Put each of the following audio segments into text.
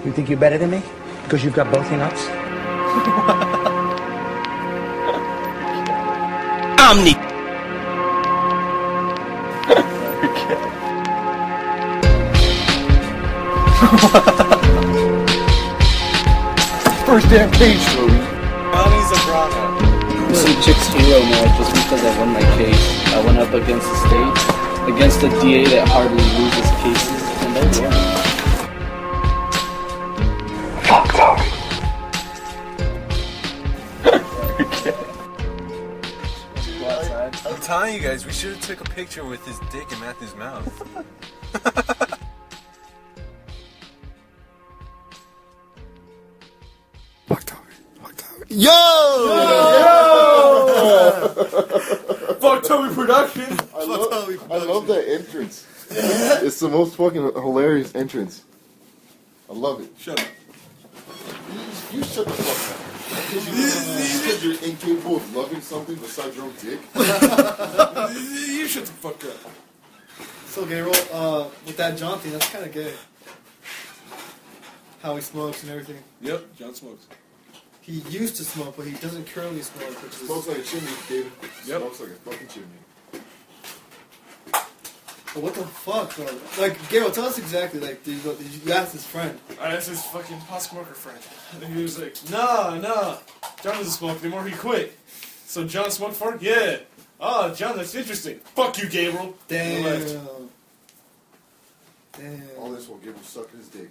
You think you're better than me? Because you've got both your nuts? Omni! First damn case, Louie. Omni's a Bravo. Some chick's hero now just because I won my case. I went up against the state, against a DA that hardly loses cases, and I won. Fuck, Tommy. I'm telling you guys, we should have took a picture with his dick in Matthew's mouth. Fuck, Tommy. Fuck, Tommy. Yo! Fuck Tommy Production. I love that entrance. It's the most fucking hilarious entrance. I love it. Shut up. You shut the fuck up. Because you're incapable of loving something besides your own dick. You shut the fuck up. So, Gabriel, with that John thing, that's kind of gay. How he smokes and everything. Yep, John smokes. He used to smoke, but he doesn't currently smoke, which is... Smokes like a chimney, David. Yep. Smokes like a fucking chimney. But what the fuck, bro? Like, Gabriel, tell us exactly, like, did you ask his friend? I asked his fucking pot smoker friend. And he was like, nah. John doesn't smoke anymore, he quit. So John smoked for it? Yeah. Oh, John, that's interesting. Fuck you, Gabriel. Damn. All this while Gabriel sucking his dick.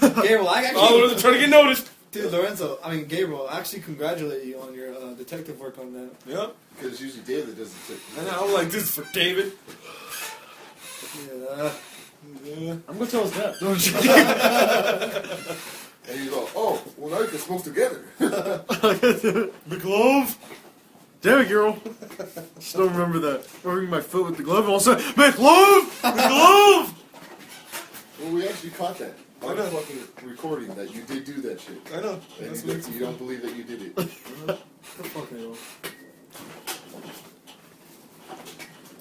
Gabriel, I actually... Oh, they're trying to get noticed. Dude, Lorenzo, Gabriel, I actually congratulate you on your detective work on that. Yep. Because it's usually David that does the tick. And I'm like, this is for David. Yeah. I'm gonna tell his dad. And you go, oh, well now you can smoke together. The glove? Damn it, girl. Still remember that. Rubbing my foot with the glove and all of a sudden, my glove! My glove! Well, we actually caught that. I On know. fucking recording that you did do that shit. I know. And That's you don't believe that you did it.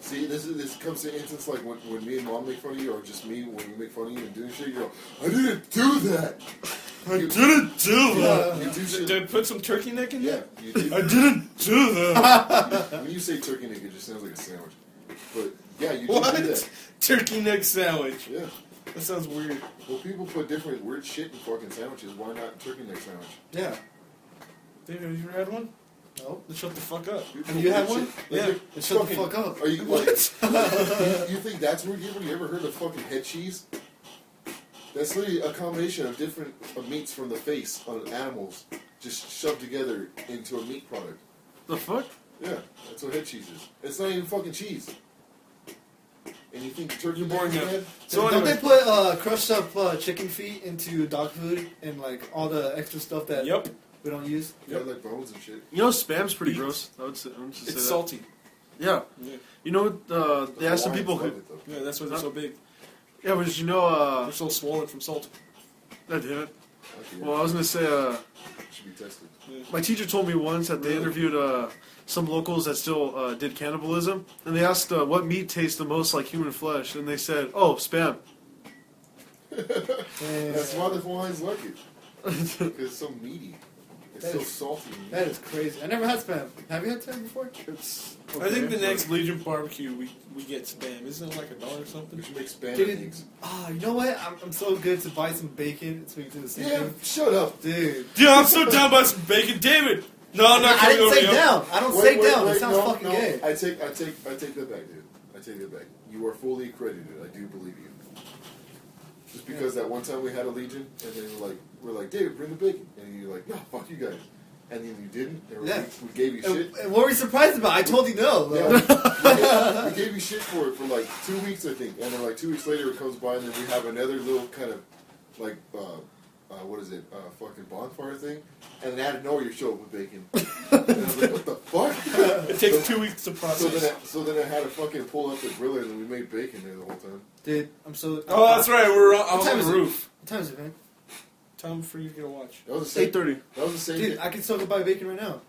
See, this comes to instance like when me and Mom make fun of you, or just me when we make fun of you and doing shit, you go, I didn't do that! I didn't do that! You do shit. Did I put some turkey neck in there? Yeah, you did. I didn't do that! When you say turkey neck, it just sounds like a sandwich. But, yeah, you What? did do that. Turkey neck sandwich. Yeah. That sounds weird. Well, people put different weird shit in fucking sandwiches. Why not turkey neck sandwich? Yeah. David, have you ever had one? No. Then shut the fuck up. Have you had one? Yeah. Then shut the fuck up. Are you like? you think that's weird? You ever heard of fucking head cheese? That's literally a combination of different meats from the face on animals, just shoved together into a meat product. The fuck? Yeah, that's what head cheese is. It's not even fucking cheese. And you think turkey You're boring neck now. is bad? So Don't anyway. they put crushed up chicken feet into dog food and like all the extra stuff that Yep. we don't use? Yeah, like bones and shit. You know, spam's pretty Beef. gross. I would just say It's that. salty. Yeah. Yeah. You know, they asked some people Hawaiians who. love it, though. Yeah, that's why they're so big. Yeah, but did you know, They're so swollen from salt. I did it. Okay, Well, I was gonna say, should be tested. my teacher told me once that they interviewed some locals that still did cannibalism, and they asked what meat tastes the most like human flesh, and they said, "Oh, spam." That's why the Hawaiians like it. Because it's so meaty. It's That so is- salty. That is crazy. I never had spam. Have you had spam before? It's. I think the next Legion barbecue we get spam. Isn't it like $1 or something? We should make spam Dude, eggs. you know what? I'm so good to buy some bacon so we can do the same Yeah, thing. shut up. Dude. Yeah, I'm so down by some bacon, David. No, I'm not I coming didn't over say here. down. I don't say down. It sounds fucking gay. I take that back, dude. I take that back. You are fully accredited. I do believe you. Just because that one time we had a Legion, and then we're like, David, bring the bacon, and you're like, no, fuck you guys, and then you didn't. And Yeah. we gave you shit. And what were you surprised about? I told you no. Yeah, we gave you shit for it for like 2 weeks, I think, and then like 2 weeks later it comes by, and then we have another little kind of like what is it, fucking bonfire thing, and then out of nowhere you show up with bacon. And I was like, what the fuck? It takes 2 weeks to process. So then I had to fucking pull up the griller, and we made bacon there the whole time. Dude, I'm so... Oh, that's right. I was time on is the it? roof. What time is it, man? Time for you to get a watch. That was the same. 8:30. That was the same. Dude, I can still go buy bacon right now.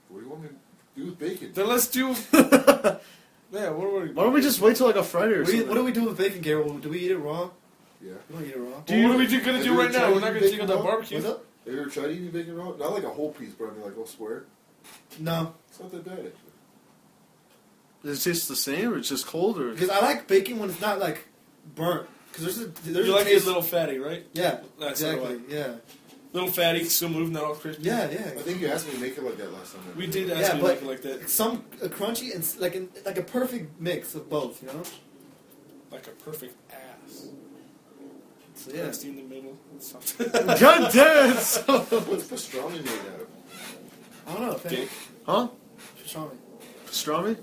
What do you want me to do with bacon? Then let's do... Yeah, Why don't we just wait till like a Friday or something? What do we do with bacon, Gabriel? Do we eat it raw? Yeah. You don't eat it raw. What are we gonna Have do you right ever now? tried We're not gonna eating take out bacon that raw? barbecue. What's up? Have you ever tried eating bacon raw? Not like a whole piece, but I mean like a square. No. It's not that bad actually. Does it taste the same, or it's just cold, or? Because I like bacon when it's not like burnt. Because there's You a like it taste. a little fatty, right? Yeah. That's what I exactly. like. Yeah. Little fatty, still moving, not all crispy. Yeah. I think you asked me to make it like that last time. We did Yeah, ask you to but make it like that. some crunchy and like a perfect mix of both. You know. Like a perfect ass. So yeah. Crusty in the middle. God damn it! So- What's pastrami made out of? I don't know. Dick. Huh? Pastrami. Pastrami?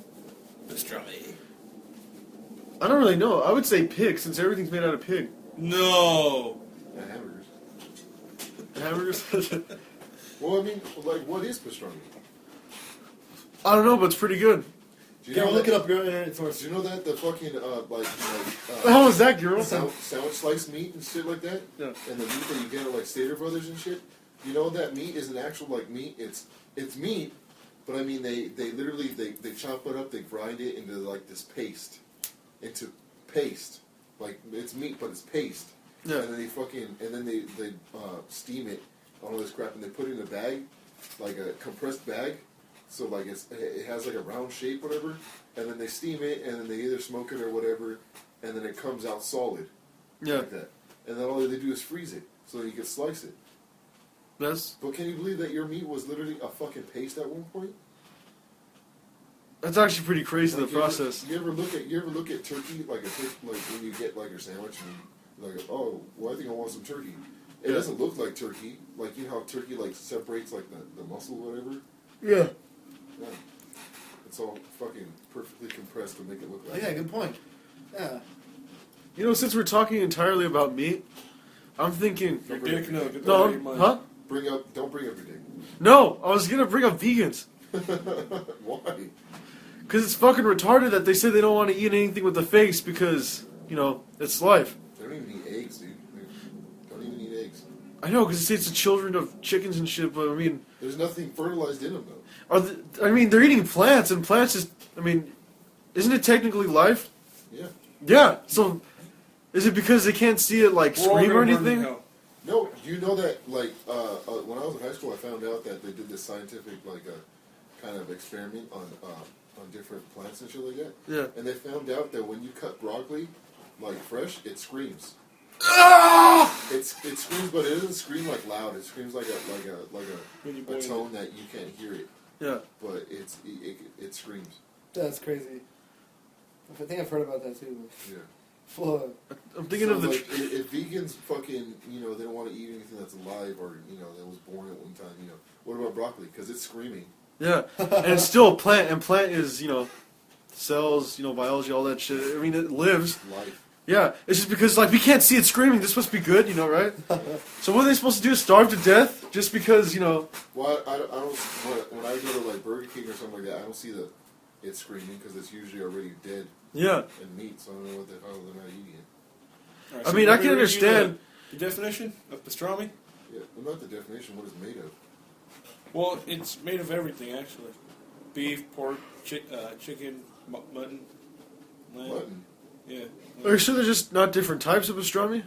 Pastrami. I don't really know. I would say pig, since everything's made out of pig. No. Yeah, Hamburgers? hamburgers. Well, I mean, like, what is pastrami? I don't know, but it's pretty good. Do you Here, know look that- it up. Your internet source. Do you know that the fucking How was that, girl? sandwich sliced meat and shit like that? Yeah. And the meat that you get at like Stater Brothers and shit. You know that meat isn't actual like meat. It's meat, but I mean they literally they chop it up, they grind it into like this paste, like it's meat but it's paste. Yeah. And then they steam it on all this crap and they put it in a bag, like a compressed bag. So like it has like a round shape, whatever, and then they steam it, and then they either smoke it or whatever, and then it comes out solid, Yeah. like that. And then all they do is freeze it, so you can slice it. That's But can you believe that your meat was literally a fucking paste at one point? actually pretty crazy, Like, the process. You ever look at turkey like when you get like your sandwich and you're like, oh, well I think I want some turkey. It Yeah. doesn't look like turkey. Like you know how turkey like separates like the muscle or whatever. Yeah. Yeah. It's all fucking perfectly compressed to make it look Oh, like. yeah. Good point. Yeah. You know, since we're talking entirely about meat, I'm thinking... Your dick? No. Get that out of No, your mind. huh? Don't bring up your dick. No, I was gonna bring up vegans. Why? Because it's fucking retarded that they say they don't want to eat anything with the face because, you know, it's life. They don't even eat eggs, dude. They don't even eat eggs. I know, because it's the children of chickens and shit, but I mean... There's nothing fertilized in them, though. They're eating plants, and plants is... I mean, isn't it technically life? Yeah. Yeah, so... Is it because they can't see it, like, We're all scream or gonna burn in anything? hell. No, do you know that, like, when I was in high school, I found out that they did this scientific, like, kind of experiment on different plants and shit like that. Yeah. And they found out that when you cut broccoli, like, fresh, it screams. It screams, but it doesn't scream, like, loud. It screams like a tone that you can't hear it. Yeah. But it screams. That's crazy. I think I've heard about that too. Yeah. Full. I'm thinking So, of the... like, if vegans fucking, you know, they don't want to eat anything that's alive or, you know, that was born at one time, you know, what about broccoli? Because it's screaming. Yeah, and it's still a plant, and plant is, you know, cells, you know, biology, all that shit. I mean, it lives. Life. Yeah, it's just because, like, we can't see it screaming. This must be good, you know, right? So what are they supposed to do, starve to death? Just because, you know... Well, I don't, when I go to, like, Burger King or something like that, I don't see it screaming because it's usually already dead Yeah. and meat, so I don't know what the hell they're not eating it. All right, I so mean, you I want can me to read you understand... The definition of pastrami? Yeah, well, not the definition, what it's made of. Well, it's made of everything, actually. Beef, pork, chicken, mutton, lamb. Mutton. Yeah. Are you sure there's just not different types of pastrami?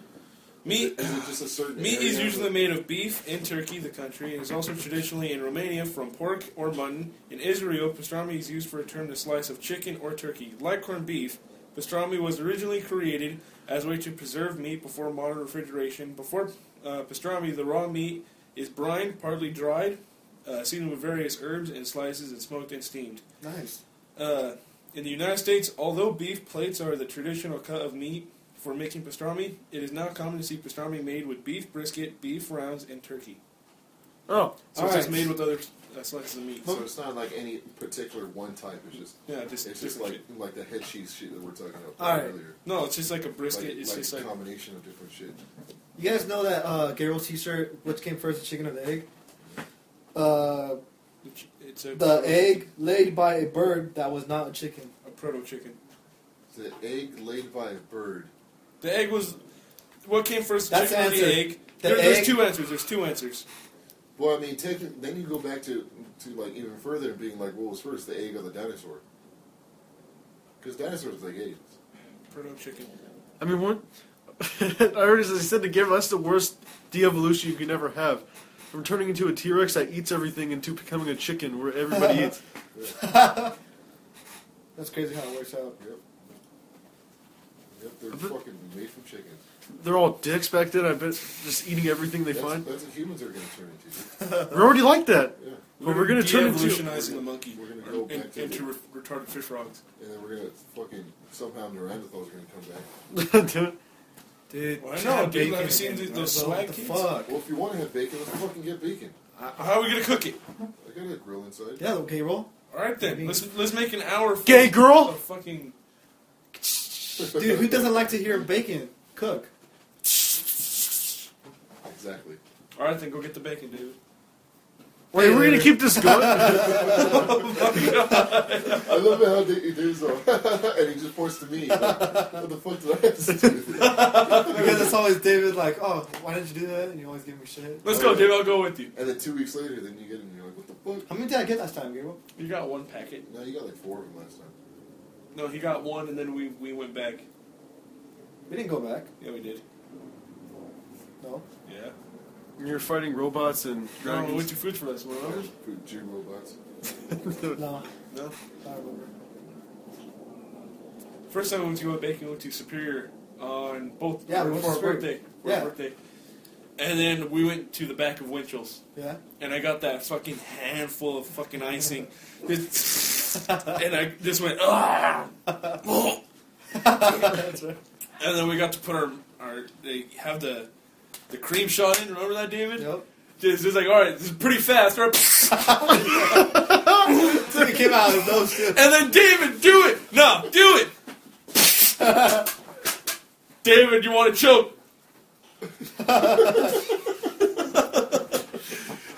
Meat. Is it just a certain Meat area is usually of- made of beef in Turkey, the country, and is also traditionally in Romania from pork or mutton. In Israel, pastrami is used for a term to slice of chicken or turkey. Like corned beef, pastrami was originally created as a way to preserve meat before modern refrigeration. Before pastrami, the raw meat is brined, partly dried, seasoned with various herbs and slices, and smoked and steamed. Nice. In the United States, although beef plates are the traditional cut of meat for making pastrami, it is now common to see pastrami made with beef brisket, beef rounds, and turkey. Oh. So it's just Alright. made with other slices of meat. So it's not like any particular one type, it's just... Yeah, just It's just different like shit. the head cheese shit that we're talking about Alright. earlier. No, it's just like a brisket. Like, It's like just a like combination of different shit. You guys know that Gabriel's t-shirt, which came first, the chicken or the egg? it's a The egg laid by a bird that was not a chicken. a proto chicken. The egg laid by a bird. The egg was what came first, the That's chicken or the the answer. egg? The There's egg- two answers. There's two answers. Well, I mean, then you go back to like even further and being like, what was first, the egg or the dinosaur? Because dinosaurs like eggs. Proto chicken. I mean, I heard they said to give us the worst de-evolution you can ever have. From turning into a T-Rex that eats everything into becoming a chicken where everybody eats. That's crazy how it works out. Yep, they're fucking made from chicken. They're all dicks back then, I bet, just eating everything they find. That's what humans are going to turn into. We're already like that. Yeah. But we're going to turn into... de-evolutionizing the monkey We're going to go back to into retarded fish frogs. And then we're going to fucking... Somehow Neanderthals are going to come back. Do it. Dude, Well, I know, dude. Have you seen those swag What the kids? fuck? Well, if you want to have bacon, let's fucking get bacon. How are we gonna cook it? I got a grill inside. Yeah, okay, roll. All right then. Let's make an hour. Gay girl? Of fucking. Dude, who doesn't like to hear bacon cook? Exactly. All right then. Go get the bacon, dude. Wait, we're going to keep this going? I love it how he does though. And he just points to me. Like, what the fuck did I have to do with it? Because it's always David like, oh, why didn't you do that? And you always give me shit. Let's go, David. I'll go with you. And then 2 weeks later, then you get it and you're like, what the fuck? How many did I get last time, Gabriel? You got one packet. No, you got like 4 of them last time. No, he got one, and then we went back. We didn't go back. Yeah, we did. No. Yeah. You're fighting robots and No, we dragons. went to Food for Less. Remember? Food G robots. No. No. I don't remember. First time we went to go to bacon, we went to Superior on both Yeah, we went for to our Superior. birthday. For Yeah. our birthday. And then we went to the back of Winchell's. Yeah. And I got that fucking handful of fucking icing. And I just went, ah! That's right. And then we got to put our they have the cream shot in. Remember that, David? Yep. Just like, all right, this is pretty fast. Right? So it came out of those two. And then David, do it. No, do it. David, you want to choke?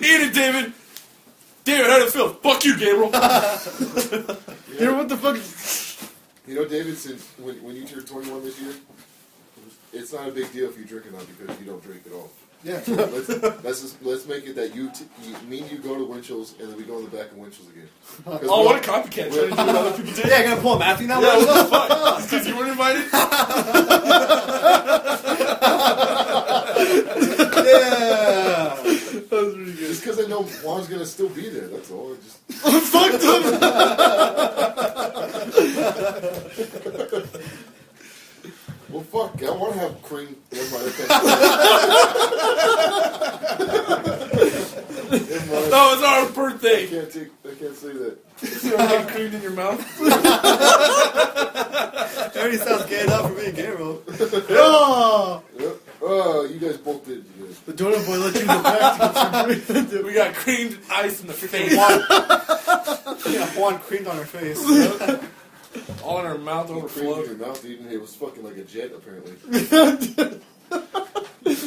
Eat it, David. David, how did it feel? Fuck you, Gabriel. You know what the fuck? You know, David, since when you turned 21 this year, it's not a big deal if you drink or not because you don't drink at all. Yeah. Let's make it that me and you go to Winchell's and then we go in the back of Winchell's again. Oh, what a copycat. Trying to do what other people did. Yeah, gonna pull a Matthew now? Yeah, what the fuck? Because you weren't invited? Yeah. That was really good. Just because I know Juan's gonna still be there, that's all. I just Fuck them! well, fuck. I want to have cream in my. No, it's our birthday. I can't say that. You don't get creamed in your mouth. It already sounds gay enough for me and Gabriel. Oh! Yep. Oh, you guys both did. You guys. The donut boy let you go back to get some We got creamed ice in the face. Yeah, Juan creamed on her face. All in our mouth Cream in overflowed. your mouth, even it was fucking like a jet. Apparently,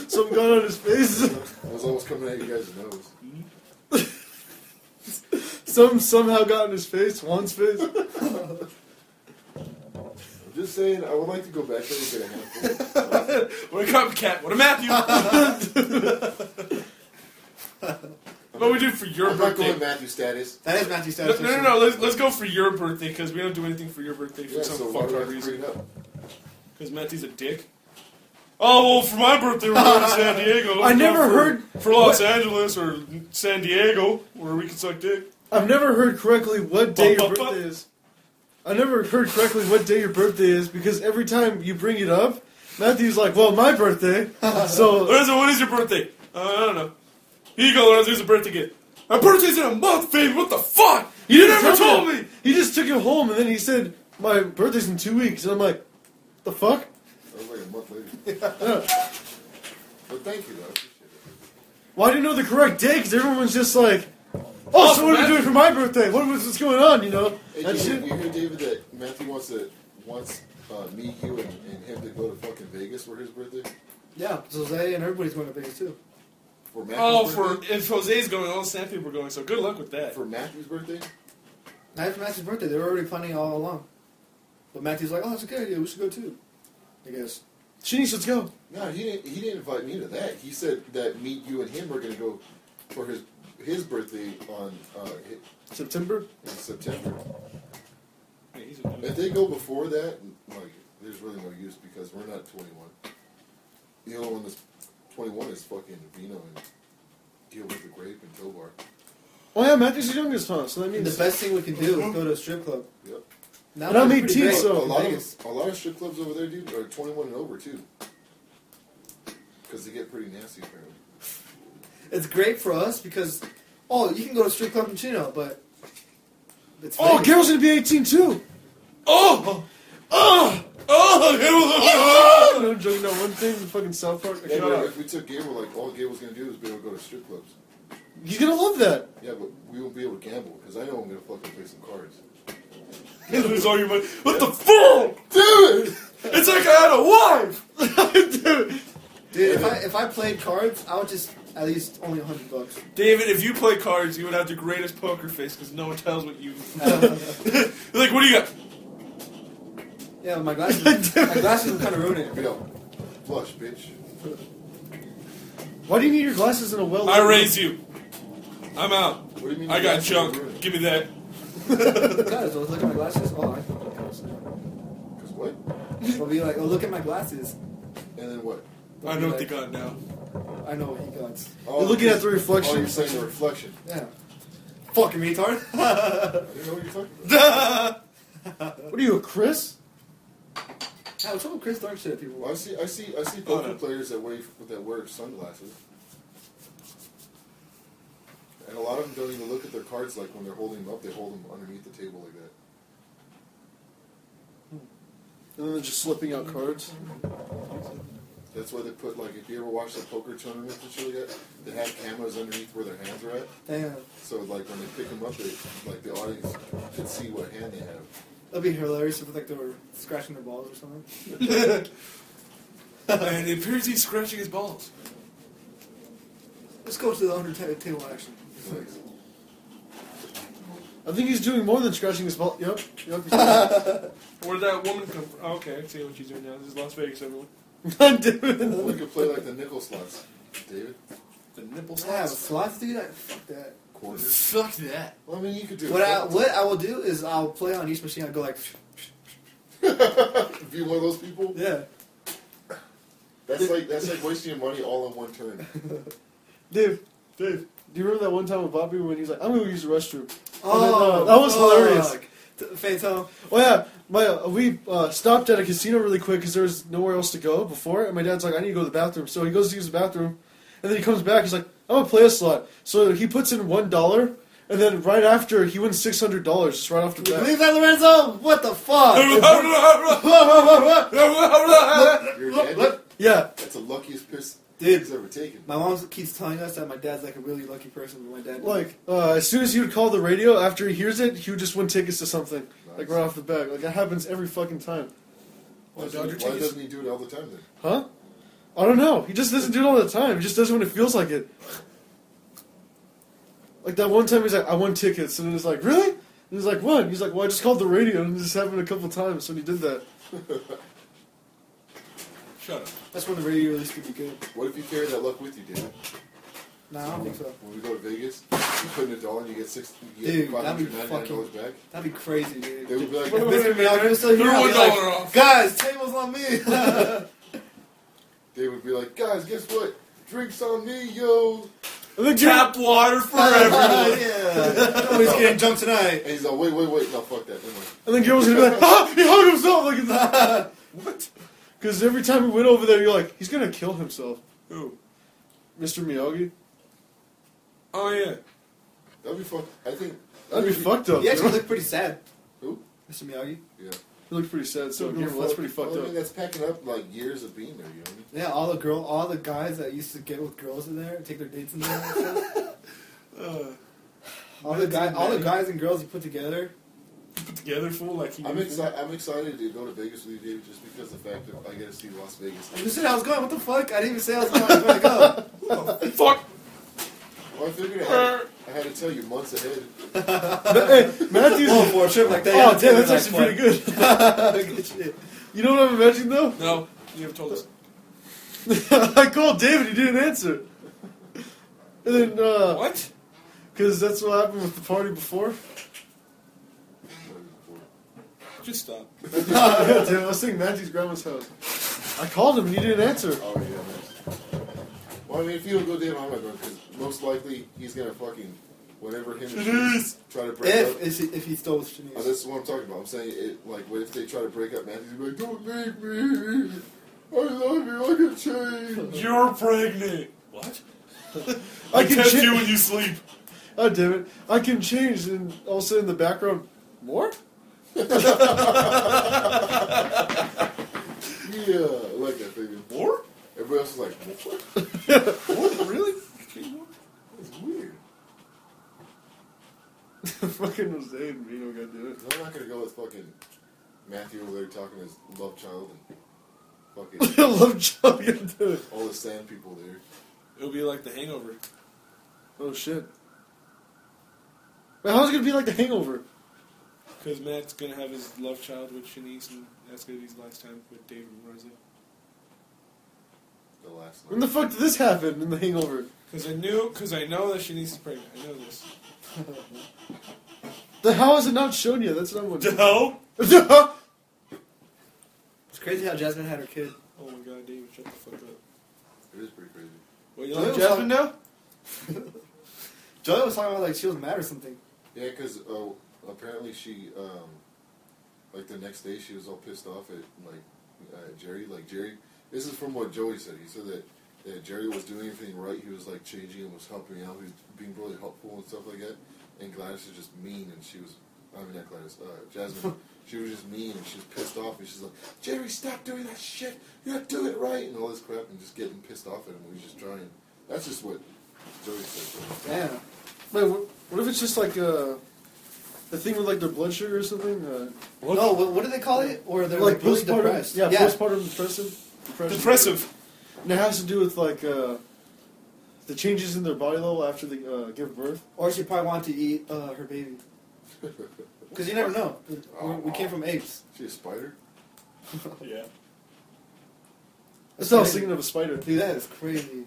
Some gun on his face. it was almost coming at you guys' nose. Somehow got in his face, Juan's face. I'm just saying, I would like to go back there and get a handful. What a copycat. What a Matthew. What we do for your I'm not birthday? going Matthew status. That is Matthew status. No. Let's go for your birthday because we don't do anything for your birthday for Yeah, some so why do I fucktard have to reason. bring it up? Because Matthew's a dick. Oh well, for my birthday we're going to San Diego. I never heard for Los Angeles or San Diego where we can suck dick. I've never heard correctly what day your Bum, bum, bum. birthday is. I never heard correctly what day your birthday is because every time you bring it up, Matthew's like, well, my birthday. So, Lorenzo, what is your birthday? I don't know. Here you go, Lorenzo. Here's a birthday gift. My birthday's in a month, baby. What the fuck? You didn't never tell told me. he just took it home and then he said, my birthday's in 2 weeks. And I'm like, the fuck? That was like a month later. But thank you, though. I appreciate it. Why do you know the correct day? Because everyone's just like, oh, so what are we doing for my birthday? What's going on, you know? Hey, That you shit. hear, David, that Matthew wants me, you, and him to go to fucking Vegas for his birthday? Yeah, Jose and everybody's going to Vegas too. For Matthew's Oh, birthday? if Jose's going, all the San people are going. So good luck with that. For Matthew's birthday? Not for Matthew's birthday. They were already planning all along. But Matthew's like, oh, that's a good idea. We should go too. I guess. Shanice, let's go. No, he didn't invite me to that. He said that me, you, and him are going to go for his birthday on September? in September. Hey, he's a If they go before that, like, there's really no use because we're not 21. The only one that's 21 is fucking Vino and Deal with the Grape and Tobar. Oh yeah, Matthew's the youngest, huh? So that means The best thing we can do is go to a strip club. Yep. Now And I'm it's pretty 18, great so- in A lot Vegas. of strip clubs over there, dude, are 21 and over too. Because they get pretty nasty apparently. It's great for us because, you can go to a strip club in Chino, but it's oh, Vegas. Gabriel's gonna be 18 too. Oh! No, I'm joking. That one thing, the fucking South Park. Yeah, but if we took Gabriel, like all Gabriel's gonna do is be able to go to strip clubs. He's gonna love that. Yeah, but we won't be able to gamble because I know I'm gonna fucking play some cards. You lose all your money. What the fuck? Dude! It's like I had a wife! Dude, if I played cards, I would just at least only $100. David, if you play cards, you would have the greatest poker face because no one tells what you. Like, what do you got? Yeah, my glasses would kind of ruin it. Yo, flush, bitch. Why do you need your glasses in a well? I raise you. I'm out. What do you mean? I got junk. Give me that. Guys, look at my glasses. Oh, I think Because what? I'll be like, look at my glasses. And then what? I know what they got now. I know what he got. Oh, You're looking at the reflection. Oh, you're saying the reflection. Yeah. Fucking retard. I didn't know what you're talking about. What are you, a Chris? Yeah, what's up with Chris throwing shit at people? Well, I see poker players that wear sunglasses. And a lot of them don't even look at their cards like when they're holding them up, they hold them underneath the table like that. And then they're just slipping out cards. That's why they put, like, if you ever watch the poker tournaments and shit like that, they have cameras underneath where their hands are at. Damn. So, like, when they pick them up, the audience can see what hand they have. That'd be hilarious if like they were scratching their balls or something. And it appears he's scratching his balls. Let's go to the under table action. Nice. I think he's doing more than scratching his ball. Yep. Where did that woman come from? Oh, okay, I see what she's doing now. This is Las Vegas, everyone. We could play, like, the nickel slots, David. The nipple Yeah, slots. slots, dude. Fuck that. Quarters. Fuck that. Well, I mean, you could do What I will do is I'll play on each machine. I'll go like, Be one of those people? yeah. That's like wasting your money all in one turn. Dave, do you remember that one time with Bobby when he was like, I'm going to use the restroom? Oh, that was hilarious. Phantom. Oh yeah, we stopped at a casino really quick because there was nowhere else to go before, and my dad's like, I need to go to the bathroom. So he goes to use the bathroom, and then he comes back, he's like, I'm going to play a slot. So he puts in $1, and then right after, he wins $600 just right off the bat. Believe that, Lorenzo? What the fuck? Your dad? Yeah. That's the luckiest piss Dude. he's ever taken. My mom keeps telling us that my dad's like a really lucky person, but my dad Like, as soon as he would call the radio, after he hears it, he would just win tickets to something. Like, right off the bat. Like, that happens every fucking time. Why doesn't he do it all the time then? Huh? I don't know. He just doesn't do it all the time. He just does it when it feels like it. Like, that one time he's like, I won tickets. And it's like, really? And he's like, what? He's like, well, I just called the radio, and it just happened a couple times, so he did that. Shut up. That's when the radio release could be good. What if you carry that luck with you, David? Nah, I don't think so. When we go to Vegas, you put in $1 and you get Dude, that'd be $599 back. That'd be crazy, dude. They would be like, If Mr. Miyagi was still here, I'd be $1 like, off. guys, table's on me. they would be like, guys, guess what? Drinks on me, yo. And then Tap water for everyone. Yeah. Nobody's getting drunk tonight. And he's like, wait, no, fuck that. Never mind. And then Gil's gonna be like, ah, he hung himself! Like, what? Because every time we went over there, you're like, he's gonna kill himself. Who? Mr. Miyagi? Oh, yeah. That'd be fun. I think. That'd be fucked up. He actually dude. looked pretty sad. Who? Mr. Miyagi. Yeah. He looked pretty sad, so Gabriel, that's pretty fucked Well, I up. mean, that's packing up like years of being there, you know what I mean? Yeah, all the guys that used to get with girls in there, take their dates in there and stuff. all the guys and girls you put together. Put together, fool, like he I'm excited to go to Vegas with you, David, just because of the fact that I get to see Las Vegas. You said I was going. What the fuck? I didn't even say I was going to go. Fuck! Well, I figured I had to tell you months ahead. Hey, Matthew's... Oh, for a trip like that. Oh, damn, that's actually pretty good. Good shit. You know what I'm imagining, though? No, you haven't told us. I called David, he didn't answer. And then, What? because that's what happened with the party before. Just stop. Yeah, damn, I was thinking Matthew's grandma's house. I called him and he didn't answer. Oh, yeah, man. Well, I mean, if you don't go to him, I'm not going, because most likely he's going to fucking, whenever him and Shanice try to break up. If he stole with Shanice. Oh, this is what I'm talking about. I'm saying, like, what if they try to break up, Matthew's going to be like, don't leave me. I love you. I can change. You're pregnant. What? I can test cha- you when you sleep. Oh, damn it. I can change, and all of a sudden in the background, more? Yeah, I like that, baby. More? Everybody else is like, what? What? Really? It's weird. Fucking Jose and Vito got to do it. I'm not going to go with fucking Matthew over there talking to his love child and fucking I love John got to do it. all the sand people there. It'll be like The Hangover. Oh, shit. Wait, how's it going to be like The Hangover? Because Matt's going to have his love child with Shanice, and that's going to be his last time with David and Rosa. The last When the fuck did this happen in The Hangover? Because I know that Shanice is pregnant. I know this. How has it not shown yet? That's what I'm wondering. No? It's crazy how Jasmine had her kid. Oh my god, David, shut the fuck up. It is pretty crazy. What, you Joey like was Jasmine now? Joey was talking about like she was mad or something. Yeah, because apparently she, like the next day she was all pissed off at Jerry. Like Jerry, this is from what Joey said. He said that Jerry was doing everything right. He was like changing and was helping out. He was being really helpful and stuff like that. And Gladys was just mean, and she was, I mean not Gladys, Jasmine. She was just mean, and she was pissed off, and she's like, Jerry, stop doing that shit. You gotta do it right, and all this crap, and just getting pissed off at him when he's just trying. That's just what Joey said. Damn. Wait, what if it's just like the thing with like their blood sugar or something? No, what do they call it? Or they're like really postpartum- depressed. Yeah, postpartum depression. Depressive. And it has to do with like the changes in their body level after they give birth. Or she probably wanted to eat her baby. Because you never know. We came from apes. She a spider? Yeah. That's what I was thinking of, a spider. Dude, that is crazy.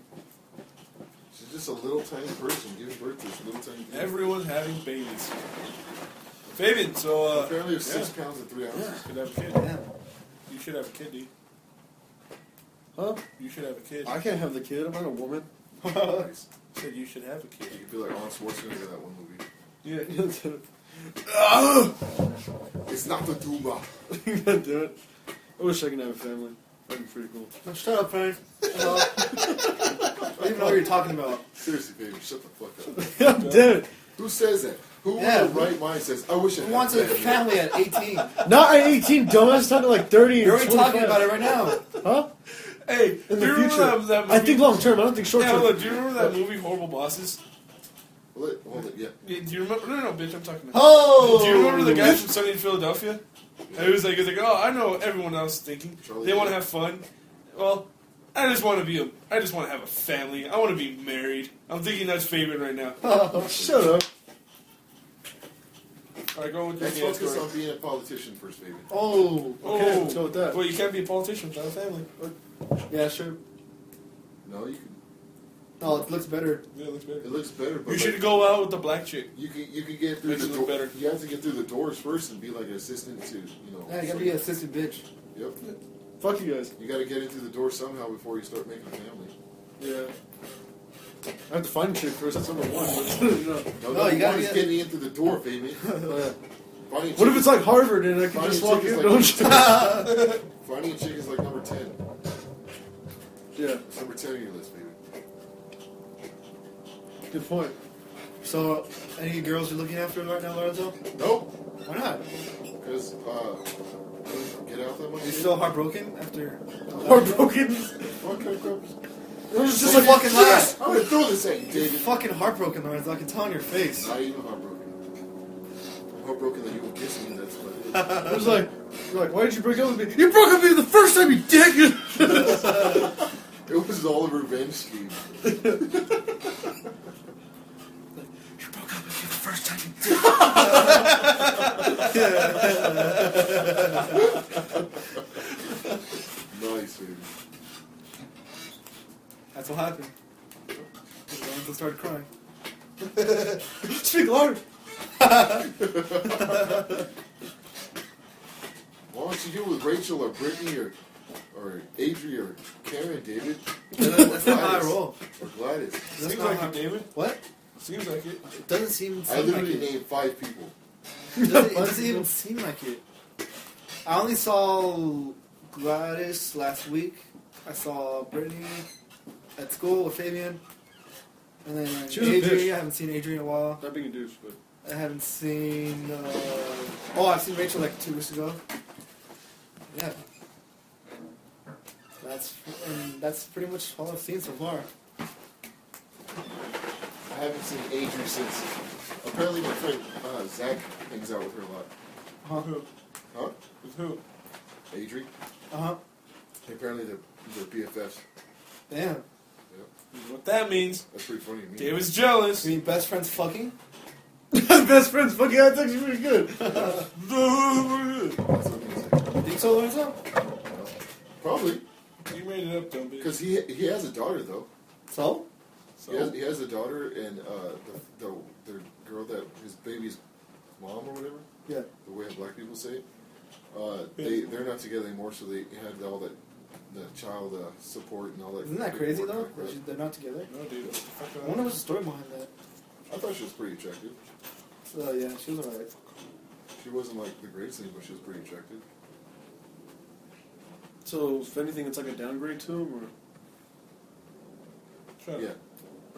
She's just a little tiny person giving birth to this little tiny baby. Everyone's having babies. Fabian, so, Apparently it's 6 pounds and 3 ounces. Could have a kid. Damn. You should have a kid, dude. Huh? You should have a kid. I can't have the kid. I'm not a woman. Nice. Said you should have a kid. You could be like Arnold Schwarzenegger in that one movie. Yeah. It's not the tumor. You gotta do it. I wish I could have a family. That'd be pretty cool. No, shut up, Frank. I don't even know what you're talking about. Seriously, baby, shut the fuck up. I'm dead. Who says that? Who in Yeah. their right mind says, I wish I Who had wants a family at 18? Not at 18, dumbass. Talking like 30 You're or already 25. talking about it right now. Huh? Hey, In do the you remember future. that movie? I think long term. I don't think short Yeah, term. look, do you remember that movie, Horrible Bosses? Hold it, yeah. Yeah, do you remember? No, bitch, I'm talking about. Oh! Do you remember the guy from Sunny in Philadelphia? And he was like, oh, I know what everyone else is thinking. Charlie They want to Day. have fun. Well, I just want to have a family. I want to be married. I'm thinking that's Fabian right now. Shut up. Alright, go with your Let's dance focus story. on being a politician first, baby. Oh, okay. Let's go with that. Well, you can't be a politician without a family. Yeah, sure. No, you can. Oh, it looks better. Yeah, it looks better. It looks better, but You like, should go out with the black chick. You can get through Makes the it door. look better. You have to get through the doors first and be like an assistant to, Yeah, you gotta be an assistant bitch. Yep. Fuck you guys. You got to get into the door somehow before you start making a family. Yeah. I have to find a chick first. That's number one. No, you gotta one's get- getting into the door, baby. Finding a What if chick it's like Harvard and I can Finding just a walk chick in? is No like- shit. Finding a chick is like number 10. Yeah, It's number 10 on your list, baby. good point. So, any girls you're looking after right now, Lorenzo? Nope. Why not? Because, get out that much. You're still heartbroken after... Heartbroken. What kind of crap is- It was just Just like fucking laugh. I'm going to throw this at you, You're David. fucking heartbroken, Lorenzo. I can tell on your face. Not even heartbroken. I'm heartbroken that you would kiss me, that's what it is. it was like, you're like, why did you break up with me? You broke up with me the first time, you dick. It was all a revenge scheme. You broke up with me the first time, you dick. Nice, baby. That's what happened. Lorenzo started crying. Speak louder. Why don't you do it with Rachel or Brittany or or Adri or Karen, David. That's not how I roll. Or Gladys. Seems not like how- it, David. What? Seems like it. It doesn't seem I like literally it. named 5 people. It doesn't even seem like it. I only saw Gladys last week. I saw Brittany at school with Fabian. And then She was a bitch. Adri. I haven't seen Adri in a while. Not being a douche, but I haven't seen. I've seen Rachel like 2 weeks ago. Yeah. That's pretty much all I've seen so far. I haven't seen Adri since. Apparently, my friend Zach hangs out with her a lot. Huh? Who? Huh? With who? Adri? Uh-huh. Apparently, they're BFFs. Damn. What that means? That's pretty funny to me. David's jealous. You mean best friends fucking? best friends. Fucking, that's actually pretty good. That's what he Think so, Lorenzo? Probably. You made it up, dumb bitch. Because he has a daughter, though. So? He has a daughter, and the girl that his baby's mom or whatever, Yeah. the way black people say it, they're not together anymore, so they had all that the child support and all that. Isn't that crazy, though? Right? That they're not together? No, dude. What the fuck I wonder what's the story behind that. I thought she was pretty attractive. So, yeah, she was alright. She wasn't like the greatest thing, but she was pretty attractive. So, if anything, it's like a downgrade to him, or Shut up. Yeah,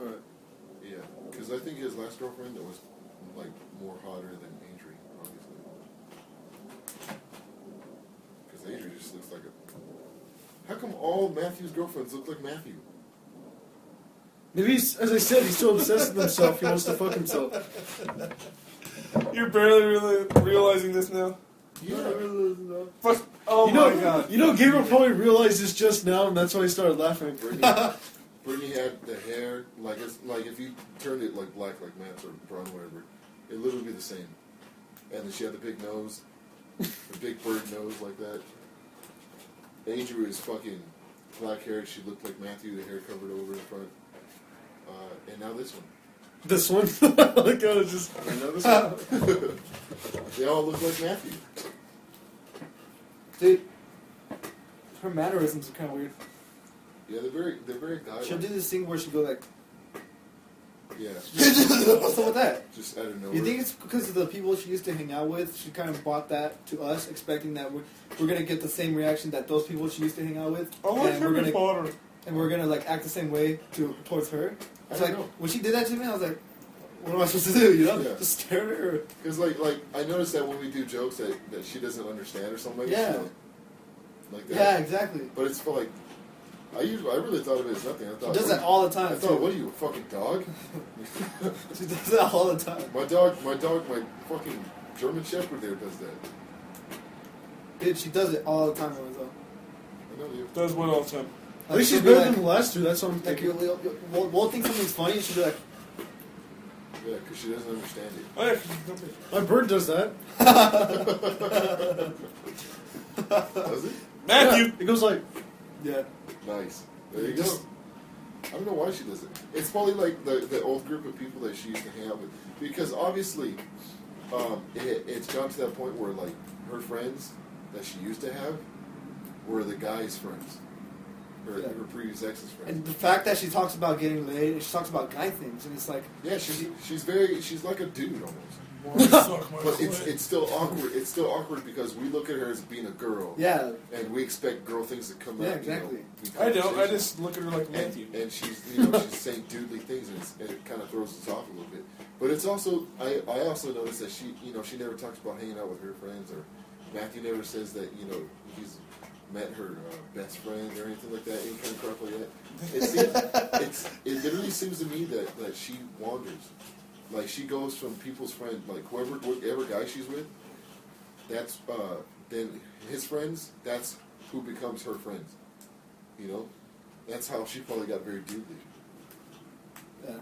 alright. yeah. Because I think his last girlfriend that was like more hotter than Adri, obviously. Because Adri just looks like a. How come all Matthew's girlfriends look like Matthew? Maybe, as I said, he's so obsessed with himself, he wants to fuck himself. You're barely really realizing this now. Yeah. Fuck. Oh you know, my god. You know, Gabriel probably realized this just now, and that's why he started laughing. Brittany had the hair like if you turned it like black, like Matt's or brown, whatever, it literally would be the same. And then she had the big nose, the big bird nose like that. Adri was fucking black hair. She looked like Matthew, the hair covered over in front. And now this one. This one? Like, I was just, I know this one. They all look like Matthew. Dude, her mannerisms are kind of weird. Yeah, they're very guy-like. She'll do this thing where she'll go like, Yeah, what's up with that? just out of nowhere. You think it's because of the people she used to hang out with? She kind of brought that to us, expecting that we're going to get the same reaction that those people she used to hang out with. I like and Harry Potter. And we're going to like act the same way towards her. It's I like, don't know. when she did that to me, I was like, what am I supposed to do? You know? Yeah. Just stare at her? Because like I noticed that when we do jokes that she doesn't understand or something like Yeah. that. Like that. Yeah, exactly. But it's for like I really thought of it as nothing. I She thought does that all the I time, thought, too. what are you, a fucking dog? She does that all the time. my fucking German Shepherd there does that. Dude, she does it all the time, Lorenzo. I know you. Does what all the time? At least she's she'll be better like, than the last two, that's what I'm like thinking. we'll think something's funny, and she'll be like, Yeah, because she doesn't understand it. Oh yeah, 'cause she's dumb bitch. My bird does that. Does it? Matthew. Yeah, it goes like, yeah. Nice. There you go. I don't know why she does it. It's probably like the old group of people that she used to hang out with. Because obviously, it's gone to that point where like her friends that she used to have were the guys' friends. Her previous ex's friends. And the fact that she talks about getting laid, and she talks about guy things, and it's like, Yeah, she's like a dude almost. But it's still awkward. It's still awkward because we look at her as being a girl. yeah, And we expect girl things to come Yeah, out. exactly. I don't. I just look at her like Matthew. And she's she's saying dudely things, and it kind of throws us off a little bit. But it's also I also noticed that she she never talks about hanging out with her friends, or Matthew never says that he's met her best friend or anything like that, any kind of crap like that. It literally seems to me that she wanders. Like she goes from people's friend, like whatever guy she's with, that's then his friends, that's who becomes her friends. That's how she probably got very dudely. yeah.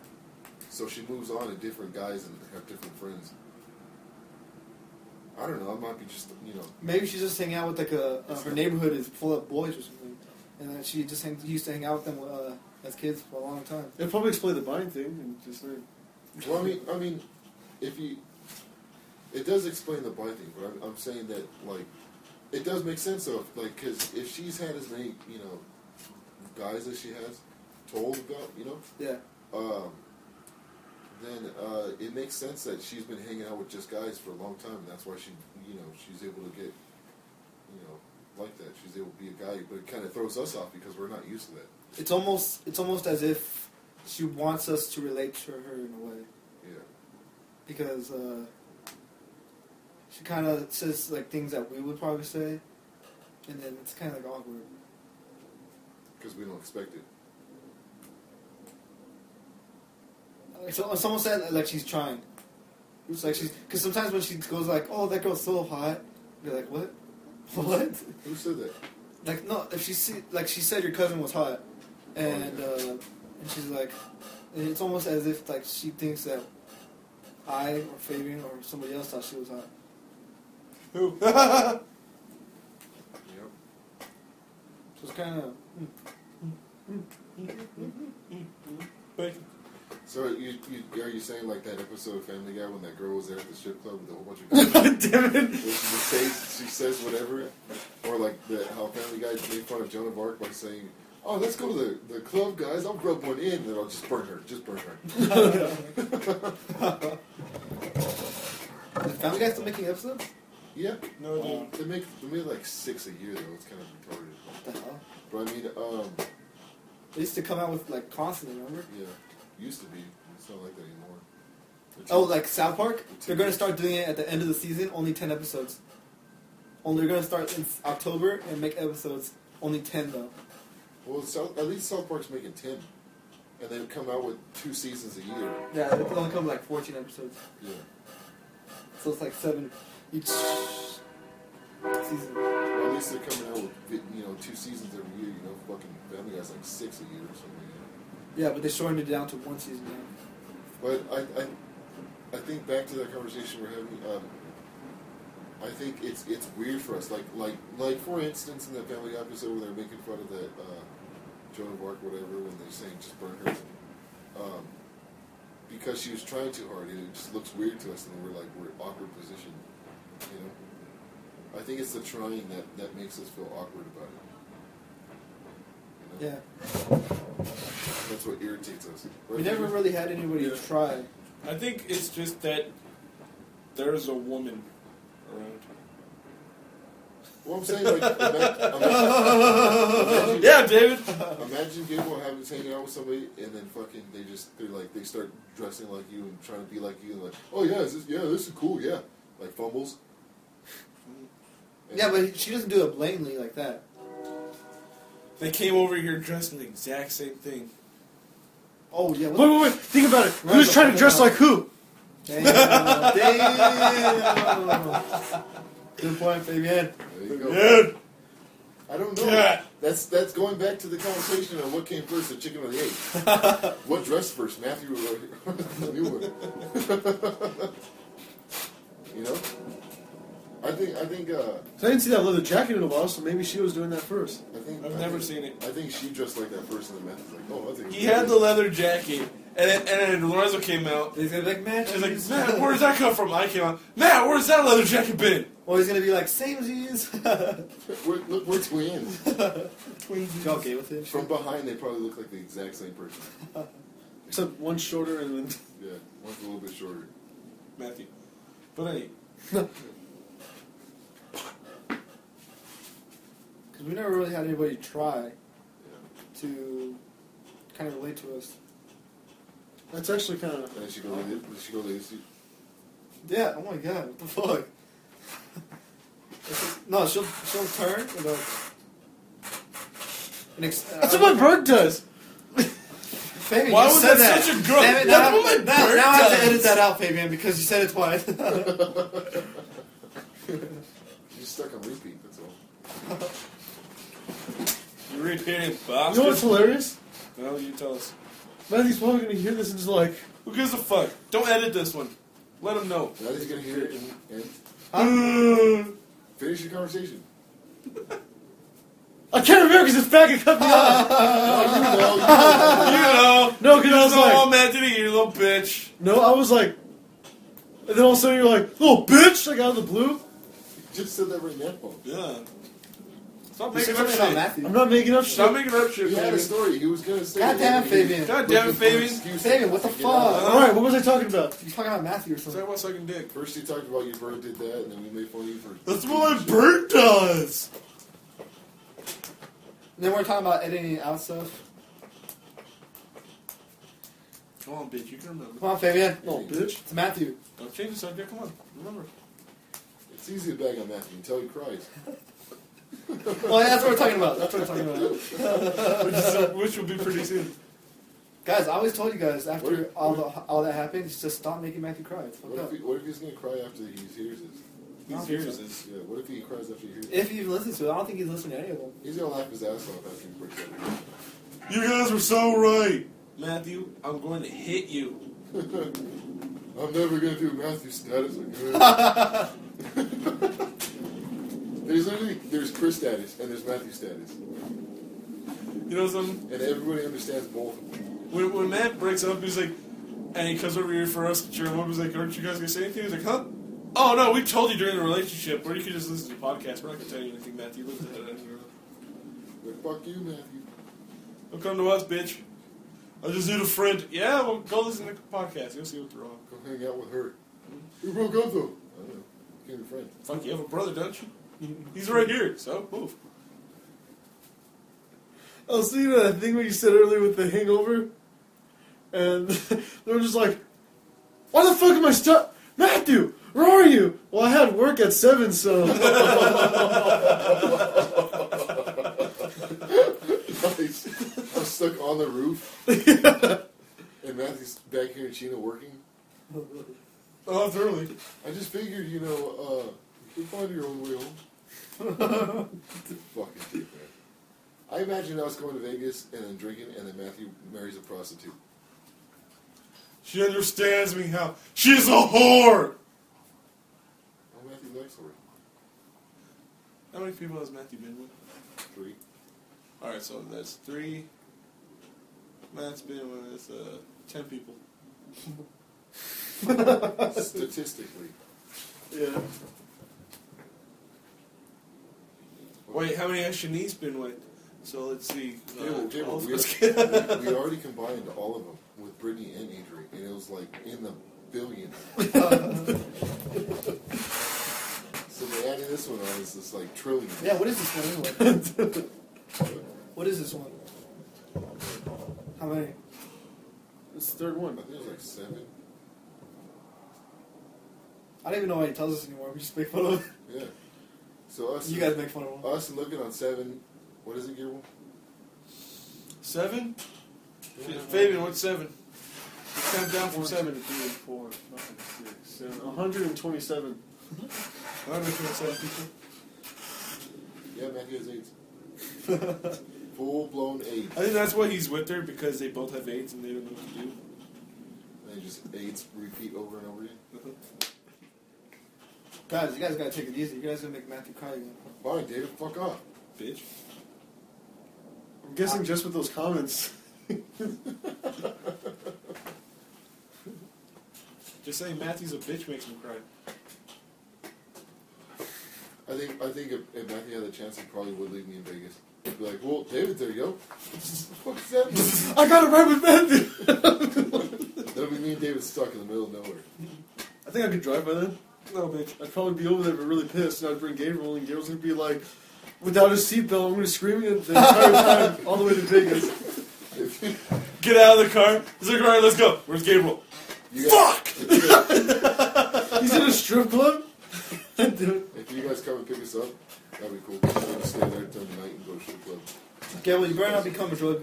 So she moves on to different guys and have different friends. I don't know. It might be just Maybe she's just hanging out with like her neighborhood is full of boys or something, and then she just used to hang out with them as kids for a long time. it'll probably explain the buying thing, and just like, Well, I mean, it does explain the blind thing, but I'm saying that like it does make sense though, like, because if she's had as many, guys as she has told about, Yeah. then it makes sense that she's been hanging out with just guys for a long time. And that's why she's able to get, like that. She's able to be a guy, but it kind of throws us off because we're not used to that. It's almost as if she wants us to relate to her in a way. Yeah. Because she kind of says like things that we would probably say, and then it's kind of like awkward. Because we don't expect it. So someone said like she's trying. It's like because sometimes when she goes like, "Oh, that girl's so hot," you're like, "What? What?" Who said that? Like no, if she said your cousin was hot, and she's like, and it's almost as if like she thinks that I or Fabian or somebody else thought she was hot. Who? Yep. So it's kind of. So are you saying like that episode of Family Guy when that girl was there at the strip club with a whole bunch of guys? Damn it. She says whatever, or like how Family Guy made fun of Joan of Arc by saying, "Oh, let's go to the club, guys. I'll rub one in, and I'll just burn her. Just burn her." Is Family Guy still making episodes? Yeah. No, dude. They make like 6 a year though. It's kind of retarded. What the hell? But I mean, They used to come out with like constantly, remember? yeah, used to be. It's not like that anymore. Oh, like South Park? They're going to start doing it at the end of the season, only 10 episodes. They're going to start in October and make episodes, only 10 though. Well, at least South Park's making 10. And they come out with 2 seasons a year. Yeah, it only come like 14 episodes. Yeah. So it's like 7 each season. Well, at least they're coming out with 2 seasons every year. Fucking Family Guy's like 6 a year or something. Yeah, but they shortened it down to 1 season now. But I think back to that conversation we're having. I think it's weird for us. Like for instance, in that Family Guy episode where they're making fun of that Joan of Arc, whatever, when they're saying just burn her, because she was trying too hard, and it just looks weird to us, and we're awkward position. I think it's the trying that makes us feel awkward about it. Yeah. That's what irritates us. Right? We never really had anybody try. I think it's just that there's a woman around. Well, I'm saying, imagine, Yeah, David. Imagine Gabriel hanging out with somebody, and then fucking they start dressing like you and trying to be like you, and like, oh yeah, this is cool, yeah, like fumbles. Yeah, but she doesn't do it blatantly like that. They came over here dressed in the exact same thing. Oh yeah. Wait. Think about it. Who's trying to dress like who? Damn. Good point, Fabian. There you go. Dude. I don't know. Yeah. That's going back to the conversation of what came first, the chicken or the egg. What dressed first, Matthew or the new one? I think. I didn't see that leather jacket in a while, so maybe she was doing that first. I've never seen it. I think she dressed like that first, and then Matthew's like, oh, I think He had the leather jacket, and then Lorenzo came out. He's gonna be like, man. He's like, Matt, where does that come from? I came out. Matt, where's that leather jacket been? Or he's gonna be like, same as these. We're twins. Twins. You okay with it? From behind, they probably look like the exact same person. Except one's shorter and then... Yeah, one's a little bit shorter. Matthew. But anyway. Because we never really had anybody try to kind of relate to us. That's actually kind of... And then she go to the Yeah, oh my god, what the fuck? No, she'll turn and go... That's what my bird does! Fabian, Why you was said that such a grunt? Damn it, That's what my bird now I have to does. edit that out, Fabian, because you said it twice. She's stuck on repeat, that's all. You repeating You know what's bastard? hilarious? Well, you tell us. Matthew's probably going to hear this and just like... Who gives a fuck? Don't edit this one. Let him know. Now he's going to hear it and finish your conversation. I can't remember because it's back and cut me off! You know. No, because I was Oh, like... man, did you little bitch? No, I was like... And then all of a sudden you're like, little bitch! Like out of the blue. just said that right now. Yeah. Stop You making said up something about shit. Matthew. I'm not making up Stop shit. making up shit, He had a Fabian. story. He was gonna say. God damn it, Fabian. God damn it, Fabian. Fabian, what the fuck? Alright, what was I talking about? You're talking about Matthew or Talk something. about sucking dick. First, he talked about your bird did that, and then we made fun of you for. That's what my bird does! And then we're talking about editing out stuff. Come on, bitch. You can remember. Come on, Fabian. Oh, bitch. It's Matthew. Don't change the subject. Come on. Remember. It's easy to bag on Matthew until he cries. Well, that's what we're talking about. That's what we're talking about. Which will be pretty soon. Guys, I always told you guys after What- all that happened, just stop making Matthew cry. It's fucked up. What if he's gonna cry after he hears this? These years is. Yeah. What if he cries after he hears it? If he even listens to it, I don't think he's listening to any of them. He's gonna laugh his ass off after he breaks up. You guys were so right. Matthew, I'm going to hit you. I'm never gonna do Matthew status again. There's Chris status and there's Matthew status, You know something? and everybody understands both of them. When Matt breaks up, he's like, and he comes over here for us to cheer him up. He's like, aren't you guys going to say anything? He's like, huh? Oh, no, we told you during the relationship, or you could just listen to the podcast. We're not going to tell you anything, Matthew. Listen to it. But fuck you, Matthew. Don't come to us, bitch. I just need a friend. Yeah, well, go listen to the podcast. You'll see what's wrong. Go hang out with her. We broke up though. I don't know. Became a friend. Fuck, you have a brother, don't you? He's right here, so move. I was thinking of that thing what you said earlier with the hangover. And they were just like, why the fuck am I stuck? Matthew, where are you? Well, I had work at 7, so. Nice. I'm stuck on the roof. And Matthew's back here in China working. Oh, it's early. I just figured, you can find your own way home. Fucking dick, man. I imagine us going to Vegas and then drinking, and then Matthew marries a prostitute. She understands me how. She's a whore! Oh, Matthew likes her. How many people has Matthew been with? 3. Alright, so that's 3. Matt's been with 10 people. Statistically. Yeah. Wait, how many has Shanice been with? So let's see. We 12. already combined all of them with Brittany and Adrian, and it was like in the billions. So they added this one on, it's just like trillions. Yeah, what is this one anyway? What is this one? How many? It's the third I one. think it was like 7. I don't even know why he tells us anymore. We just make fun of him. Yeah. So us, You guys make fun of him. us looking on 7. What is it, Gabriel? 7? Fabian, what's 7? Count down from 7 to 3, 4, 5, 6, 7. 127. 127 people. Yeah, Matthew has AIDS. Full-blown AIDS. I think that's why he's with her, because they both have AIDS and they don't know what to do. And just AIDS repeat over and over again. Guys, you guys gotta take it easy. You guys gonna make Matthew cry again. Fine, David, fuck off. Bitch. I'm guessing just with those comments. Just saying Matthew's a bitch makes me cry. I think if Matthew had a chance, he probably would leave me in Vegas. He'd be like, well, David, there you go. What the fuck is that mean? I got it right with Matthew! That'll be me and David stuck in the middle of nowhere. I think I could drive by then. No, bitch. I'd probably be over there but really pissed, and I'd bring Gabriel, and Gabriel's gonna be like, without his seatbelt, I'm gonna scream it the entire time, all the way to Vegas. Get out of the car. He's like, alright, let's go. Where's Gabriel? Fuck! He's in a strip club? If you guys come and pick us up, that'd be cool. We'll just stay there until the night and go to the club. Okay, well, you better not become a drug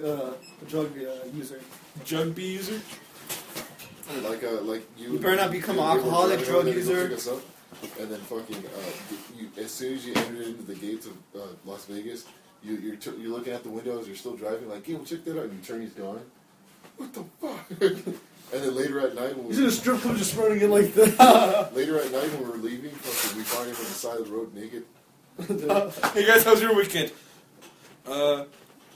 user. Jug B user? Like you. You better not become an you were alcoholic, driving over drug there to go user. pick us up, and then fucking, as soon as you enter into the gates of Las Vegas, you're looking at the windows. You're still driving. Like, hey, well, check that out. And you turn, he's gone. What the fuck? And then later at night, when He's in a strip club just running in like that. later at night when we're leaving, fucking, we find him on the side of the road naked. Hey guys, how's your weekend? He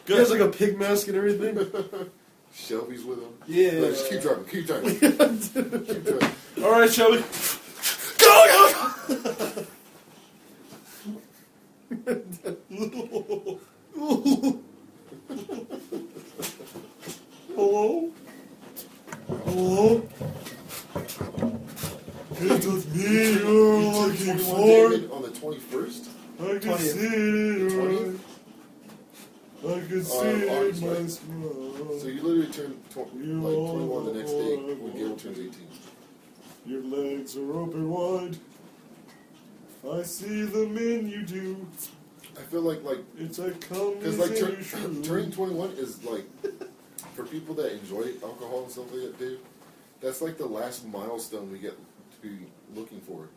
Good. has like a pig mask and everything. Shelby's with him. Yeah. Like, just keep driving. Keep driving. Keep driving. Alright, Shelby. Go, go, go! 21 the next day when Gabriel turns 18. Your legs are open wide. I see them in you do. I feel like It's a come because like turning 21 is like for people that enjoy alcohol and stuff like that, dude. That's like the last milestone we get to be looking for.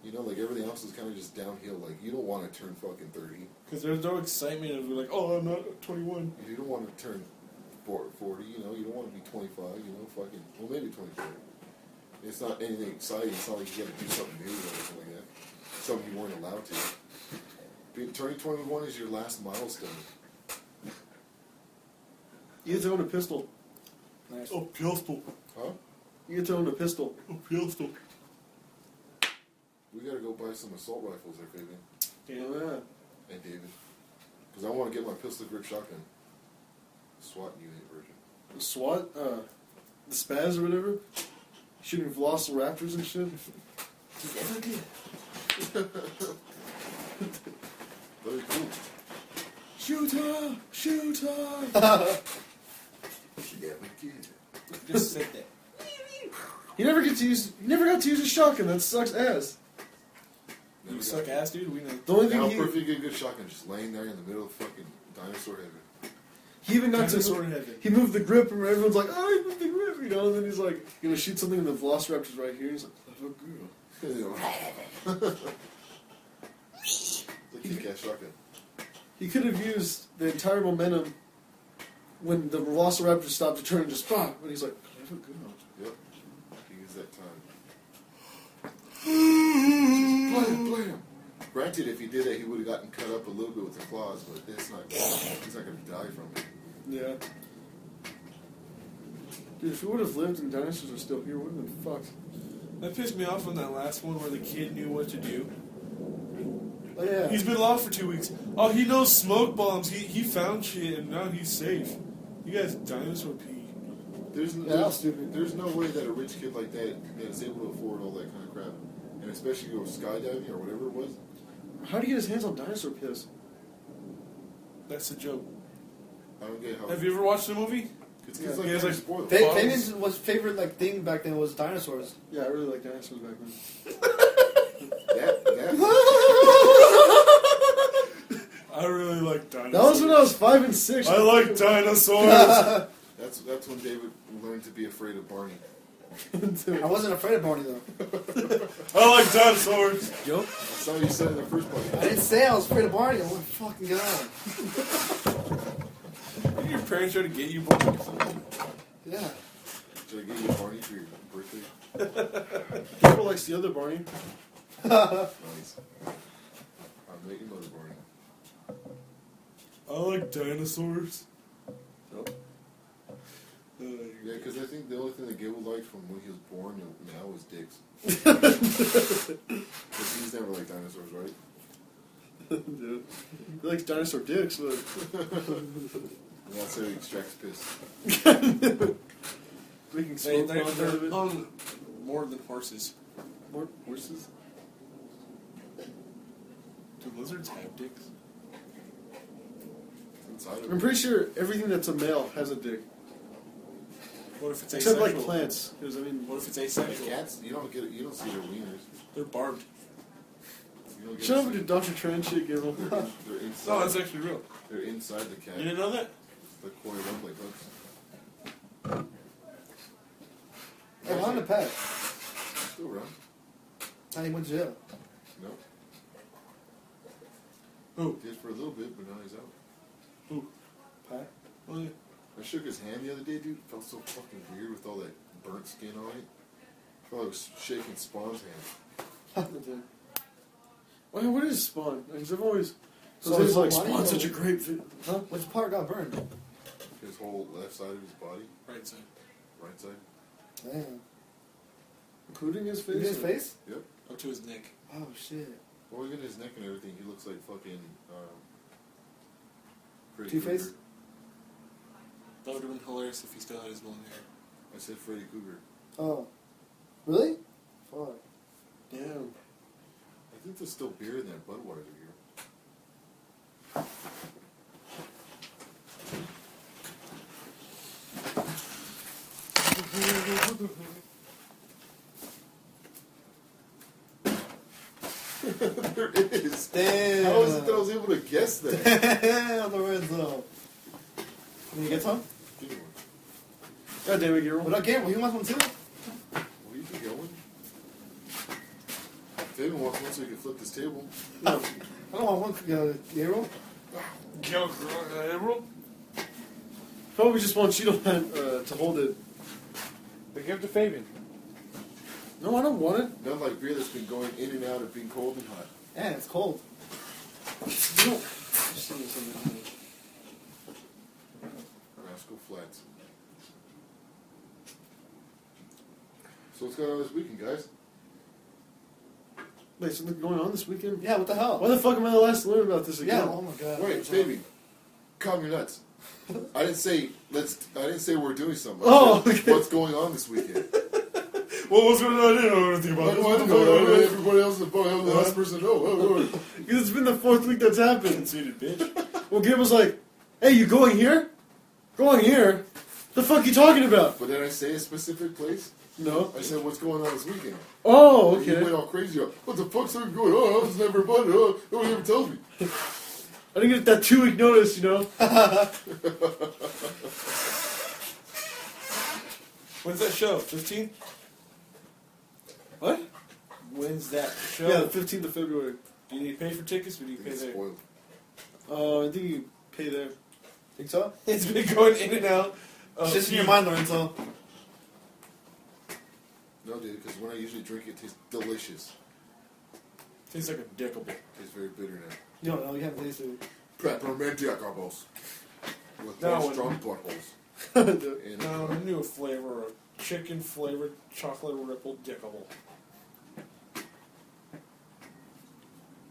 You know, like everything else is kind of just downhill. Like you don't want to turn fucking 30. Because there's no excitement of like, oh, I'm not 21. You don't want to turn 40. You know, you don't want to be 25. You know, fucking well maybe 24. It's not anything exciting. It's not like you got to do something new or anything like that. Something you weren't allowed to. Turning 21 is your last milestone. You get to own a pistol. Nice. A pistol. Huh? You get to own a pistol. A pistol. We gotta go buy some assault rifles there, Fabian. Yeah. And David. Because I want to get my pistol grip shotgun. SWAT unit version. The SWAT, the spaz or whatever. Shooting velociraptors and shit. That'd be cool. Shooter! Shooter! Yeah, we did. Just sit there. You never got to use a shotgun. That sucks ass. You suck ass, dude. We know. The only Now, thing perfectly good shotgun, just laying there in the middle of fucking dinosaur heaven. he even got Dinosaur to heaven. he moved the grip and everyone's like, oh, he moved the grip, you know. And then he's like, gonna shoot something and the velociraptor's right here. He's like, clever girl. It's a kick-ass shotgun. He could have used the entire momentum when the velociraptor stopped to turn and just pop. But he's like, clever girl. Yep. He used that time. Just blam. Granted, if he did that, he would have gotten cut up a little bit with the claws, but that's not. He's not going to die from it. Yeah. Dude, if he would have lived and dinosaurs were still here, would have been fucked. That pissed me off on that last one where the kid knew what to do. Oh yeah. He's been lost for 2 weeks. Oh, he knows smoke bombs. He found shit and now he's safe. You guys dinosaur pee. There's stupid. There's no way that a rich kid like that is able to afford all that kind of crap, and especially go skydiving or whatever it was. How do you get his hands on dinosaur piss? That's a joke. I don't get how. Have you ever watched the movie? It's Yeah. like Yeah, it's they like- spoil it. Fabian's favorite thing back then was dinosaurs. Yeah, I really like dinosaurs back then. That I really like dinosaurs. That was when I was 5 and 6. I like dinosaurs. that's when David learned to be afraid of Barney. I wasn't afraid of Barney though. I like dinosaurs. Yo. That's not what you said in the first I podcast. didn't say I was afraid of Barney. Oh my fucking god. Did your parents try to get you born? Yeah. Should I get you a Barney for your birthday? People likes the other Barney. Nice. I'll make you mother Barney. I like dinosaurs. Nope. Yeah, because I think the only thing that Gabriel liked from when he was born and now is dicks. Because he's never liked dinosaurs, right? Dude. He likes dinosaur dicks, but... And that's how he extracts piss. Making They, smoke they're, bombs out of it. more than horses. More horses? Do lizards have dicks? It's inside of I'm it. pretty sure everything that's a male has a dick. What if it's Except asexual? like plants. Because, I mean... What if it's Like asexual? cats, you don't see their wieners. They're barbed. You don't get Shut to up with see- your Dr. Trent shit, Gabriel. They're inside. No, that's actually real. They're inside the cat. You didn't know that? The koi rumbling hooks. Hey, what happened to Pat? Still around. How he went to jail? No. Who? Did for a little bit, but now he's out. Who? Pat? Oh, yeah. I shook his hand the other day, dude. It felt so fucking weird with all that burnt skin on it. I felt like I was shaking Spawn's hand. Wait, what is Spawn? Because I've always... So So it's like, it's Spawn's Bonnie such a or- great... Huh? Which part got burned? His whole left side of his body, Right side. right side. Damn. Including his face? You his face? Yep. Up to his neck. Oh shit. Well, even his neck and everything, he looks like fucking. Freddy Two-Face? Krueger. That would have been hilarious if he still had his blonde hair. I said Freddy Krueger. Oh. Really? Fuck. Damn. I think there's still beer in that Budweiser here. There is. Damn. How is it that I was able to guess that? Damn, Lorenzo. Can you get some? God damn it, Gabriel. What up, Gabriel? You want one too? What do you think, Owen? Fabian wants one so he can flip this table. No. I don't want one, Gabriel. Gabriel? Probably just want Cheeto Man to hold it. They give it to Fabian. No, I don't want it. Not like beer that's been going in and out of being cold and hot. Yeah, it's cold. You don't. Just send me something. Rascal Flats. So what's going on this weekend, guys? Wait, something going on this weekend? Yeah, what the hell? Why the fuck am I the last to learn about this Yeah, again? oh my god. Wait, Fabian, calm your nuts. I didn't say we're doing something. Oh, I said, okay. What's going on this weekend? Well, what's going on? I didn't know anything about Why this. do I know? Everybody else in the boat. I'm the last person to know. Because it's been the 4th week that's happened. Conceited bitch. Well, Gabriel's like, hey, you going here? Going here? The fuck you talking about? But did I say a specific place? No. I said, what's going on this weekend? Oh, You okay. went all crazy. What the fuck's going on? I was never about it. Oh, nobody ever told me. I didn't get that 2-week notice, you know? When's that show? 15th? What? When's that show? Yeah, the 15th of February. Do you need to pay for tickets or do you pay It's there? spoiled. I think you pay there. Think so? It's been going in and out. It's just in your mind, Lorenzo. No, dude, because when I usually drink it, it tastes delicious. Tastes like a dickable. It tastes very bitter now. You don't know, you haven't tasted it. Peppermint dickles. With That one one. strong buttholes. And No, a new flavor, a chicken flavored chocolate ripple dickable.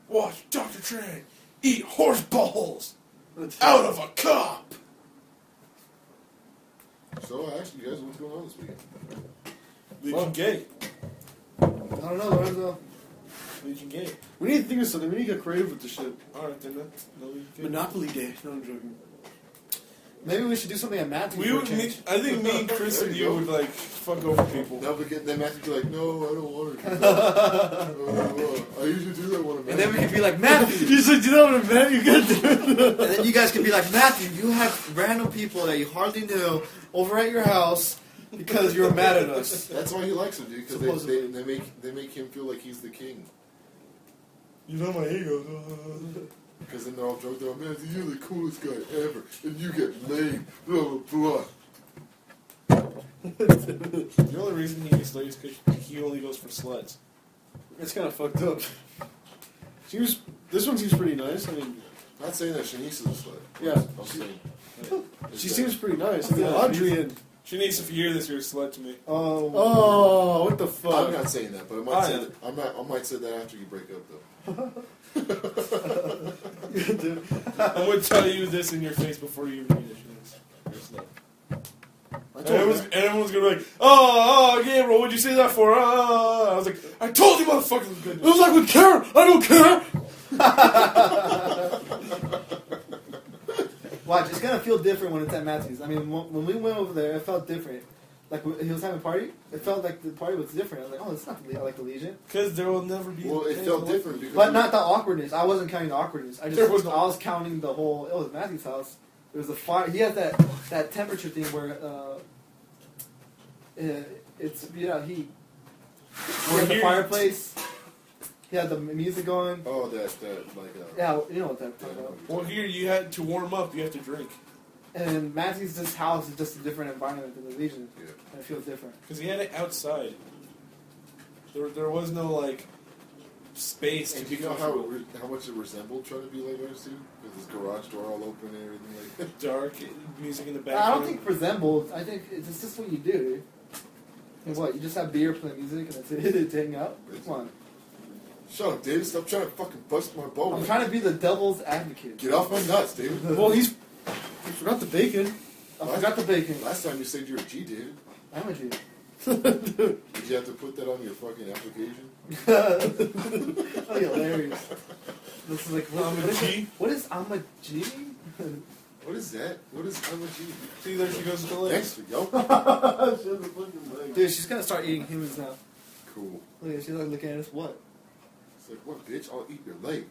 Watch Dr. Train eat horse balls out of a cup. So I asked you guys what's going on this weekend. Legion Gay. I don't know, Lorenzo. Legion Gay. We need to think of something. We need to get creative with this shit. Alright, then that's no Legion Gay. Monopoly Day. No, I'm joking. Maybe we should do something at Matthews. We would meet, I think me and Chris There and you you go. would like fuck over people. No, but then Matthew'd be like, no, I don't want to. I usually do that when I'm And then we could be like, You Matthew. said, you know what I meant? You got to do it. And then you guys could be like, Matthew, you have random people that you hardly knew over at your house because you're mad at us. That's why he likes him, dude, because Supposedly. they make him feel like he's the king. You know my ego. Because then they're all drunk, they're all, man, you're the coolest guy ever, and you get laid, blah, blah, blah. The only reason he gets laid is because he only goes for sluts. It's kind of fucked up. This one seems pretty nice. I mean, Not saying that Shanice is a slut. Yeah. I'm saying. she seems pretty nice. I mean, Yeah, Audrey and... She needs to hear this, you're a slut to me. Oh. Oh, what the fuck? I'm not saying that, but I might say that after you break up, though. I'm going to tell you this in your face before you even read it. You're a slut. And everyone's going to be like, oh, Gabriel, what'd you say that for? I was like, I told you, motherfucker, it was good. It was like with Karen. I don't care. Watch, it's gonna feel different when it's at Matthews. I mean, when we went over there, it felt different. Like when he was having a party, it felt like the party was different. I was like, oh, it's not like the Legion, Because there will never be. Well, it felt different because. but not the awkwardness. I wasn't counting the awkwardness. There was no- I was counting the whole. It was Matthew's house. There was a fire. He has that temperature thing where it's heat. He had the here- fireplace. He had the music going. Oh, that Yeah, you know what that. Well, here you had to warm up, you have to drink. And Matthew's house is just a different environment than the Legion. Yeah. And it feels different. Because he had it outside. There was no, like, space And to do be you know comfortable. how much it resembled trying to be like ours too? With his garage door all open and everything like that. Dark, music in the I background. don't think resembled. I think it's just what you do, dude. And what? You just have beer, play music, and that's it to hang out? Come on. Shut up, David. Stop trying to fucking bust my balls. I'm trying to be the devil's advocate. Get off my nuts, David. Well, he forgot the bacon. I forgot the bacon. Last time you said you're a G, David. I'm a G. Did you have to put that on your fucking application? Oh, hilarious. This is like, I'm a G? What is I'm a G? What is that? What is MG? See, there she goes with the legs. Thanks, yo. Dude, she's gonna start eating humans now. Cool. Look, she's like looking at us. What? It's like, what, bitch? I'll eat your leg.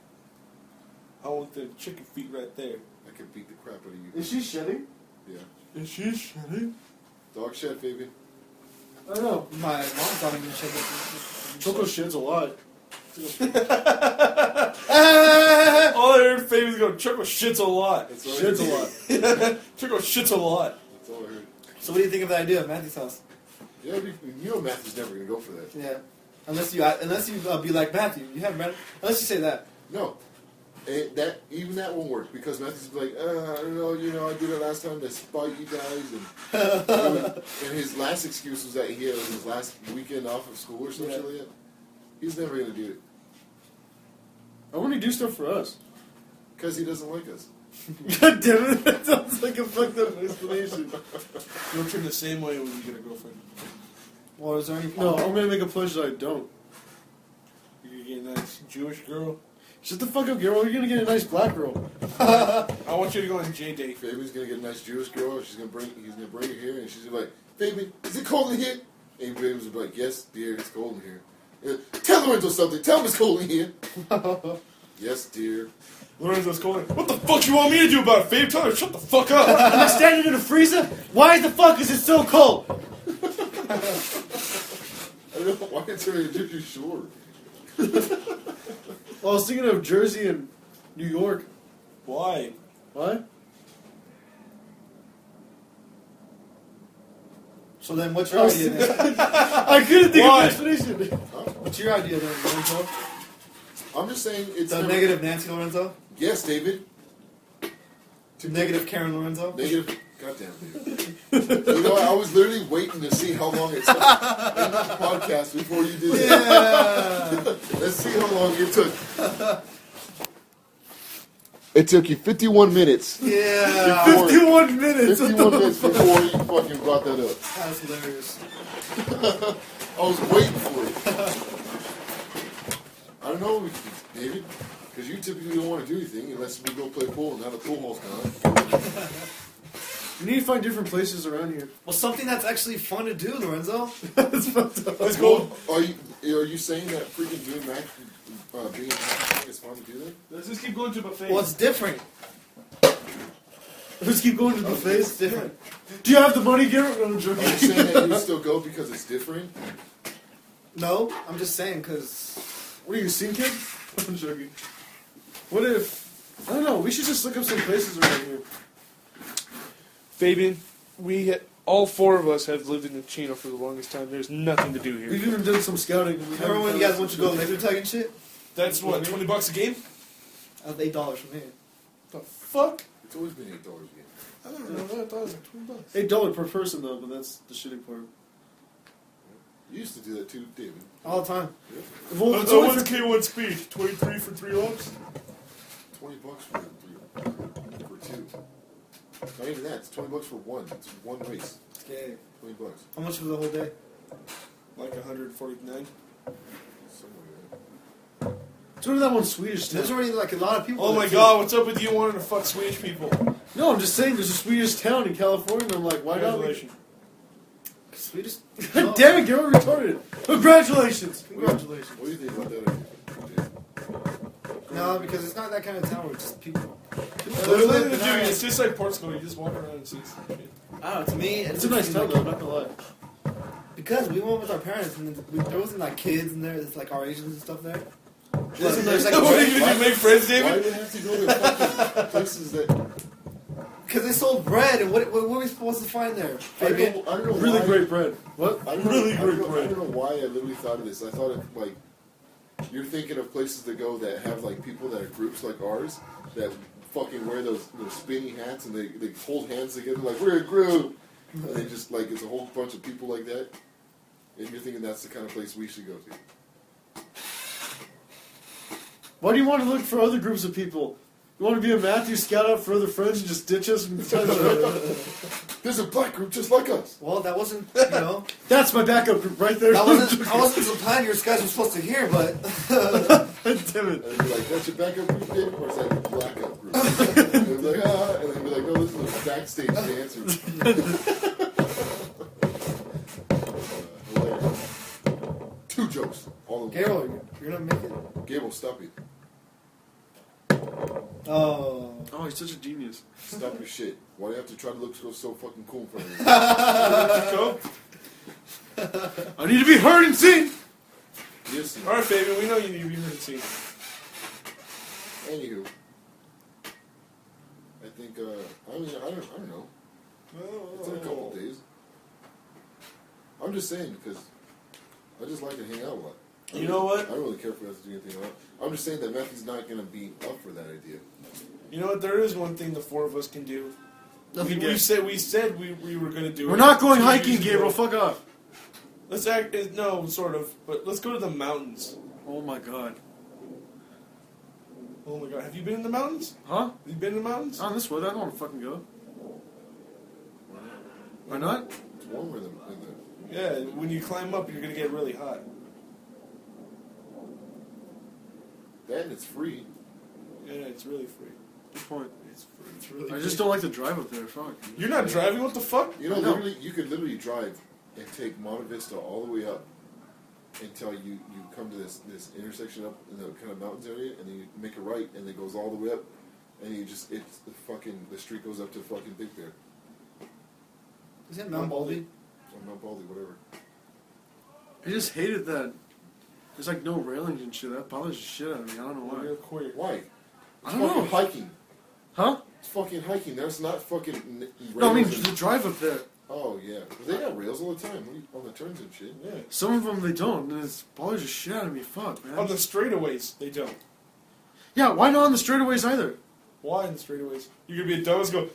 I want the chicken feet right there. I can beat the crap out of you. Is she shedding? Yeah. Is she shitting? Dog shed, baby. I don't know. My mom's not even shit. Choco sheds a lot. All I heard Fabian's go, Choco shits a lot. That's all I Sheds a heard. lot. Choco shits a lot. That's all I heard. So what do you think of the idea of Matthew's house? Yeah, you know Matthew's never going to go for that. Yeah. Unless you be like Matthew. You haven't read. Unless you say that. No. Even that won't work because Matthew's like, I don't know, I did it last time to spite you guys. And his last excuse was that he had his last weekend off of school or something like that. He's never going to do it. I want to do stuff for us. Because he doesn't like us. God damn it, that sounds like a fucked up explanation. You'll turn the same way when you get a girlfriend. Well, is there any No, I'm gonna make a pledge that I don't. You're going to get a nice Jewish girl. Shut the fuck up, girl. You're gonna get a nice black girl. I want you to go on a J date. Fabian's going to get a nice Jewish girl. He's going to bring her here, and she's going to be like, Fabian, is it cold in here? And Fabian's going to be like, yes, dear, it's cold in here. Tell Lorenzo something. Tell him it's cold in here. Yes, dear. Lorenzo's calling. What the fuck you want me to do about it, Fabe? Tell her, shut the fuck up. Am I standing in a freezer? Why the fuck is it so cold? I don't know. Why is there a Jersey Shore? Well, I was thinking of Jersey and New York. Why? What? So then, what's your idea? Then? I couldn't think Why? of an explanation. What's your idea then, Lorenzo? I'm just saying it's The negative Nancy Lorenzo? Yes, David. Negative Karen Lorenzo? Negative. Goddamn. You know, I was literally waiting to see how long it took in the podcast before you did that. Yeah. Let's see how long it took. It took you 51 minutes. Yeah. 51 minutes. 51 minutes before you fucking brought that up. That's hilarious. I was waiting for it. I don't know, David, because you typically don't want to do anything unless we go play pool and now the pool hall's gone. We need to find different places around here. Well, something that's actually fun to do, Lorenzo. That's fucked up. Let's go. Are you saying that freaking doing Mac, being Mac is fun to do that? Let's just keep going to buffet. Well, it's different. Let's keep going to buffets. It's different. Do you have the money, Garrett? No, I'm joking. Are you saying that you still go because it's different? No, I'm just saying because. What are you, a scene kid? I'm joking. What if... I don't know, we should just look up some places around here. Fabian, all four of us have lived in Chino for the longest time. There's nothing to do here. We've even done some scouting. And we Remember haven't when you found guys went to go laser tag and shit? That's what, $20 a game? That was $8 from me. The fuck? It's always been $8 again. I don't know. I thought it was like $20. $8 per person, though, but that's the shitty part. You used to do that too, David. All the time. Well, What's it's always the K1 speed? 23 for 3 laps? $20 for two. Not even that. It's $20 for one. It's one race. Okay. $20. How much for the whole day? Like 149. Somewhere there. It's only that one Swedish town. There's already like a lot of people. Oh there, my too. god, what's up with you wanting to fuck Swedish people? No, I'm just saying there's a Swedish town in California, and I'm like, why not? Congratulations. Swedish. God damn it, Garrett, retarded. Congratulations. Congratulations. What do you think about that idea? No, because it's not that kind of town where it's just people. There's nothing to do. It's just like Portugal. You just walk around and see some shit. I don't know, to me, It's a nice town, though, I'm not gonna lie. Because we went with our parents, and there wasn't like kids in there. It's like our Asians and stuff there. There's a nice like What are you gonna do? Make friends, Why David? do we have to go to fucking places that... Because they sold bread, and what are we supposed to find there? I Fabian? don't know Really why- great bread. What? I don't know, Really I don't great know, bread. I don't know why I literally thought of this. I thought of, like, you're thinking of places to go that have, like, people that are groups like ours that fucking wear those spinny hats and they hold hands together like, we're a group. And they just, like, it's a whole bunch of people like that. And you're thinking that's the kind of place we should go to. Why do you want to look for other groups of people? You want to be a Matthew scout out for other friends and just ditch us? And There's a black group just like us. Well, that wasn't, you know, That's my backup group right there. that wasn't the plan your guys were supposed to hear, but I Damn it. And be like, that's your backup group, David? Or is that your blackup group? And they'll be like, ah. And then be like, no, this is a backstage dancer. Hilarious. 2 jokes. All of them. Gabriel, you're gonna make it. Gable, stop it. Oh. Oh, he's such a genius. Stop your shit. Why do you have to try to look so fucking cool in front of me? I need to be heard and seen. Yes. All right, Fabian, we know you need to be heard and seen. Anywho, I think. I don't know. It's in a couple of days. I'm just saying because I just like to hang out a lot. You know what? I don't really care if we have to do anything else. I'm just saying that Matthew's not going to be up for that idea. You know what? There is one thing the 4 of us can do. Nothing We said we were going to do it. We're not going 2 hiking, years ago. Gabriel. Fuck off. Let's act. No, sort of. But let's go to the mountains. Oh my god. Oh my god. Have you been in the mountains? Huh? Have you been in the mountains? On this wood, I don't want to fucking go. Why not? It's warmer than the. Yeah, when you climb up, you're going to get really hot. That and it's free. Yeah, it's really free. Good point. It's free. It's really I free. just don't like to drive up there. Fuck. You're not driving? What the fuck? You know, No. literally, you could literally drive and take Monte Vista all the way up until you come to this intersection up in the kind of mountains area, and then you make a right, and it goes all the way up, and you just the street goes up to fucking Big Bear. Is it Mount Baldy? Or Mount Baldy, whatever. I just hated that. There's like no railings and shit. That bothers the shit out of me. I don't know You're why. queer. Why? I It's don't fucking know. hiking. Huh? It's fucking hiking. There's not fucking No, I mean rails and- the drive up there. Oh yeah, they got rails all the time on the turns and shit. Yeah. Some of them they don't, and it bothers the shit out of me. Fuck, man. On the straightaways, they don't. Yeah, why not on the straightaways either? Why in the straightaways? You're going to be a dumbass go,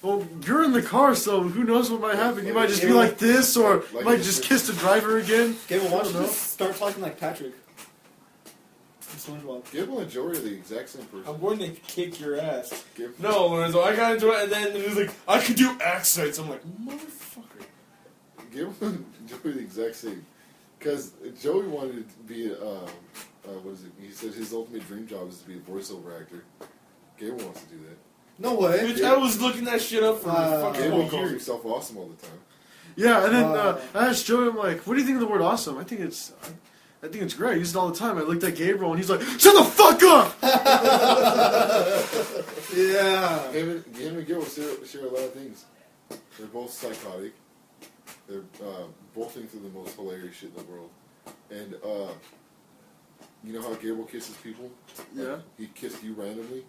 Well, you're in the car, so who knows what might happen? You might just be like this, or you might just kiss the driver again. Gabriel, why I don't don't you know. just start talking like Patrick? SpongeBob. Gable and Joey are the exact same person. I'm going to kick your ass. Gable, No, Lorenzo, I got into it, and then he was like, I can do accents. I'm like, motherfucker. Gable and Joey are the exact same. Because Joey wanted to be what is it? He said his ultimate dream job is to be a voiceover actor. Gable wants to do that. No way. Bitch, I was looking that shit up for fucking Gable whole calls years. himself awesome all the time. Yeah, and then Wow. I asked Joey, I'm like, what do you think of the word awesome? I think it's great. I use it all the time. I looked at Gabriel, and he's like, shut the fuck up! Yeah. Him and Gable share a lot of things. They're both psychotic. They're both think they're the most hilarious shit in the world. And you know how Gable kisses people? Like, Yeah. he kissed you randomly.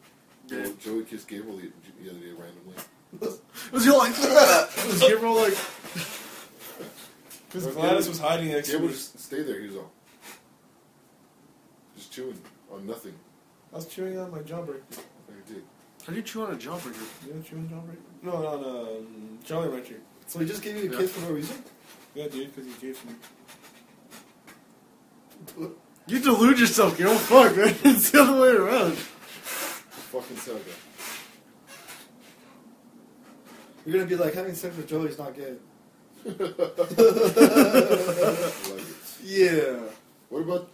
Yeah. Well, Joey kissed Gable the other day randomly. Was he like, was Gabriel like, Because Gladys was hiding next to Gable me. just stay there. He was all just chewing on nothing. I was chewing on my jawbreaker. Like I did. how do you chew on a jawbreaker? You know chewing jawbreaker? No, on Jolly Rancher. So he just gave you a kiss for no reason? Yeah, dude, because he gave me. You delude yourself, Gabriel. Fuck, man. It's the other way around. Fucking saga. You're gonna be like, having sex with Joey's not gay. I like it. Yeah. What about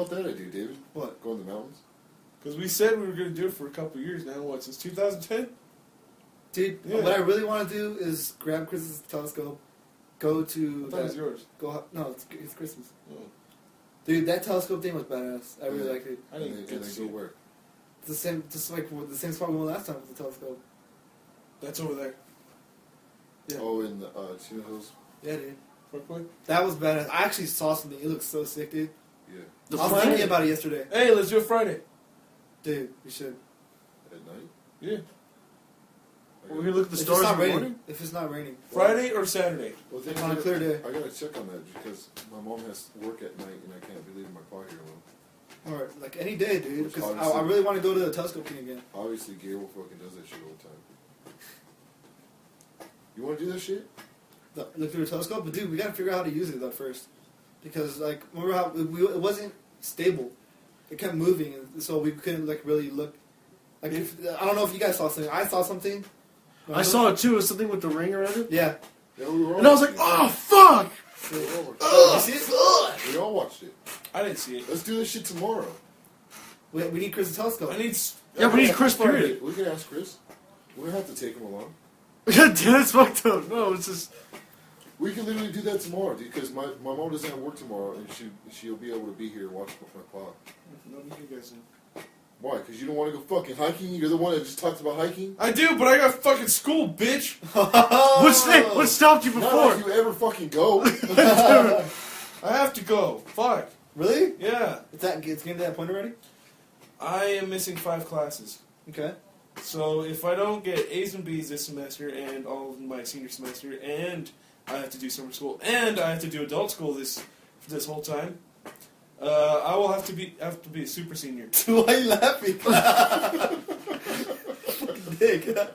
that idea, David? What? Go in the mountains? Because we said we were going to do it for a couple of years now. What, since 2010? Dude, Yeah. what I really want to do is grab Chris's telescope, go to... I thought it was yours. No, it's Chris's. Oh. Dude, that telescope thing was badass. I really Yeah. liked it. I And didn't then get to see go it. where? It's the same, just like the same spot we went last time with the telescope. That's over there. Yeah. Oh, in the Chino Hills? Yeah, dude. Fuckboy. That was badass. I actually saw something. It looks so sick, dude. Yeah. The I was planet? thinking about it yesterday. Hey, let's do it Friday. Dude, we should. At night? Yeah. We're gonna look at the If stars it's not in the raining. morning? If it's not raining. Friday or Saturday? Well, then On a clear day. I gotta check on that because my mom has work at night and I can't be leaving my car here alone. Or, like, any day, dude. Which Because I obviously- really want to go to the telescope thing again. Obviously, Gable fucking does that shit all the time. You wanna do that shit? Look through the telescope? But, dude, we gotta figure out how to use it, though, first. Because, like, remember how it wasn't stable. It kept moving, and so we couldn't, like, really look. Like, I don't know if you guys saw something. I saw something. I saw it too. It was something with the ring around it. Yeah. Yeah, we were And I was like, oh, fuck! Did you see it? We all watched it. I didn't see it. Let's do this shit tomorrow. We need Chris' telescope. I need. Yeah, we need Chris, period. We can ask Chris. We're gonna have to take him along. God damn, it's fucked up. No, it's just... We can literally do that tomorrow, dude, because my mom doesn't have work tomorrow, and she'll be able to be here and watch my pod. No, you guys do. Why? Because you don't want to go fucking hiking? You're the one that just talked about hiking? I do, but I got fucking school, bitch. What stopped you Not before? like you ever fucking go. I have to go. Fuck. Really? Yeah. It's getting to that point already? I am missing 5 classes. Okay. So if I don't get A's and B's this semester and all of my senior semester, and I have to do summer school, and I have to do adult school this whole time, I will have to be a super senior. Why are you laughing? Dick. The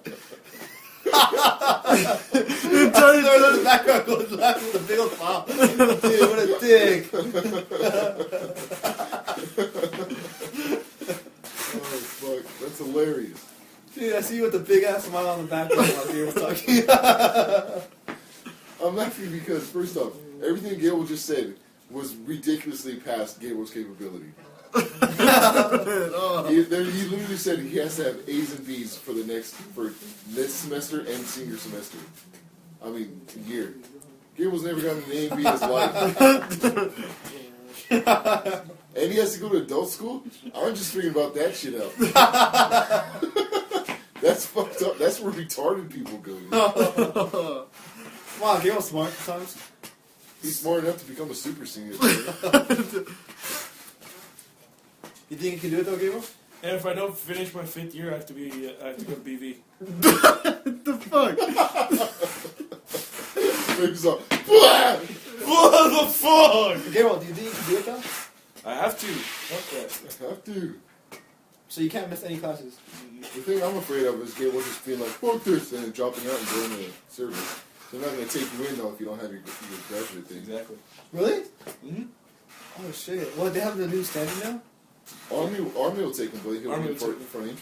in the background goes laughing with a big old smile. Dude, what a dick. Oh, fuck. That's hilarious. Dude, I see you with a big ass smile on the background while Gabriel was talking. I'm laughing because, first off, everything Gabriel just said was ridiculously past Gabriel's capability. He literally said he has to have A's and B's for this semester and senior semester. I mean, year. Gabriel's never gotten an A and B in his life. And he has to go to adult school? I'm just figuring about that shit out. That's fucked up. That's where retarded people go. Wow, Gabriel's smart sometimes. He's smart enough to become a super senior. You think you can do it though, Gabriel? And if I don't finish my 5th year, I have to go to BV. What the fuck? He's like, What the fuck? Gabriel, do you think you can do it though? I have to. Fuck that. I have to. So you can't miss any classes? The thing I'm afraid of is Gabriel just being like, fuck this, and then dropping out and going to service. They're not going to take you in, though, if you don't have your graduate thing. Exactly. Really? Mm-hmm. Oh shit. Well, they have the new standard now? Army will take him, but he'll Army be will take front line.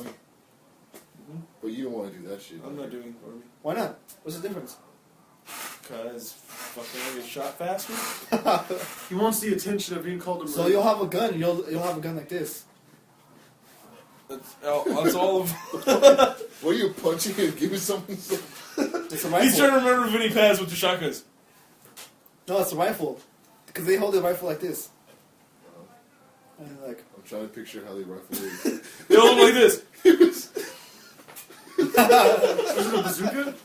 Mm-hmm. But you don't want to do that shit. I'm not doing Army. Why not? What's the difference? Because fucking I get shot faster. He wants the attention of being called a So you'll have a gun. You'll have a gun like this. That's all of. What are you punching him? Give me something. It's a rifle. He's trying to remember Vinny Paz with the shotguns. No, it's a rifle. Because they hold the rifle like this. And like. I'm trying to picture how they rifle it. They all look like this. Is it a bazooka?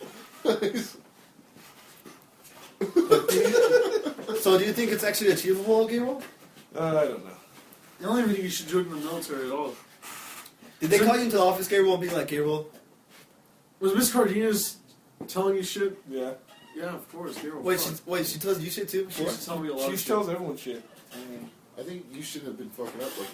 So do you think it's actually achievable, Gabriel? I don't know. I don't even think you should do it in the military at all. Did they call you into the office, Gabriel, and be like, Gabriel? Was Miss Cardenas telling you shit? Yeah. Yeah, of course. Gabriel. Wait, she tells you shit too She before? used to tell me a lot She of shit. tells everyone shit. I think you shouldn't have been fucking up like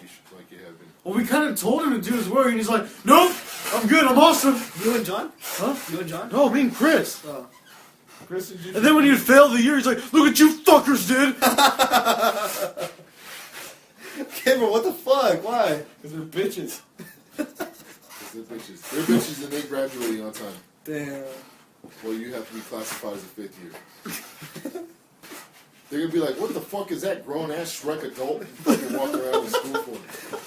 you have been. Well, we kind of told him to do his work, and he's like, nope, I'm good, I'm awesome. You and John? Huh? You and John? No, me and Chris. Oh. Chris, did you And then when he would fail the year, he's like, look what you fuckers did. Gabriel, what the fuck? Why? Because they're bitches. They're bitches. They're bitches and they graduating on time. Damn. Well, you have to be classified as a 5th year. They're going to be like, what the fuck is that grown-ass Shrek adult fucking walking around in school for?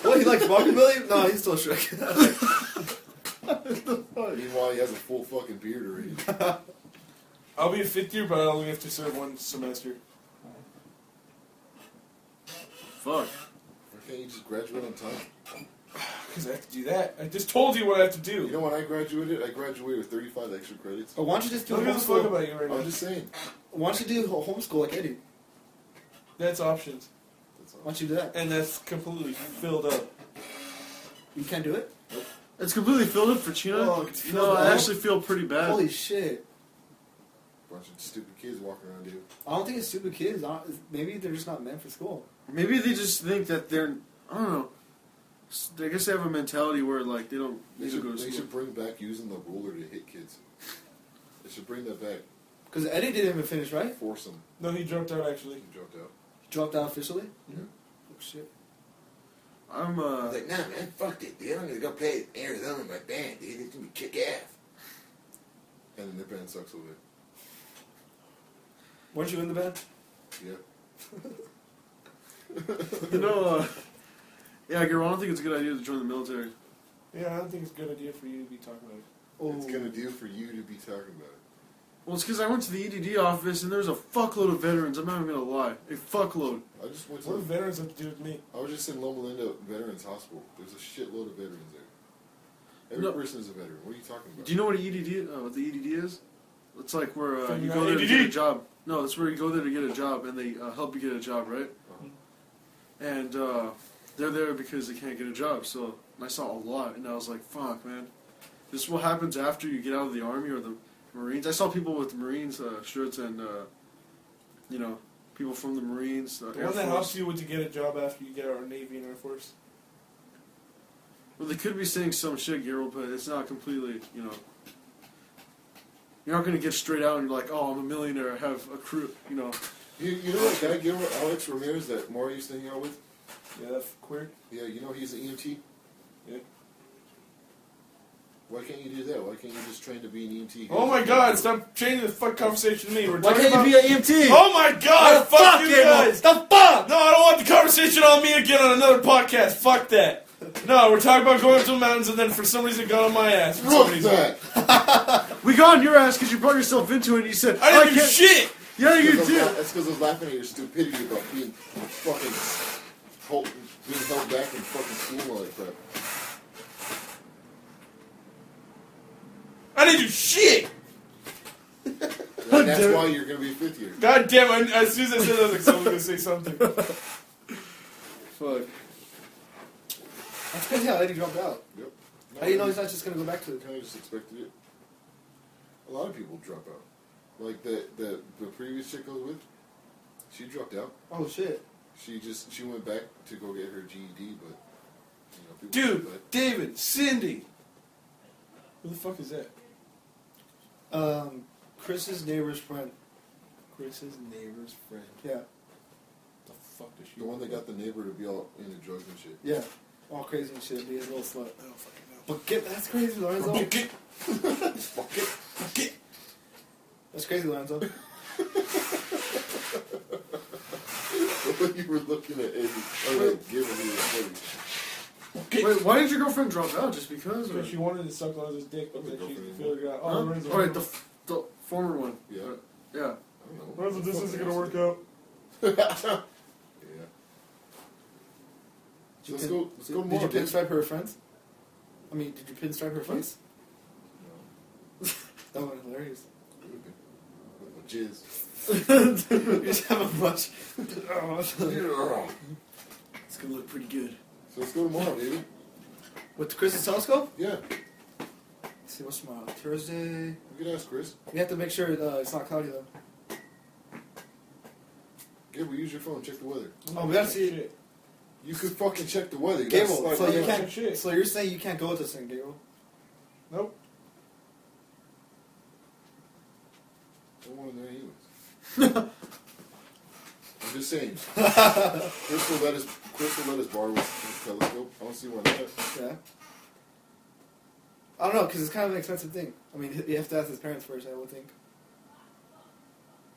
What, he likes rockabilly? No, he's still Shrek. Meanwhile, he has a full fucking beard already. I'll be a 5th year, but I only have to serve 1 semester. Fuck. Why can't you just graduate on time? Because I have to do that. I just told you what I have to do. You know when I graduated with 35 extra credits. Or why don't you just do Who gives a fuck homeschool? about you right now? I'm just saying. Why don't you do homeschool like Eddie? That's options. That's Why all. don't you do that? And that's completely filled up. You can't do it? It's completely filled up for Chino. Oh, it's You know, filled I up. actually feel pretty bad. Holy shit. Bunch of stupid kids walking around, dude. I don't think it's stupid kids. Maybe they're just not meant for school. Maybe they just think that they're, I don't know. I guess they have a mentality where, like, they don't need to go to They school. should bring back using the ruler to hit kids. They should bring that back. Because Eddie didn't even finish, right? Force them. No, he dropped out actually. He dropped out. He dropped out officially? Yeah. Oh, shit. I'm, Like, nah, man, fuck it, dude. I'm gonna go play Arizona with my band, dude. It's gonna be kick ass. And then their band sucks over Weren't you in the band? Yeah. Yeah, Gabriel, I don't think it's a good idea to join the military. Yeah, I don't think it's a good idea for you to be talking about it. It's gonna do for you to be talking about it. Well, it's because I went to the EDD office and there's a fuckload of veterans. I'm not even gonna lie, a fuckload. I just went What do to. veterans have to do with me? I was just in Loma Linda Veterans Hospital. There's a shitload of veterans there. Every No. person is a veteran. What are you talking about? Do you know what the EDD is? It's like where From you the go there to ADD? get a job. No, it's where you go there to get a job and they help you get a job, right? And they're there because they can't get a job. So I saw a lot, and I was like, "Fuck, man, this is what happens after you get out of the Army or the Marines." I saw people with the Marines shirts and people from the Marines. The Air one that Force. helps you to get a job after you get out of Navy and Air Force. Well, they could be saying some shit, Gabriel, but it's not completely, You're not going to get straight out and you're like, "Oh, I'm a millionaire, I have a crew," You know that guy, Gilbert, Alex Ramirez, that Mario used to hang out with? Yeah, that's queer. Yeah, you know he's an EMT? Yeah. Why can't you do that? Why can't you just train to be an EMT? Oh my god, stop changing the fuck conversation to me. We're Why talking can't you about... be an EMT? Oh my god, fuck you guys! The fuck? No, I don't want the conversation on me again on another podcast. Fuck that. No, we're talking about going up to the mountains and then for some reason it got on my ass. For some Fuck reason. that! We got on your ass because you brought yourself into it and you said, I didn't do can't. shit! Yeah, you That's did. because I was laughing at your stupidity about being fucking being held back in fucking school and all that crap. I didn't do shit! And that's why you're going to be fifth year. God damn it, as soon as I said that, I was like, someone's gonna say something. Fuck. That's crazy how Eddie dropped out. Yep. How do you know he's not just going to go back to it? Kind of just expected it. A lot of people drop out. Like the previous chick I was with, she dropped out. Oh, shit. She went back to go get her GED, but people Dude, but David, Cindy. Who the fuck is that? Chris's neighbor's friend. Chris's neighbor's friend. Yeah. The fuck does she the one that got the neighbor to be all into drugs and shit. Yeah. All crazy and shit. Be his little slut. I don't fucking know. But that's crazy, Lorenzo. Fuck it. Fuck it. Fuck it. That's crazy, Lorenzo. The way you were looking at Eddie, giving me the funny. Okay. Wait, why did your girlfriend drop out? Just because? Or? Because she wanted to suck on his dick, but then she figured out. Huh? Oh, Lorenzo. Alright, the former one. Yeah. Yeah. I don't know. Lorenzo, this isn't gonna work out. Yeah. Let's go Did more. you pinstripe her friends? I mean, did you pinstripe her face? No. That would have been hilarious. With my jizz. You just have a bunch. It's gonna look pretty good. So let's go tomorrow, baby. With the Chris's telescope? Yeah. Let's see, what's tomorrow? Thursday? You can ask Chris. We have to make sure it's not cloudy, though. Gable, use your phone, check the weather. Oh, we gotta see it. Shit. You could fucking check the weather. You Gable, gotta so slide you right can't. on. Shit. So you're saying you can't go with this thing, Gable? Nope. I don't want to know anyways. I'm just saying. Chris will let us borrow his telescope. I don't see why not. Yeah. I don't know, because it's kind of an expensive thing. I mean, you have to ask his parents first, I would think.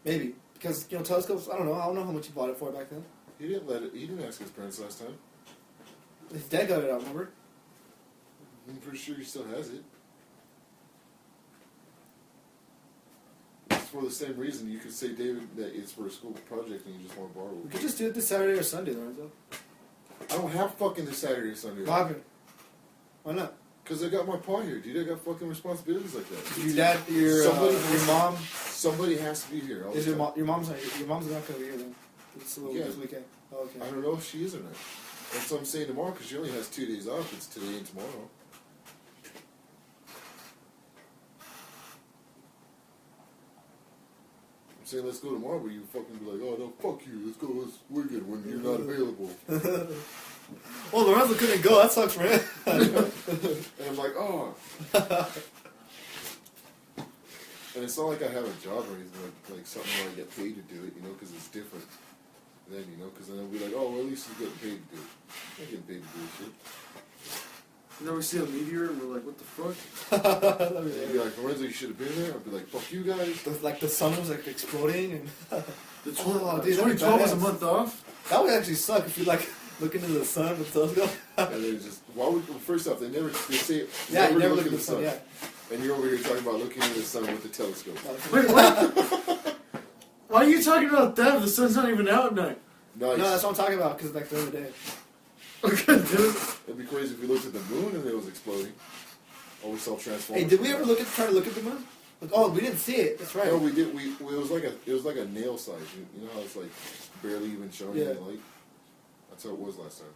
Maybe. Because, telescopes, I don't know how much he bought it for back then. He didn't ask his parents last time. His dad got it out, remember? I'm pretty sure he still has it. It's for the same reason you could say, David, that it's for a school project and you just want to borrow We it. could just do it this Saturday or Sunday, Lorenzo. I don't have fucking this Saturday or Sunday. What happened? Why not? Because I got my paw here, dude. I got fucking responsibilities like that. Your dad, your mom, Somebody has to be here. All is the your time. mom? Your mom's not. Your mom's not gonna be here then. This weekend. Oh, okay. I don't know if she is or not. That's what I'm saying tomorrow, because she only has 2 days off. It's today and tomorrow. I'm saying let's go tomorrow, but you fucking be like, oh no, fuck you, let's go this weekend when you're not available. Well, Lorenzo couldn't go. That sucks for him. And I'm like, oh. And it's not like I have a job or anything, like something where I get paid to do it, because it's different. Then, because then I'll be like, oh, well, at least he's getting paid to do it. I'm not getting paid to do this shit. And then we see a meteor and we're like, what the fuck? And you'd be like, Lorenzo, you should have been there. I'd be like, fuck you guys. Like the sun was like exploding and. The Oh, dude, that'd be 2012 was a badass. month off? That would actually suck if you like look into the sun with the telescope. And they just, why would, well, first off, they say, Yeah, you never look at the sun. Yeah. And you're over here talking about looking into the sun with the telescope. Wait, what? Why are you talking about that if the sun's not even out at night? Nice. No, that's what I'm talking about. Because like the other day. Okay, dude. It'd be crazy if we looked at the moon and it was exploding. Or we saw Transformers. Hey, did we ever try to look at the moon? Like, oh, we didn't see it. That's right. No, we did. It was like a nail size. You know how it's like barely even showing any light. That's how it was last time.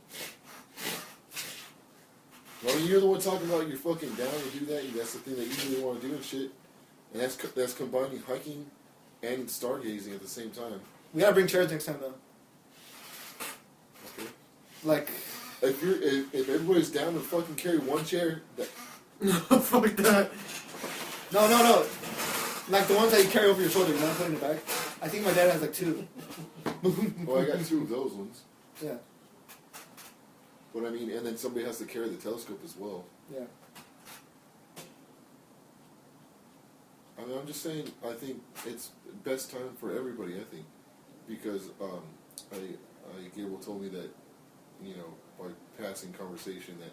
Well, you're the one talking about you're fucking down to do that. That's the thing that you really want to do and shit. And that's combining hiking and stargazing at the same time. We gotta bring chairs next time though. Okay. Like. If everybody's down to fucking carry one chair, No, fuck that. No. Like the ones that you carry over your shoulder, you're not putting it back. I think my dad has like 2. well, I got 2 of those ones. Yeah. But I mean, and then somebody has to carry the telescope as well. Yeah. I mean, I'm just saying, I think it's best time for everybody, I think. Because Gabriel told me that, you know, by passing conversation that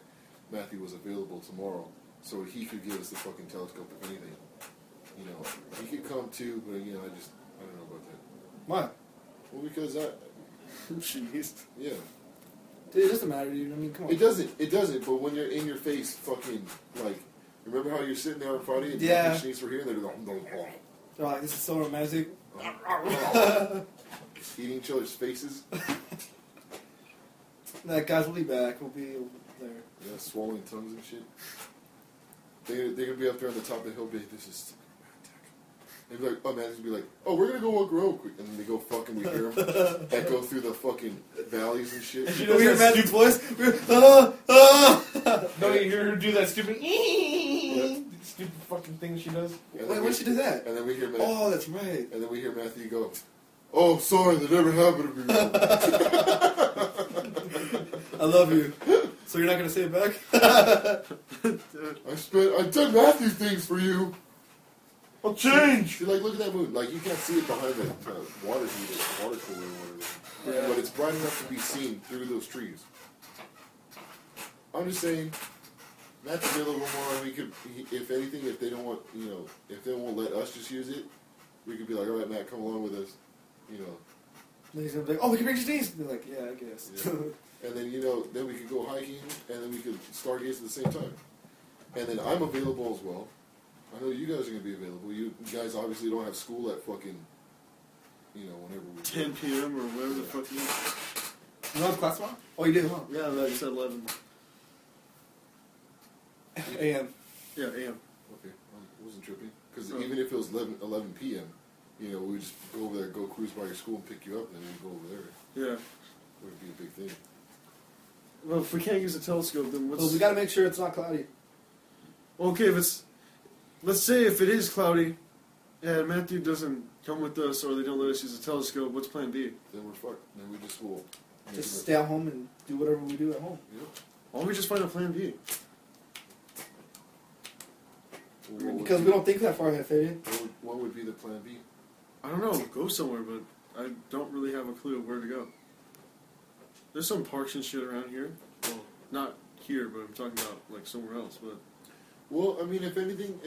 Matthew was available tomorrow, so he could give us the fucking telescope if anything. You know, he could come too, but, you know, I don't know about that. Why? Well, because Jeez. yeah. Dude, it doesn't matter, dude. I mean, come on. It doesn't, but when you're in your face fucking, like, remember how you're sitting there on Friday and Yeah. the sneaks were here and they're like, They're like, this is so romantic. eating each other's faces. That guys will be back. We'll be over there. Yeah, swallowing tongues and shit. They're going to be up there on the top of the hill, be like, this is romantic. They'd be like, oh man, they'd be like, oh, we're going to go walk around quick. And then they go fucking, we hear them echo through the fucking valleys and shit. We hear Matthew's voice. Don't you hear her do that stupid Yeah. stupid fucking thing she does? And Wait, then when did she do that? And then we hear Matthew, Oh, that's right. and then we hear Matthew go, oh, sorry, that never happened to me. I love you. So you're not gonna say it back? I've done Matthew things for you. I'll change! See, like, look at that moon. Like, you can't see it behind the water heater, water cooler or whatever. Yeah. But it's bright enough to be seen through those trees. I'm just saying, Matt could be a little more. We could, if anything, if they don't want, you know, if they won't let us just use it, we could be like, all right, Matt, come along with us, you know. Then he's gonna be like, oh, we can bring Denise. They're like, yeah, I guess. Yeah. And then, you know, then we could go hiking, and then we could stargaze at the same time. And then I'm available as well. I know you guys are going to be available. You guys obviously don't have school at fucking, you know, whenever we 10 p.m. or whatever the fuck it is. You don't have class tomorrow? Oh, you do, huh? Yeah, like I said, 11. A.M. Yeah, a.m. Okay, I wasn't tripping. Because even if it was 11 p.m., you know, we would just go over there, go cruise by your school and pick you up, and then we'd go over there. Yeah. It would be a big thing. Well, if we can't use a telescope, then what's... Well, we gotta make sure it's not cloudy. Okay, if it's... Let's say if it is cloudy, and Matthew doesn't come with us, or they don't let us use a telescope, what's plan B? Then we're fucked. Then we just will... Just stay at home and do whatever we do at home. Yep. Why don't we just find a plan B? Well, Because we don't think that far ahead, Fabian. what would be the plan B? I don't know, go somewhere, but I don't really have a clue of where to go. There's some parks and shit around here. Well, not here, but I'm talking about, like, somewhere else, but... Well, I mean, if anything,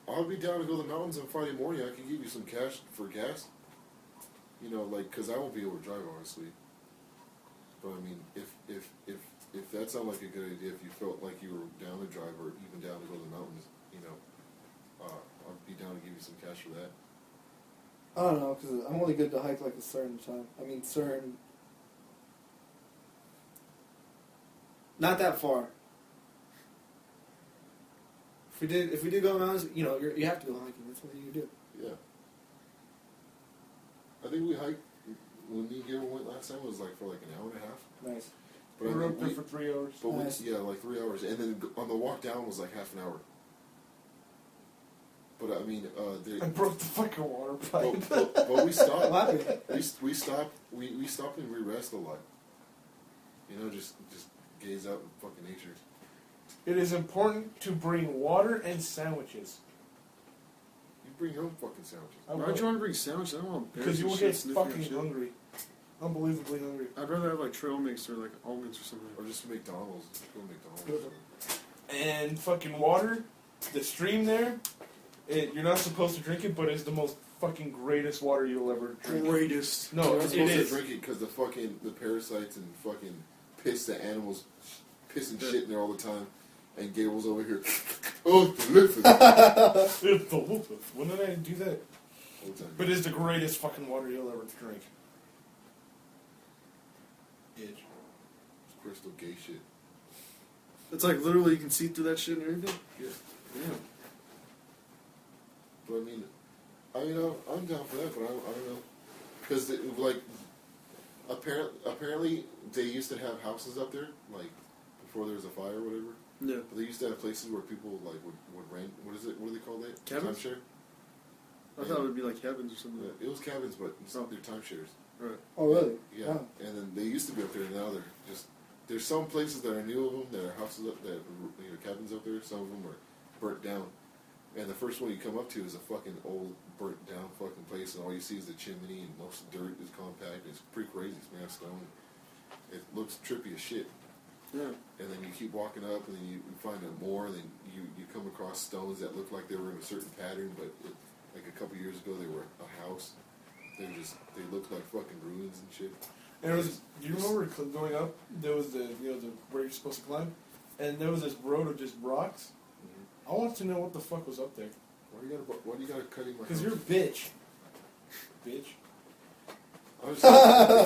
I'll be down to go to the mountains on Friday morning. I can give you some cash for gas. You know, like, because I won't be able to drive, honestly. But, I mean, if that sounded like a good idea, if you felt like you were down to drive or even down to go to the mountains, you know, I'd be down to give you some cash for that. I don't know, because I'm only good to hike like a certain time. I mean, certain... Not that far. If we did go mountains, you know, you have to go hiking. That's what you do. Yeah. I think we hiked, when me and Gabriel went last time, it was like for like an hour and a half. Nice. But We I were mean, up there for 3 hours. but Nice. yeah, like 3 hours. And then on the walk down was like half an hour. But I mean, I broke the fucking water pipe. but we stopped. What happened? We stopped. We stopped and we rest a lot. You know, just gaze out at fucking nature. It is important to bring water and sandwiches. You bring your own fucking sandwiches. Why don't you want to bring sandwiches? I don't want Because you will get fucking hungry. Unbelievably hungry. I'd rather have like trail mix or like almonds or something. Or just McDonald's. Go to McDonald's. And fucking water, the stream there, you're not supposed to drink it, but it's the most fucking greatest water you'll ever drink. Greatest. No, You're not it supposed is. to drink it because the parasites and fucking piss the animals piss and shit in there all the time. And Gabriel's over here. Oh, delicious. It's delicious. When did I do that? All the time. But it's the greatest fucking water you'll ever drink. Edge. It's crystal gay shit. It's like literally you can see through that shit and everything. Yeah. Yeah. But I mean, I'm down for that, but I don't know. Because, like, apparently they used to have houses up there, like, before there was a fire or whatever. Yeah. But they used to have places where people, like, would rent, what do they call that? Cabins? Timeshare? I thought it would be like cabins or something. Yeah, it was cabins, but they're timeshares. Right. Oh, really? Yeah. Wow. And then they used to be up there, and now they're just, there's some places that I knew of them that are houses up, that cabins up there. Some of them are burnt down. And the first one you come up to is a fucking old, burnt down fucking place, and all you see is the chimney, and most of the dirt is compact. It's pretty crazy. It's made of stone. It looks trippy as shit. Yeah. And then you keep walking up, and then you find out more, and then you come across stones that look like they were in a certain pattern, but like a couple years ago they were a house. They looked like fucking ruins and shit. And it was. Do you remember going up? There was the where you're supposed to climb, and there was this road of just rocks. I want to know what the fuck was up there. Why do you gotta cut in my Because house? you're a bitch. Bitch. I was saying,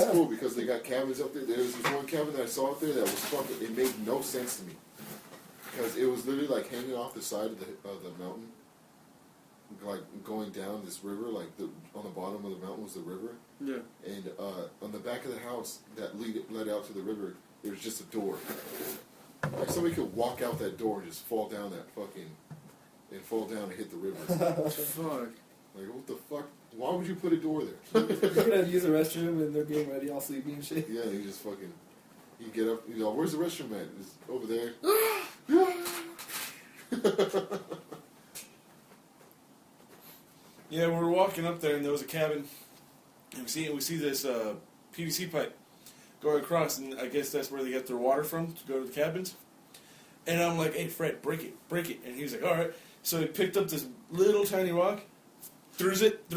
it's cool because they got cabins up there. There was this one cabin that I saw up there that was fucking. It made no sense to me because it was literally like hanging off the side of the mountain, like going down this river. Like on the bottom of the mountain was the river. Yeah. And on the back of the house that led out to the river, there was just a door. Like somebody could walk out that door and just fall down and hit the river. Fuck. Like what the fuck? Why would you put a door there? You're gonna use the restroom and they're getting ready, all sleepy and shit. Yeah, you just fucking. You get up. You know, where's the restroom at? It's over there. Yeah, we were walking up there, and there was a cabin, and we see this PVC pipe going across, and I guess that's where they get their water from to go to the cabins. And I'm like, "Hey, Fred, break it!" And he was like, "All right." So he picked up this little tiny rock, threw it,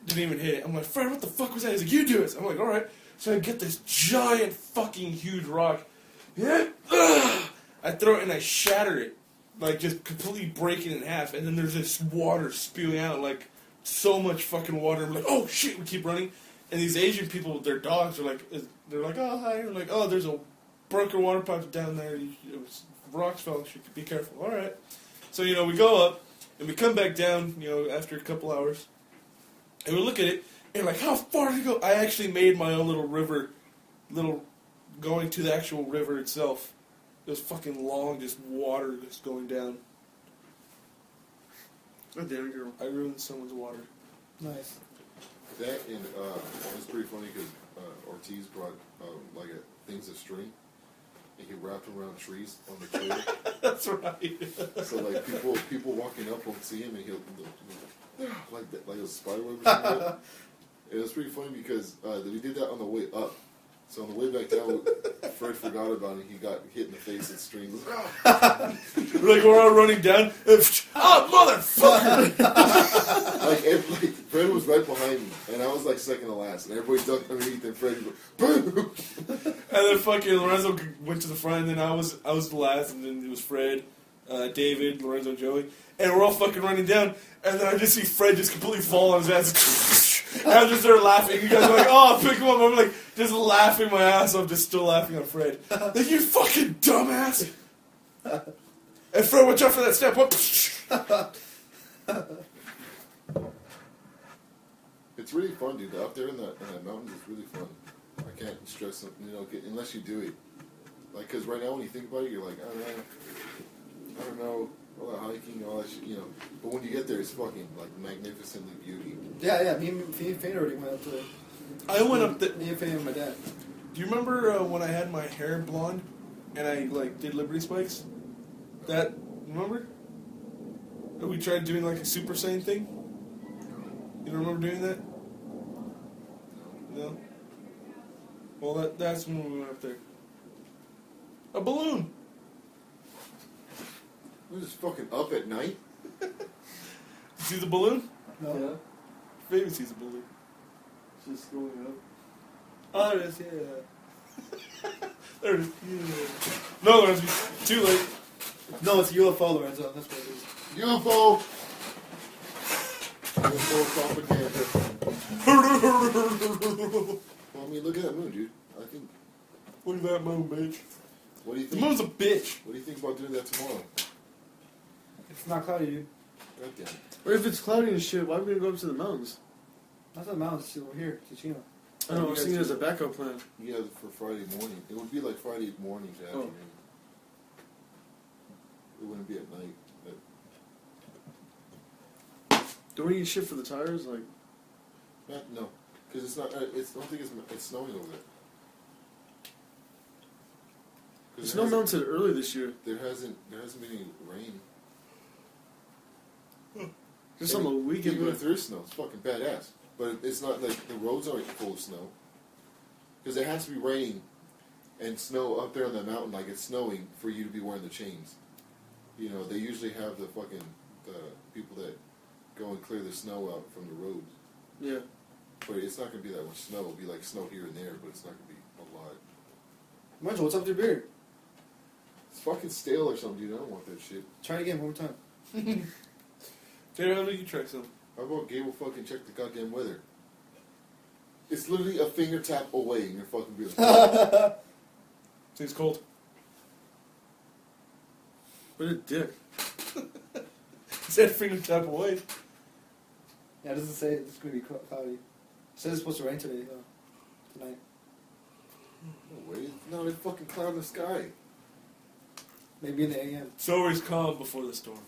didn't even hit it. I'm like, "Fred, what the fuck was that?" He's like, "You do it." I'm like, "All right." So I get this giant fucking huge rock. Yeah, I throw it and I shatter it, like just completely break it in half. And then there's this water spewing out, like so much fucking water. I'm like, "Oh shit!" We keep running, and these Asian people with their dogs are like, "Oh hi," we're like, "Oh, there's a broken water pipe down there. It was rocks fell. You should be careful." All right. So we go up and we come back down. After a couple hours, and we look at it and like, how far did it go? I actually made my own little river, going to the actual river itself. It was fucking long, just water just going down. Oh, damn girl. I ruined someone's water. Nice. That and it was pretty funny because Ortiz brought like things of string. And he wrapped them around trees on the trail. That's right. So like people walking up won't see him, and he'll like that, like a spider web or something. It was pretty funny because we did that on the way up. So on the way back down, Fred forgot about it. He got hit in the face with strings. Like we're all running down. Oh, motherfucker! like Fred was right behind me, and I was like second to last, and everybody ducked underneath, and Fred was boom. And then fucking Lorenzo went to the front, and then I was the last, and then it was Fred, David, Lorenzo, Joey, and we're all fucking running down, and then I just see Fred just completely fall on his ass. And I just started laughing. You guys are like, "Oh, pick him up." I'm like, just laughing my ass off, just still laughing on Fred. Like, "You fucking dumbass!" And Fred, watch out for that step. It's really fun, dude. Up there in that mountains is really fun. I can't stress it, unless you do it. Like, because right now when you think about it, you're like, I don't know, all that hiking, all that shit, But when you get there, it's fucking, like, magnificently beauty. Yeah, me and Faye already went up to it. I went up the... Me and Faye and my dad. Do you remember when I had my hair blonde and I, did Liberty Spikes? That, remember? That we tried doing like a Super Saiyan thing? You don't remember doing that? No? Well, that's when we went up there. A balloon! We're just fucking up at night. See the balloon? No. Yeah. Baby sees a balloon. Just going up. Oh, it is, yeah. There it is. Yeah. No, Lorenzo, too late. No, it's a UFO, Lorenzo. That's what it is. UFO! UFO propaganda. Well, I mean, look at that moon, dude. I think. Look at that moon, bitch. What do you The think? moon's a bitch. What do you think about doing that tomorrow? It's not cloudy, dude. God damn it. Or if it's cloudy and shit, why are we gonna go up to the mountains? Not the mountains, it's over here, Ticino. I don't know, I was thinking it as a backup plan. Yeah, for Friday morning. It would be like Friday morning to afternoon. It wouldn't be at night. But Don't we need shit for the tires? Like, no, because it's not. I don't think it's snowing over there. the snow melted early this year. There hasn't been any rain. Just on the weekend. Even if there is snow, it's fucking badass. But it's not like the roads aren't full of snow. Because it has to be raining and snow up there on the mountain like it's snowing for you to be wearing the chains. You know, they usually have the people that go and clear the snow out from the roads. Yeah. But it's not going to be that much snow. It'll be like snow here and there, but it's not going to be a lot. Michael, what's up with your beard? It's fucking stale or something, dude. I don't want that shit. Try it again, one more time. David, how do you try some? How about Gabriel fucking check the goddamn weather? It's literally a finger tap away and you're fucking beautiful. Seems cold. What a dick. He said finger tap away. Yeah, it doesn't say it's going to be cloudy. It says it's supposed to rain today, though. Tonight. No way. No, it's fucking cloud in the sky. Maybe in the AM. It's always calm before the storm.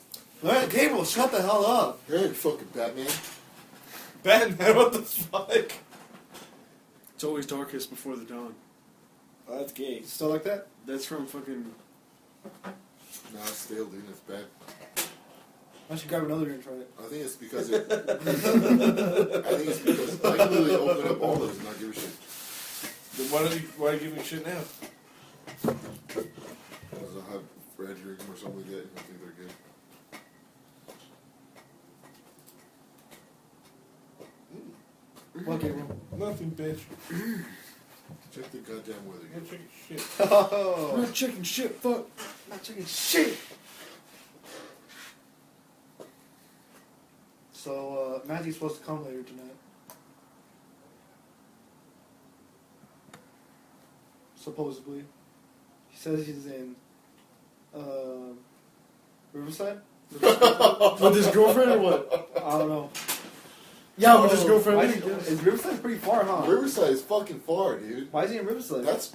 Alright, Gabriel, shut the hell up. Hey, fucking Batman. Batman, what the fuck? It's always darkest before the dawn. Oh, that's gay. Still like that? That's from fucking... Nah, it's stale, dude. It's bad. I should grab another and try it. I think it's because I think it's because I can literally open up all those and not give a shit. Then why are you giving shit now? Because I'll have Fred drink them or something like that and I think they're good. What, Gabriel? Nothing, bitch. Check the goddamn weather. I'm checking shit. I'm Oh. not checking shit, fuck. I'm not checking shit. So, Matthew's supposed to come later tonight. Supposedly. He says he's in, Riverside? With his girlfriend or what? I don't know. Yeah, with his girlfriend. Why What is, do you guess? is Riverside pretty far, huh? Riverside is fucking far, dude. Why is he in Riverside? That's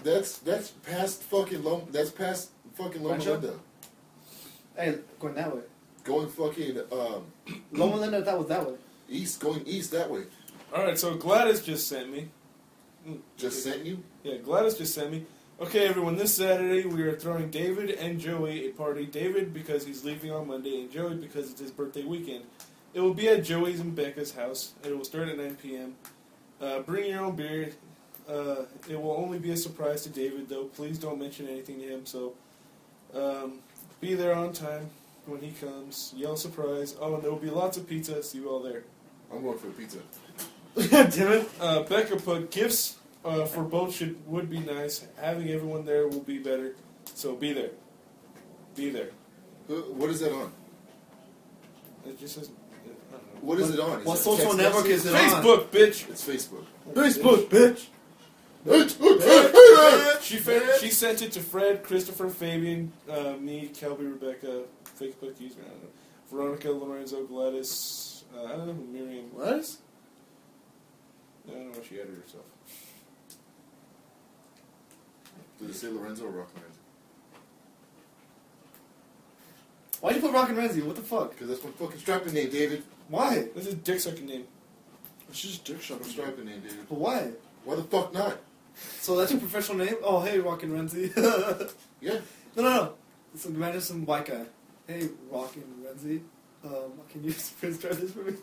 past fucking Loma Rancho? Linda. Hey, going that way. Going fucking Loma Linda, that was that way. east, going east that way. Alright, so Gladys just sent me. Just sent you? Yeah, Gladys just sent me. Okay, everyone, this Saturday we are throwing David and Joey a party. David because he's leaving on Monday, and Joey because it's his birthday weekend. It will be at Joey's and Becca's house. It will start at 9 p.m. Bring your own beer. It will only be a surprise to David, though. Please don't mention anything to him. So, be there on time when he comes. Yell surprise. Oh, and there will be lots of pizza. See you all there. I'm going for the pizza. Damn it. Becca put gifts for both would be nice. Having everyone there will be better. So be there. Be there. What is that on? It just says. I don't know. What is it on? Is What it social text network message? is it on? Facebook, bitch. It's Facebook. Facebook, bitch. She sent it to Fred, Christopher, Fabian, me, Kelby, Rebecca, Facebook user, I don't know, Veronica, Lorenzo, Gladys, I don't know who Miriam. What? I don't know what she added herself. Did it say Lorenzo or Rock Lorenzo? Why'd you put Rock and Renzi? What the fuck? Because that's my fucking striping name, David. Why? This is dick sucking name. It's just dick My sucking. striping name, David. But why? Why the fuck not? So that's your professional name? Oh, hey, Rock and Renzi. Yeah. No. imagine some white guy. Hey, Rockin' Renzi, can you pinstripe this for me?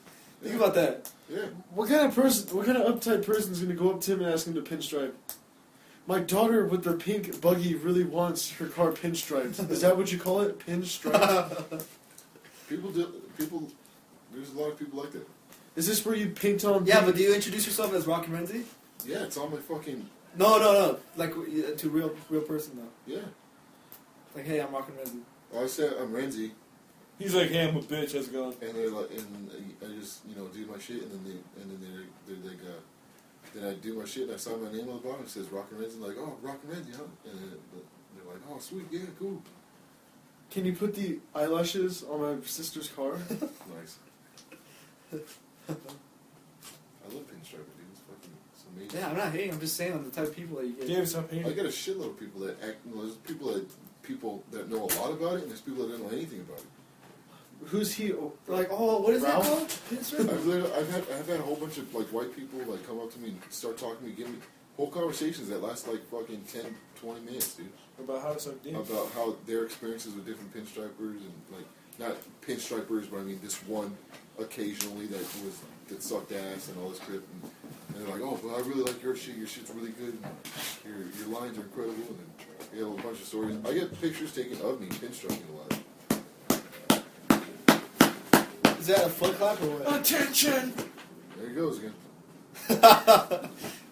Think about that. Yeah. What kind of uptight person is going to go up to him and ask him to pinstripe? My daughter with the pink buggy really wants her car pinstriped. Is that what you call it? Pinstriped? There's a lot of people like that. Is this where you paint on... Yeah, but do you introduce yourself as Rockin' Renzi? Yeah, it's on my fucking... No. Like, to real person, though. Yeah. Like, hey, I'm Rockin' Renzi. I said I'm Renzi. He's like, hey, I'm a bitch, how's it going? And they're like, and I just, do my shit, and then they're like, then I do my shit, and I saw my name on the bottom, it says Rockin' Renzi, like, oh, Rockin' Renzi, huh? And then they're like, oh, sweet, yeah, cool. Can you put the eyelashes on my sister's car? Nice. I love pinstriping, dude. It's amazing. Yeah, I'm not hating. I'm just saying I'm the type of people that you get. Dave, stop hating. I get a shitload of people that act. There's people that know a lot about it, and there's people that don't know anything about it. Who's he? Like, oh, what is Ralph? that called? Pinstripe? I've had a whole bunch of like white people like come up to me and start talking to me, give me whole conversations that last like fucking 10, 20 minutes, dude. About how to suck dick. About how their experiences with different pinstripers and like not pinstripers, but I mean this one occasionally that sucked ass and all this crap, and they're like, oh, well, I really like your shit. Your shit's really good. And your lines are incredible. And then you have a bunch of stories. I get pictures taken of me pinstripping a lot. Is that a foot clap or what? Attention! There he goes again.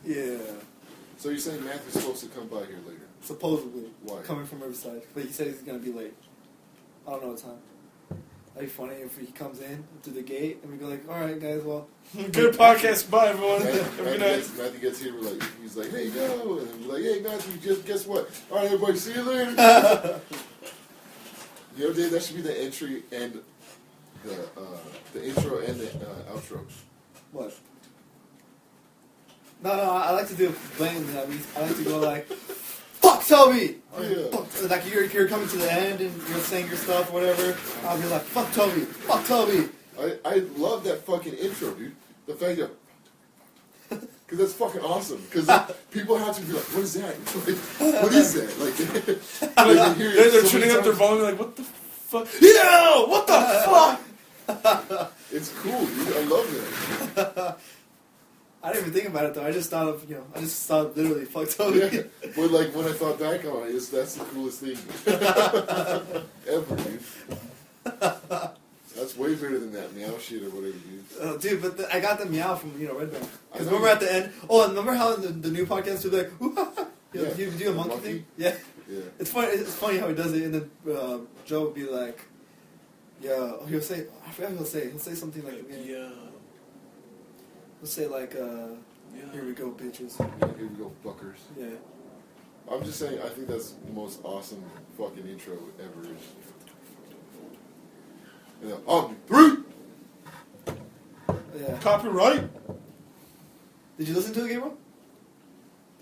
Yeah. So you're saying Matthew's supposed to come by here later? Supposedly. Why? Coming from Riverside. But he said he's going to be late. I don't know what time. That'd be funny if he comes in through the gate and we go like, alright guys, well. Good podcast. Bye, everyone. Have a good night. Matthew gets here, he's like, hey, go. And we're like, hey, Matthew, guess what? Alright, everybody, see you later. The other day, that should be the entry and the intro and the outro. What? No, I like to do it blatantly. I like to go like, fuck Toby! Or, Yeah. fuck, like you're coming to the end and you're saying your stuff or whatever. I'll be like, fuck Toby! Fuck Toby! I love that fucking intro, dude. The fact that... Because that's fucking awesome. Because people have to be like, what is that? Like, what is that? Like, They're tuning up their volume like, what the fuck? Yo! What the fuck? It's cool, dude. I love that. I didn't even think about it though. I just thought of literally fuck Toby. Yeah. But like when I thought back on it, that's the coolest thing ever, dude. That's way better than that meow shit or whatever, dude. Dude, but I got the meow from Red Band. Because remember at the end, and remember how in the new podcast would be like, you do a monkey thing? Yeah. Yeah. It's funny how he does it, and then Joe would be like, yeah, he'll say, I forgot what he'll say. He'll say something like, Yeah. He'll say like, here we go, bitches. Yeah, here we go, fuckers. Yeah. I'm just saying, I think that's the most awesome fucking intro ever. Yeah. Omni 3! Yeah. Copyright? Did you listen to it, Gabriel?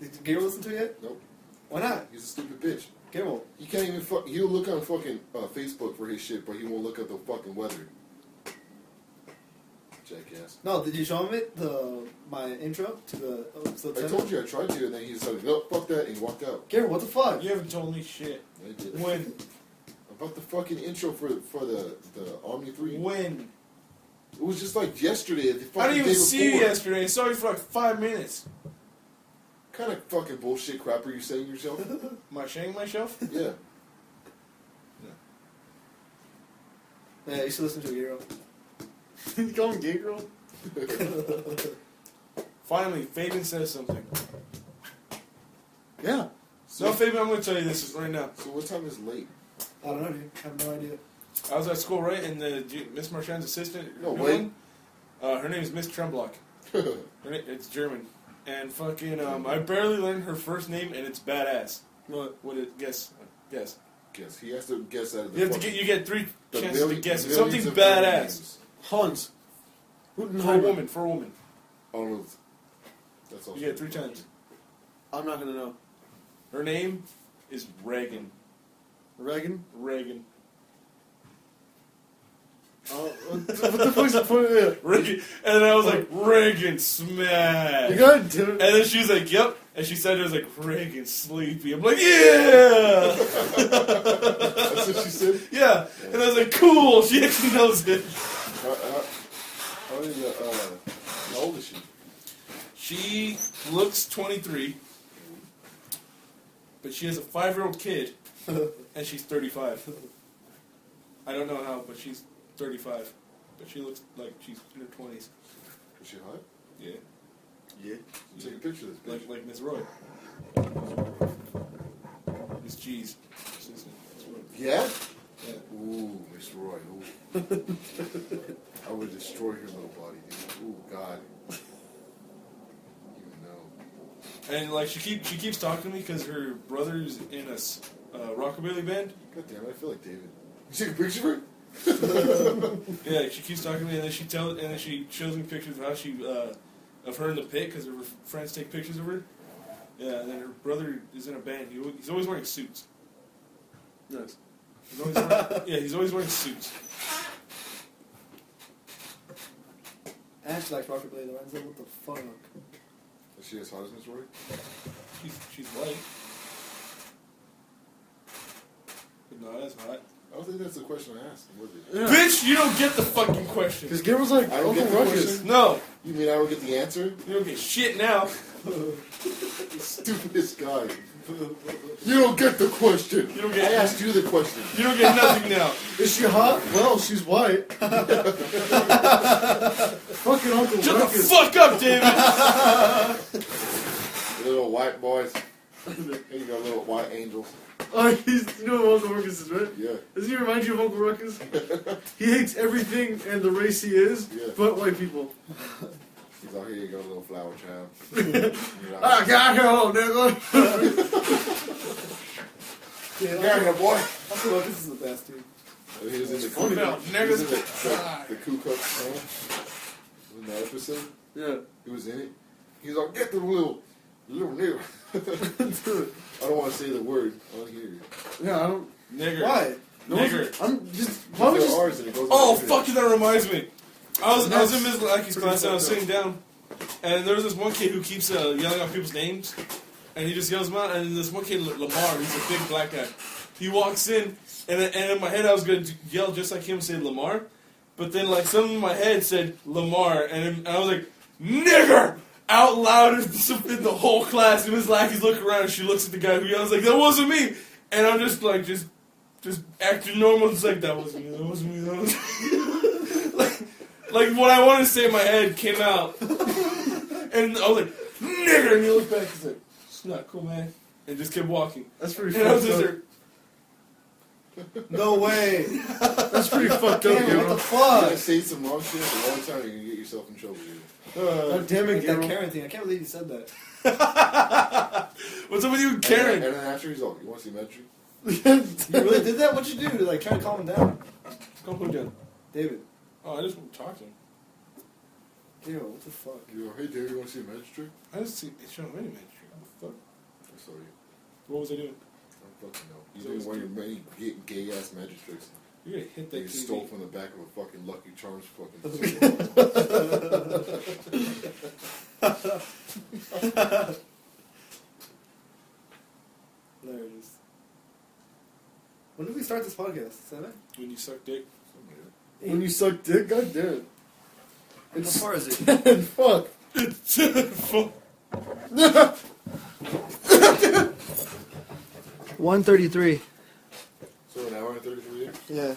Did Gabriel listen to it yet? Nope. Why not? He's a stupid bitch. Gabriel. He can't even he'll look on fucking Facebook for his shit, but he won't look at the fucking weather. Jackass. No, did you show him my intro to the episode 7? I told you I tried to, and then he decided, no, fuck that, and he walked out. Gabriel, what the fuck? You haven't told me shit. I did. When? About the fucking intro for the Omni 3. When? It was just like yesterday. The fucking I didn't even day see you before. yesterday. I saw you for like 5 minutes. Kind of fucking bullshit crap are you saying yourself? Am I shitting myself? Yeah. Yeah, you should listen to it, Gabriel. You call him gay girl? Finally, Fabian says something. Yeah. No, Fabian, I'm going to tell you this right now. So what time is late? I don't know, dude. I have no idea. I was at school, right, and Miss Marchand's assistant, No, wait. her name is Miss Tremblock. It's German. And fucking, I barely learned her first name, and it's badass. What it, guess. Guess. He has to guess out of the You get 3 the chances to guess it. millions Something of badass. names. Hans. For a woman. Arnold. That's all. You get 3 times. I'm not gonna know. Her name is Reagan. Reagan? Reagan. What the fuck's the point of it? Reagan. And I was like, Reagan smash. You got it. And then she was like, yep. And she said it was like, Reagan sleepy. I'm like, yeah. That's what she said? Yeah. And I was like, cool. She actually knows it. How old is she? She looks 23. But she has a 5-year-old kid. And she's 35. I don't know how, but she's 35. But she looks like she's in her 20s. Is she hot? Yeah. Yeah. Take a picture of this bitch. Like Miss Roy. Miss G's. Yeah? Yeah. Ooh, Miss Roy. Ooh. I would destroy her little body, dude. Ooh, God. You know. And like she keeps talking to me because her brother's in a rockabilly band. God damn it, I feel like David. You take a picture of her? Yeah, she keeps talking to me, and then she shows me pictures of how she of her in the pit because her friends take pictures of her. Yeah, and then her brother is in a band. He's always wearing suits. Nice. He's always wearing suits. And she likes rockabilly, Lorenzo. What the fuck? Is she as hot as Miss Roy? She's white, but not as hot. I don't think that's the question I asked. Was it? Yeah. Bitch, you don't get the fucking question. Because Gabriel's like, I don't Uncle get the Ruckus. question. No, You mean I don't get the answer? you don't get shit now. Stupidest guy. You don't get the question. You don't get- I asked you the question. You don't get nothing now. Is she hot? Well, she's white. Fucking Uncle Shut the Ruckus. fuck up, David. Little white boys. Here you go, little white angels. Oh, you know who Uncle Ruckus is, right? Yeah. Doesn't he remind you of Uncle Ruckus? He hates everything and the race he is, Yeah. but white people. He's like, here you go, little flower child. I got you, nigga. Yeah, There you go, boy. Uncle Ruckus is the best, dude. He was in the Funny now, he niggas. was in the Ku Klux Klan. In that episode, Yeah. he was in it. He's like, get the little nigga. I don't want to say the word. I want to hear it. Yeah, I don't. Nigger. Why? No, Nigger. I'm just. Why would There you? are R's and it goes Oh, like fuck this. you, that reminds me. I was in Ms. Lackey's class and I was sitting down, and there was this one kid who keeps yelling out people's names, and he just yells them out, and this one kid, Lamar, he's a big black guy. He walks in, and in my head I was going to yell just like him and say Lamar, but then like something in my head said Lamar, and I was like, nigger! Out loud in the whole class, and Ms. Lackey's looking around, and she looks at the guy who yells like, that wasn't me! And I'm just like, just acting normal, it's like, that wasn't me, that wasn't me, that wasn't me. Like what I wanted to say in my head came out, and I was like, "Nigger!" And he looked back, he's like, "It's not cool, man," and just kept walking. That's pretty And I was fucked just up. there. No way. That's pretty fucked up, Damn, what the Gabriel. You're fuck? gonna say some wrong shit at the wrong time, you're gonna get yourself in trouble. Dude. God damn it, Like that Gabriel. Karen thing. I can't believe you said that. What's up with you, and Karen? And then after he's like, you want to see Metri? You really did that? What'd you do to like try to calm him down? Come put down. David. Oh, I just want to talk to him. Ew, what the fuck? You go, hey Dave, you want to see Metri? I just see it's showing many man. What the fuck? I saw you. What was I doing? I don't fucking know. You So doing it's one of your many gay ass magic tricks. You're gonna hit That that you TV. stole from the back of a fucking Lucky Charms fucking. There it is. When did we start this podcast? 7? When you suck dick. When you suck dick, god damn it. How far is it? Fuck. Fuck. 1:33. So an hour and 33 minutes? Yeah. Why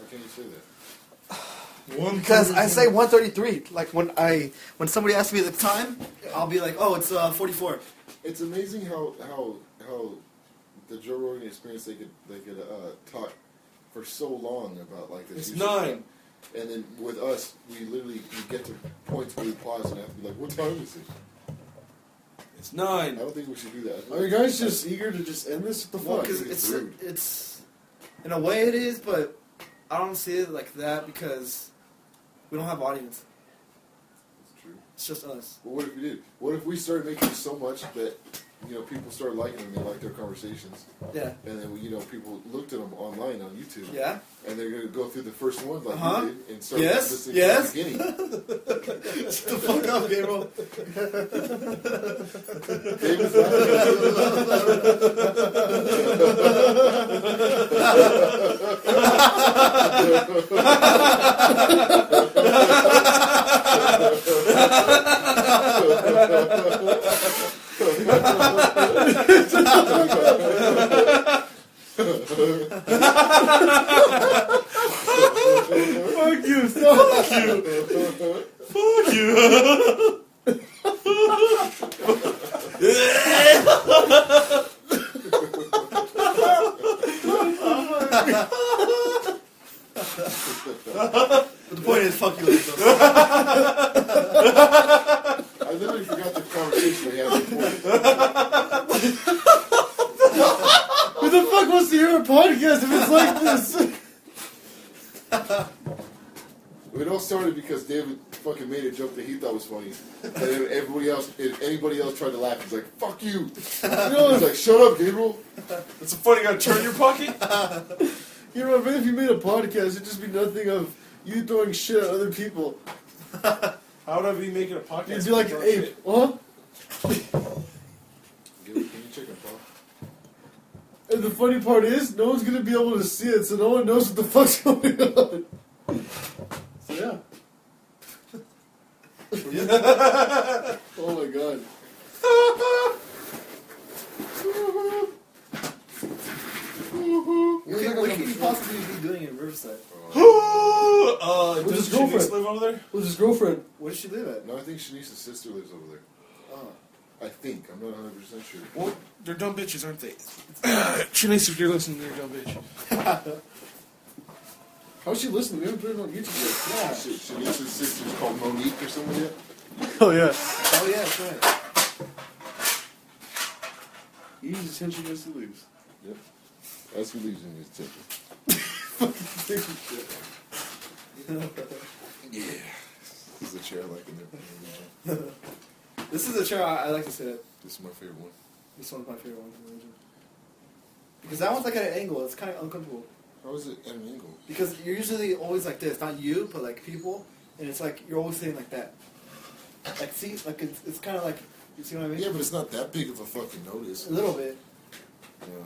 can't you say that? Because I say 1:33. Like when somebody asks me the time, I'll be like, oh, it's 44. It's amazing how the Joe Rogan experience they could talk for so long about like this. It's 9. And then with us, we get to points where we pause and have to be like, what time is it? It's I 9. don't think we should do that. Are you guys just eager to just end this? What the No, fuck? Because it's it's rude. it's in a way it is, but I don't see it like that because we don't have audience. That's true. It's just us. But what if we did? What if we started making so much that people started liking them. They liked their conversations. Yeah. And then, people looked at them online on YouTube. Yeah. And they're going to go through the first one like you did and start listening Yes. to the beginning. Shut the fuck up, Gabriel. David's Fuck you, fuck you. Fuck you. But the point is, fuck you, Lorenzo. I literally forgot the conversation we had before. Who the fuck wants to hear a podcast if it's like this? It all started because David fucking made a joke that he thought was funny. And then if anybody else tried to laugh, he's like, fuck you. He's like, shut up, Gabriel. It's so funny, you gotta turn your pocket. You know, if you made a podcast, it'd just be nothing of you throwing shit at other people. How would I be making a podcast? You'd be like, Throwing hey, shit? huh? Can you check it, Paul? And the funny part is, no one's gonna be able to see it, so no one knows what the fuck's going on. So yeah. Oh my god. What could you possibly be doing in Riverside? With his Does girlfriend. Shanice live over there? With his girlfriend. Where does she live at? No, I think Shanice's sister lives over there. Oh. I think. I'm not 100% sure. Well, they're dumb bitches, aren't they? Shanice, if you're listening, you're a dumb bitch. How's she listening? We haven't put it on YouTube yet. Yeah. Shanice's sister's called Monique or something like that. Oh yeah. Oh, yeah, that's right. He needs attention as he leaves. Yep. As he leaves in his temple. Yeah. This is the chair I like in the region. This is a chair I like to sit at. This is my favorite one. This one's my favorite one in the region. Because that one's like at an angle. It's kind of uncomfortable. How is it at an angle? Because you're usually always like this. Not you, but like people. And it's like you're always sitting like that. Like, see? Like, it's kind of like... You see what I mean? Yeah, but it's not that big of a fucking notice. A little bit. Yeah.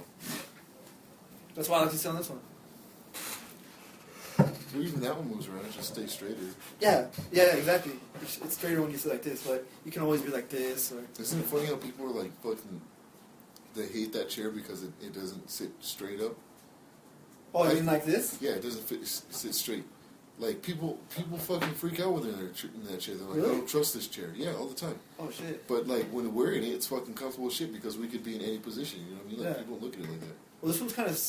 That's why I like to sit on this one. Well, even that one moves around. It just stays straighter. Yeah, exactly. It's straighter when you sit like this, but you can always be like this. Or Isn't it funny how people are like fucking... They hate that chair because it doesn't sit straight up? oh, you mean like this? Yeah, it doesn't sit straight. Like, people fucking freak out when they're in that chair. They're like, Really? I don't trust this chair. Yeah, all the time. Oh, shit. But, like, when we're in it, it's fucking comfortable as shit because we could be in any position, you know what I mean? Like, Yeah. people don't look at it like that. Well, this one's kind of...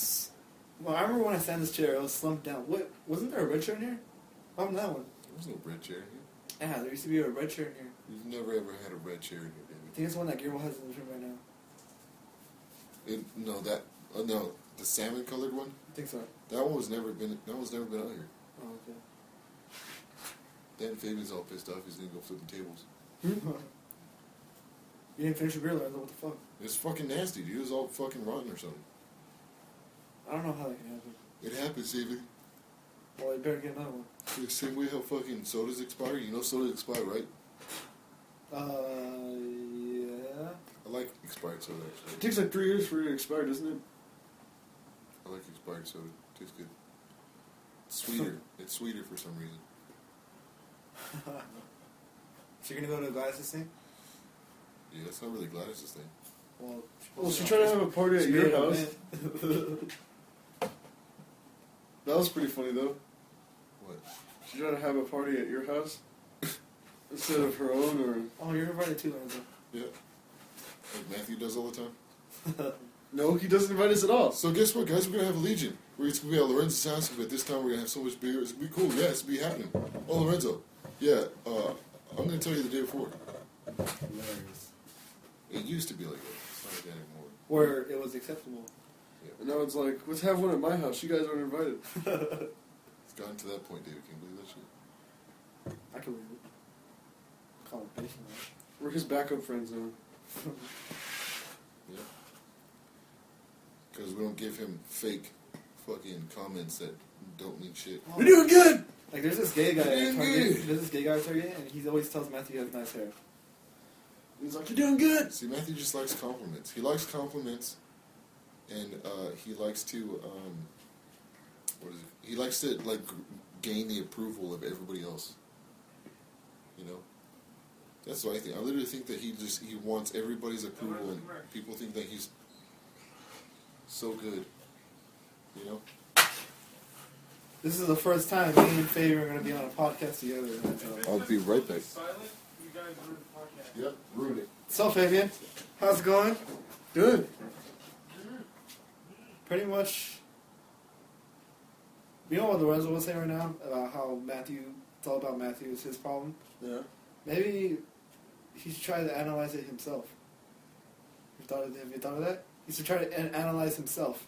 Well, I remember when I sat in this chair, I was slumped down. What? Wasn't there a red chair in here? How about that one? There was no red chair in here. Yeah, there used to be a red chair in here. You've never ever had a red chair in here, I baby. think it's the one that Gabriel has in his room right now. No, the salmon colored one. I think so. That one was never been out here. Oh, okay. Then Fabian's all pissed off. He's gonna go flipping tables. You didn't finish your beer, Lorenzo. What the fuck? It's fucking nasty, dude. It's all fucking rotten or something. I don't know how that can happen. It happens, Fabian. Well, you better get another one. The same way how fucking sodas expire. You know sodas expire, right? Yeah. I like expired soda, It actually. takes like 3 years for it to expire, doesn't it? I like expired soda. Tastes good. It's sweeter. It's sweeter for some reason. So you're gonna go to Gladys' thing? Yeah, that's not really Gladys' thing. Well, she tried to have a party at your house. That was pretty funny, though. What? She tried to have a party at your house instead of her own, or... Oh, you're invited too, Lorenzo. Yeah. Like Matthew does all the time. No, he doesn't invite us at all. So guess what, guys? We're gonna have a Legion. It's gonna be at Lorenzo's house, but this time we're gonna have so much beer. It's gonna be cool. Yeah, it's gonna be happening. Oh, Lorenzo. Yeah. I'm gonna tell you the day before. Hilarious. It used to be like that. It's not like that anymore. Where it was acceptable. And now it's like, let's have one at my house. You guys aren't invited. It's gotten to that point, David. Can you believe that shit? I can believe it. Call it bitch, man. We're his backup friends now. Because we don't give him fake fucking comments that don't mean shit. You're doing good! Like, there's this gay guy at Doing Target. good. There's this gay guy at Target, and he always tells Matthew he has nice hair. He's like, you're doing good! See, Matthew just likes compliments. He likes compliments, and he likes to, what is it? He likes to, like, gain the approval of everybody else. You know? That's what I think. I literally think that he wants everybody's approval, and people think that he's so good. You know? This is the first time me and Fabian are going to be on a podcast together. I'll be right back. Silent, you guys ruined the podcast. Yep, ruined it. So, Fabian, how's it going? Good. Pretty much. You know what Lorenzo was saying right now? About how Matthew, it's all about Matthew, it's his problem? Yeah. Maybe he should try to analyze it himself. Have you thought of that? He should try to analyze himself.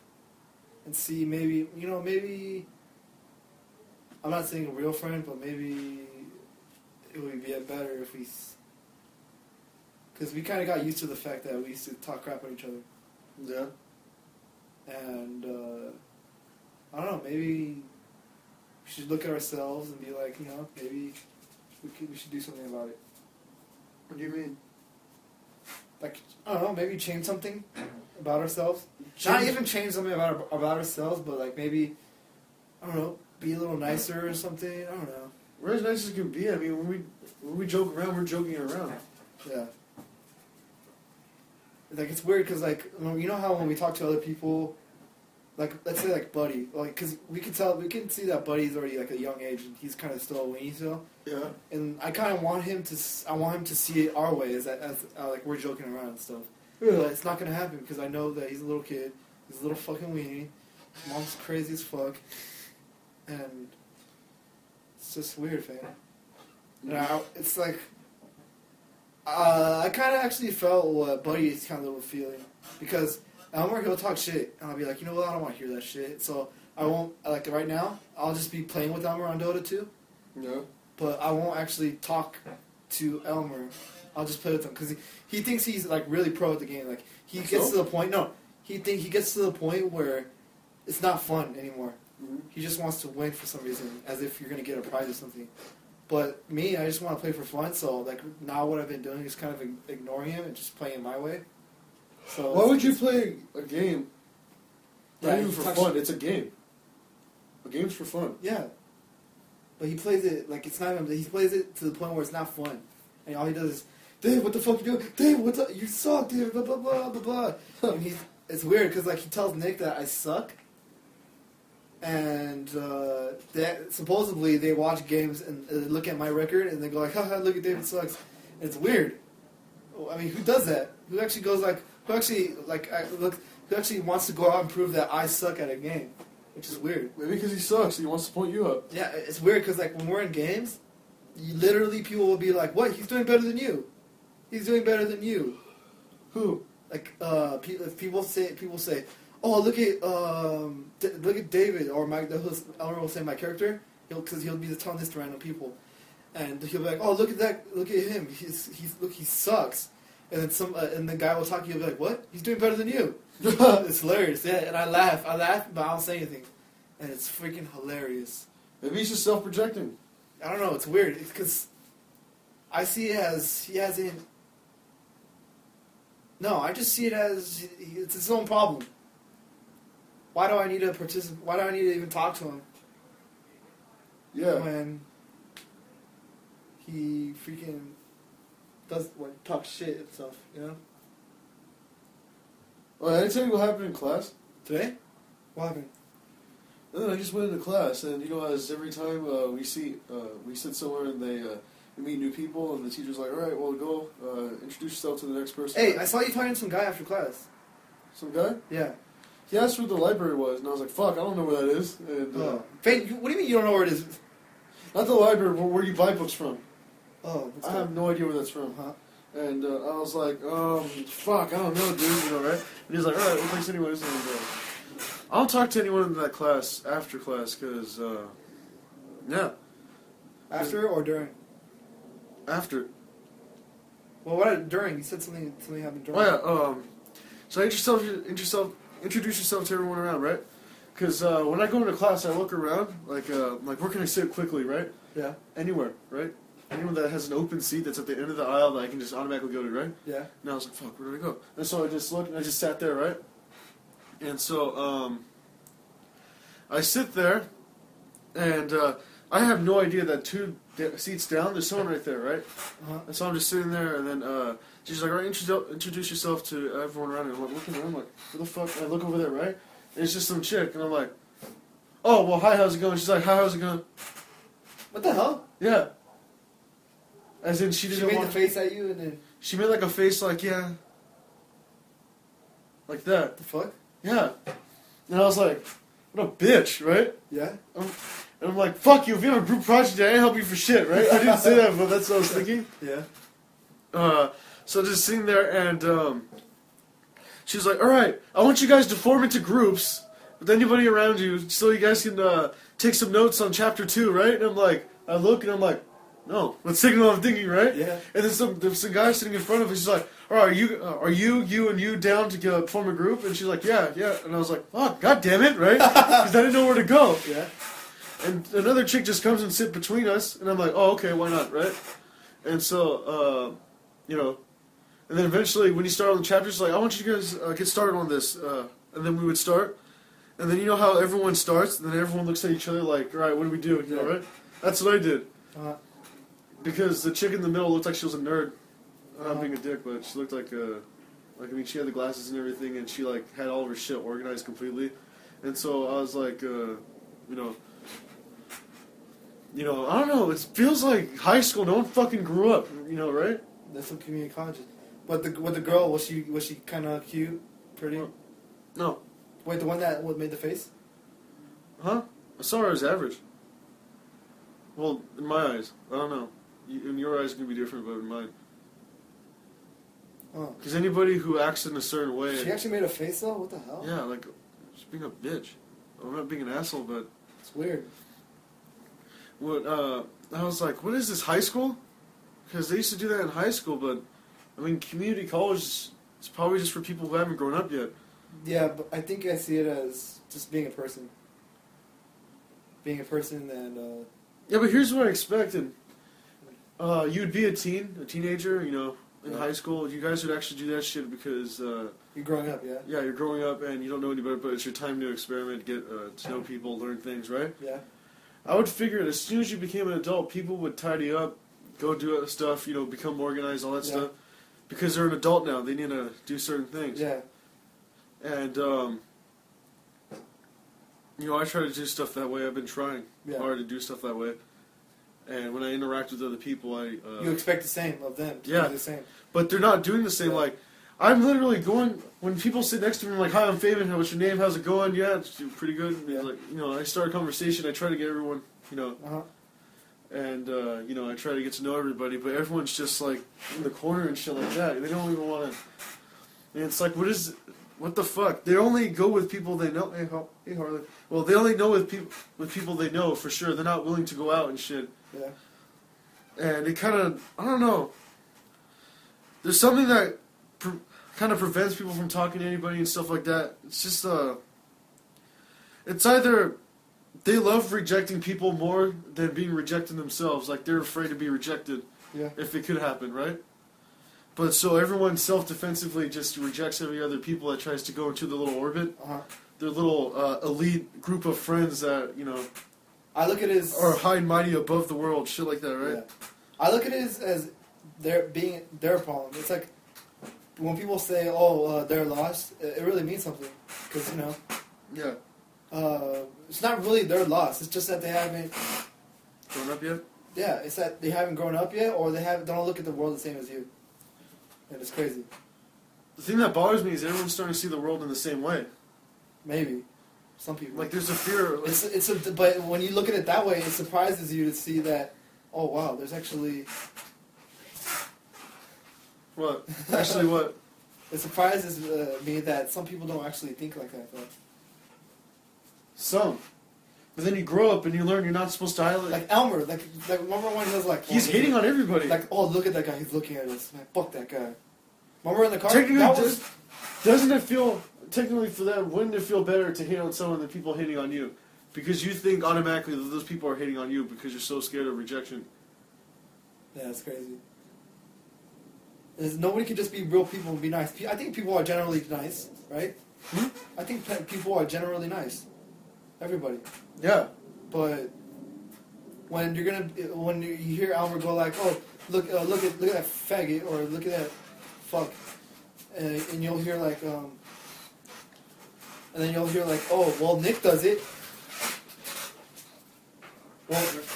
And see, maybe, maybe, I'm not saying a real friend, but maybe it would be better if we, because we kind of got used to the fact that we used to talk crap on each other. Yeah. And, I don't know, maybe we should look at ourselves and be like, maybe we should do something about it. What do you mean? Like, I don't know, maybe change something about ourselves. Not even change something about ourselves, but like maybe, I don't know, be a little nicer or something. I don't know. We're as nice as can be. I mean, when we joke around, we're joking around. Yeah. Like, it's weird because, like, you know how when we talk to other people, like, let's say, like, Buddy, like, because we can see that Buddy's already, like, a young age, and he's kind of still a weenie still. Yeah. And I kind of want him to see it our way, as like, we're joking around and stuff. Yeah. But it's not going to happen because I know that he's a little kid, he's a little fucking weenie, mom's crazy as fuck, and it's just weird, fam. And it's like, I kind of actually felt what Buddy's kind of feeling, because Elmer, he'll talk shit, and I'll be like, you know what, I don't want to hear that shit, so I won't, like, right now, I'll just be playing with Elmer on Dota 2, Yeah. but I won't actually talk to Elmer. I'll just play with him, because he thinks he's, like, really pro at the game. Like, he gets to the point, he gets to the point where it's not fun anymore. Mm-hmm. He just wants to win for some reason, as if you're going to get a prize or something. But me, I just want to play for fun, so, like, now what I've been doing is kind of ignoring him and just playing my way. So Why would you play a game? Not Yeah, even he for talks- fun. It's a game. A game's for fun. Yeah. But he plays it, like, it's not even, he plays it to the point where it's not fun. And all he does is, Dave, what the fuck you doing? Dave, what's up? You suck, Dave, blah, blah, blah, blah, blah. And it's weird, because, like, he tells Nick that I suck. And supposedly they watch games and look at my record and they go like, haha, look at David sucks. And it's weird. I mean, who does that? Who actually goes like, who actually wants to go out and prove that I suck at a game? Which is weird. Maybe because he sucks and he wants to point you up. Yeah, it's weird because, like, when we're in games, literally people will be like, what? He's doing better than you. He's doing better than you. Who? Like, people say, oh, look at David, or Elmer will say my character, because he'll be telling this to random people, and he'll be like, oh, look at him, he sucks, and then and the guy will talk to you, and be like, what? He's doing better than you. It's hilarious, yeah, and I laugh, but I don't say anything, and it's freaking hilarious. Maybe he's just self-projecting. I don't know, it's weird, because I see it as he hasn't. No, I just see it as it's his own problem. Why do I need to participate? Why do I need to even talk to him? Yeah. When he freaking talks shit and stuff, you know? Oh, I tell you what happened in class? Today? What happened? No, I just went into class, and as every time we sit somewhere and we meet new people, and the teacher's like, all right, well, go introduce yourself to the next person. Hey, I saw you talking to some guy after class. Some guy? Yeah. He asked where the library was, and I was like, fuck, I don't know where that is. And, What do you mean you don't know where it is? not the library, but where you buy books from. Oh, I have no idea where that's from. Huh? And I was like, fuck, I don't know, dude, right? And he's like, alright, well, thanks anyways. And I don't talk to anyone in that class after class, because, yeah. After or during? After. Well, what during? You said something happened during. Oh, yeah, so introduce yourself to everyone around, right? Because when I go into class, I look around, like where can I sit quickly, right? Yeah. Anywhere, right? Anyone that has an open seat that's at the end of the aisle that I can just automatically go to, right? Yeah. And I was like, fuck, where do I go? And so I just looked, and I just sat there, right? And so I sit there, and I have no idea that 2 seats down, there's someone right there, right? Uh-huh. And so I'm just sitting there, and then she's like, all right, introduce yourself to everyone around me. I'm like, looking around, I'm like, what the fuck? And I look over there, right? And it's just some chick, and I'm like, oh, well, hi, how's it going? She's like, hi, how's it going? What the hell? Yeah. As in, she didn't She made want... the face at you and then... She made like a face like, yeah. Like that. The fuck? Yeah. And I was like, what a bitch, right? Yeah. And I'm like, fuck you, if you have a group project, I ain't help you for shit, right? I didn't say that, but that's what I was thinking. Yeah. So just sitting there, and she was like, alright, I want you guys to form into groups with anybody around you so you guys can take some notes on chapter 2, right? And I'm like, I look, and I'm like, no, what signal I'm thinking, right? Yeah. And then there's some guy sitting in front of us. She's like, "All right, are you and you down to form a group?" And she's like, "Yeah." And I was like, "Fuck, god damn it, right?" Because I didn't know where to go. Yeah. And another chick just comes and sit between us, and I'm like, "Oh, okay, why not, right?" And so, and then eventually, when you start on the chapters, like, "I want you guys get started on this," and then we would start, and then you know how everyone starts, and then everyone looks at each other like, "All right, what do we do?" You know, right? That's what I did. Because the chick in the middle looked like she was a nerd. I'm not being a dick, but she looked like she had the glasses and everything, and she like had all of her shit organized completely. And so I was like, I don't know. It feels like high school. No one fucking grew up, right? That's some community college. But the girl, was she kind of cute, pretty? No. Wait, the one that made the face? Huh? I saw her as average. Well, in my eyes, I don't know. In your eyes, it can be different, but in mine. Oh. Because anybody who acts in a certain way... She actually made a face, though? What the hell? Yeah, like, she's being a bitch. I'm not being an asshole, but... It's weird. I was like, what is this, high school? Because they used to do that in high school, but, I mean, community college is probably just for people who haven't grown up yet. Yeah, but I think I see it as just being a person. Being a person and... Yeah, but here's what I expected. You'd be a teenager, in high school. You guys would actually do that shit because... you're growing up, yeah? Yeah, you're growing up and you don't know any better, but it's your time to experiment, get to know people, learn things, right? Yeah. I would figure as soon as you became an adult, people would tidy up, go do other stuff, become organized, all that stuff. Because they're an adult now, they need to do certain things. Yeah. And, I try to do stuff that way. I've been trying hard to do stuff that way. And when I interact with other people, you expect the same of them to do the same. But they're not doing the same. Yeah. Like, I'm literally going... When people sit next to me, I'm like, hi, I'm Fabian. What's your name? How's it going? Yeah, it's pretty good. Yeah. Like, I start a conversation. I try to get everyone, Uh-huh. And, I try to get to know everybody. But everyone's just, like, in the corner and shit like that. They don't even want to... And it's like, what the fuck? They only go with people they know. Hey, Harley. Well, they only go with people they know for sure. They're not willing to go out and shit. Yeah. And it kind of, I don't know. There's something that kind of prevents people from talking to anybody and stuff like that. It's just, it's either they love rejecting people more than being rejected themselves. Like, they're afraid to be rejected. Yeah. If it could happen, right? But so everyone self-defensively just rejects every other people that tries to go into the little orbit. Uh-huh. Their little elite group of friends that, I look at it as... are high and mighty above the world, shit like that, right? Yeah. I look at it as their problem. It's like, when people say, they're lost, it really means something. Because, Yeah. It's not really their loss. It's just that they haven't... Grown up yet? Yeah, it's that they haven't grown up yet, or they don't look at the world the same as you. And it's crazy. The thing that bothers me is everyone's starting to see the world in the same way. Maybe. Some people. Like, there's a fear... Like, but when you look at it that way, it surprises you to see that, oh, wow, there's actually... What? Actually what? It surprises me that some people don't actually think like that, though. Some. But then you grow up and you learn you're not supposed to highlight... Like Elmer, like remember when he was like... He's hating on everybody. Like, look at that guy, he's looking at us. Man, fuck that guy. Remember in the car? Technically, doesn't it feel... technically for them, wouldn't it feel better to hate on someone than people hating on you? Because you think automatically that those people are hating on you because you're so scared of rejection. Yeah, it's crazy. Nobody can just be real people and be nice. I think people are generally nice, right? I think people are generally nice. Everybody. Yeah. But when you hear Albert go like, "Oh, look at that faggot," or "Look at that fuck," and you'll hear like, and then you'll hear like, "Oh, well, Nick does it."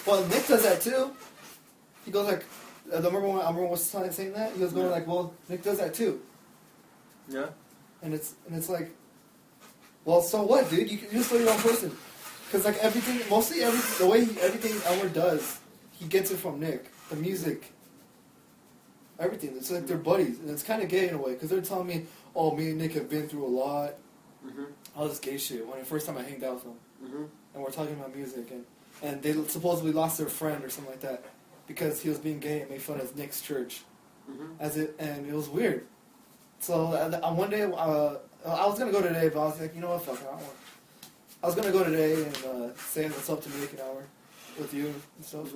Well, Nick does that too. He goes like, I remember what's saying that? He was going like, "Well, Nick does that too." Yeah. And it's like, well, so what, dude? You're still your own person. Because like everything Elmer does, he gets it from Nick. The music, everything. It's like they're buddies, and it's kind of gay in a way because they're telling me, "Oh, me and Nick have been through a lot." All this gay shit. When the first time I hanged out with them, and we're talking about music, and they supposedly lost their friend or something like that because he was being gay and made fun of Nick's church, and it was weird. So one day, I was gonna go today, but I was like, you know what, fuck it, I was gonna go today and say what's up to Nick an hour with you and stuff.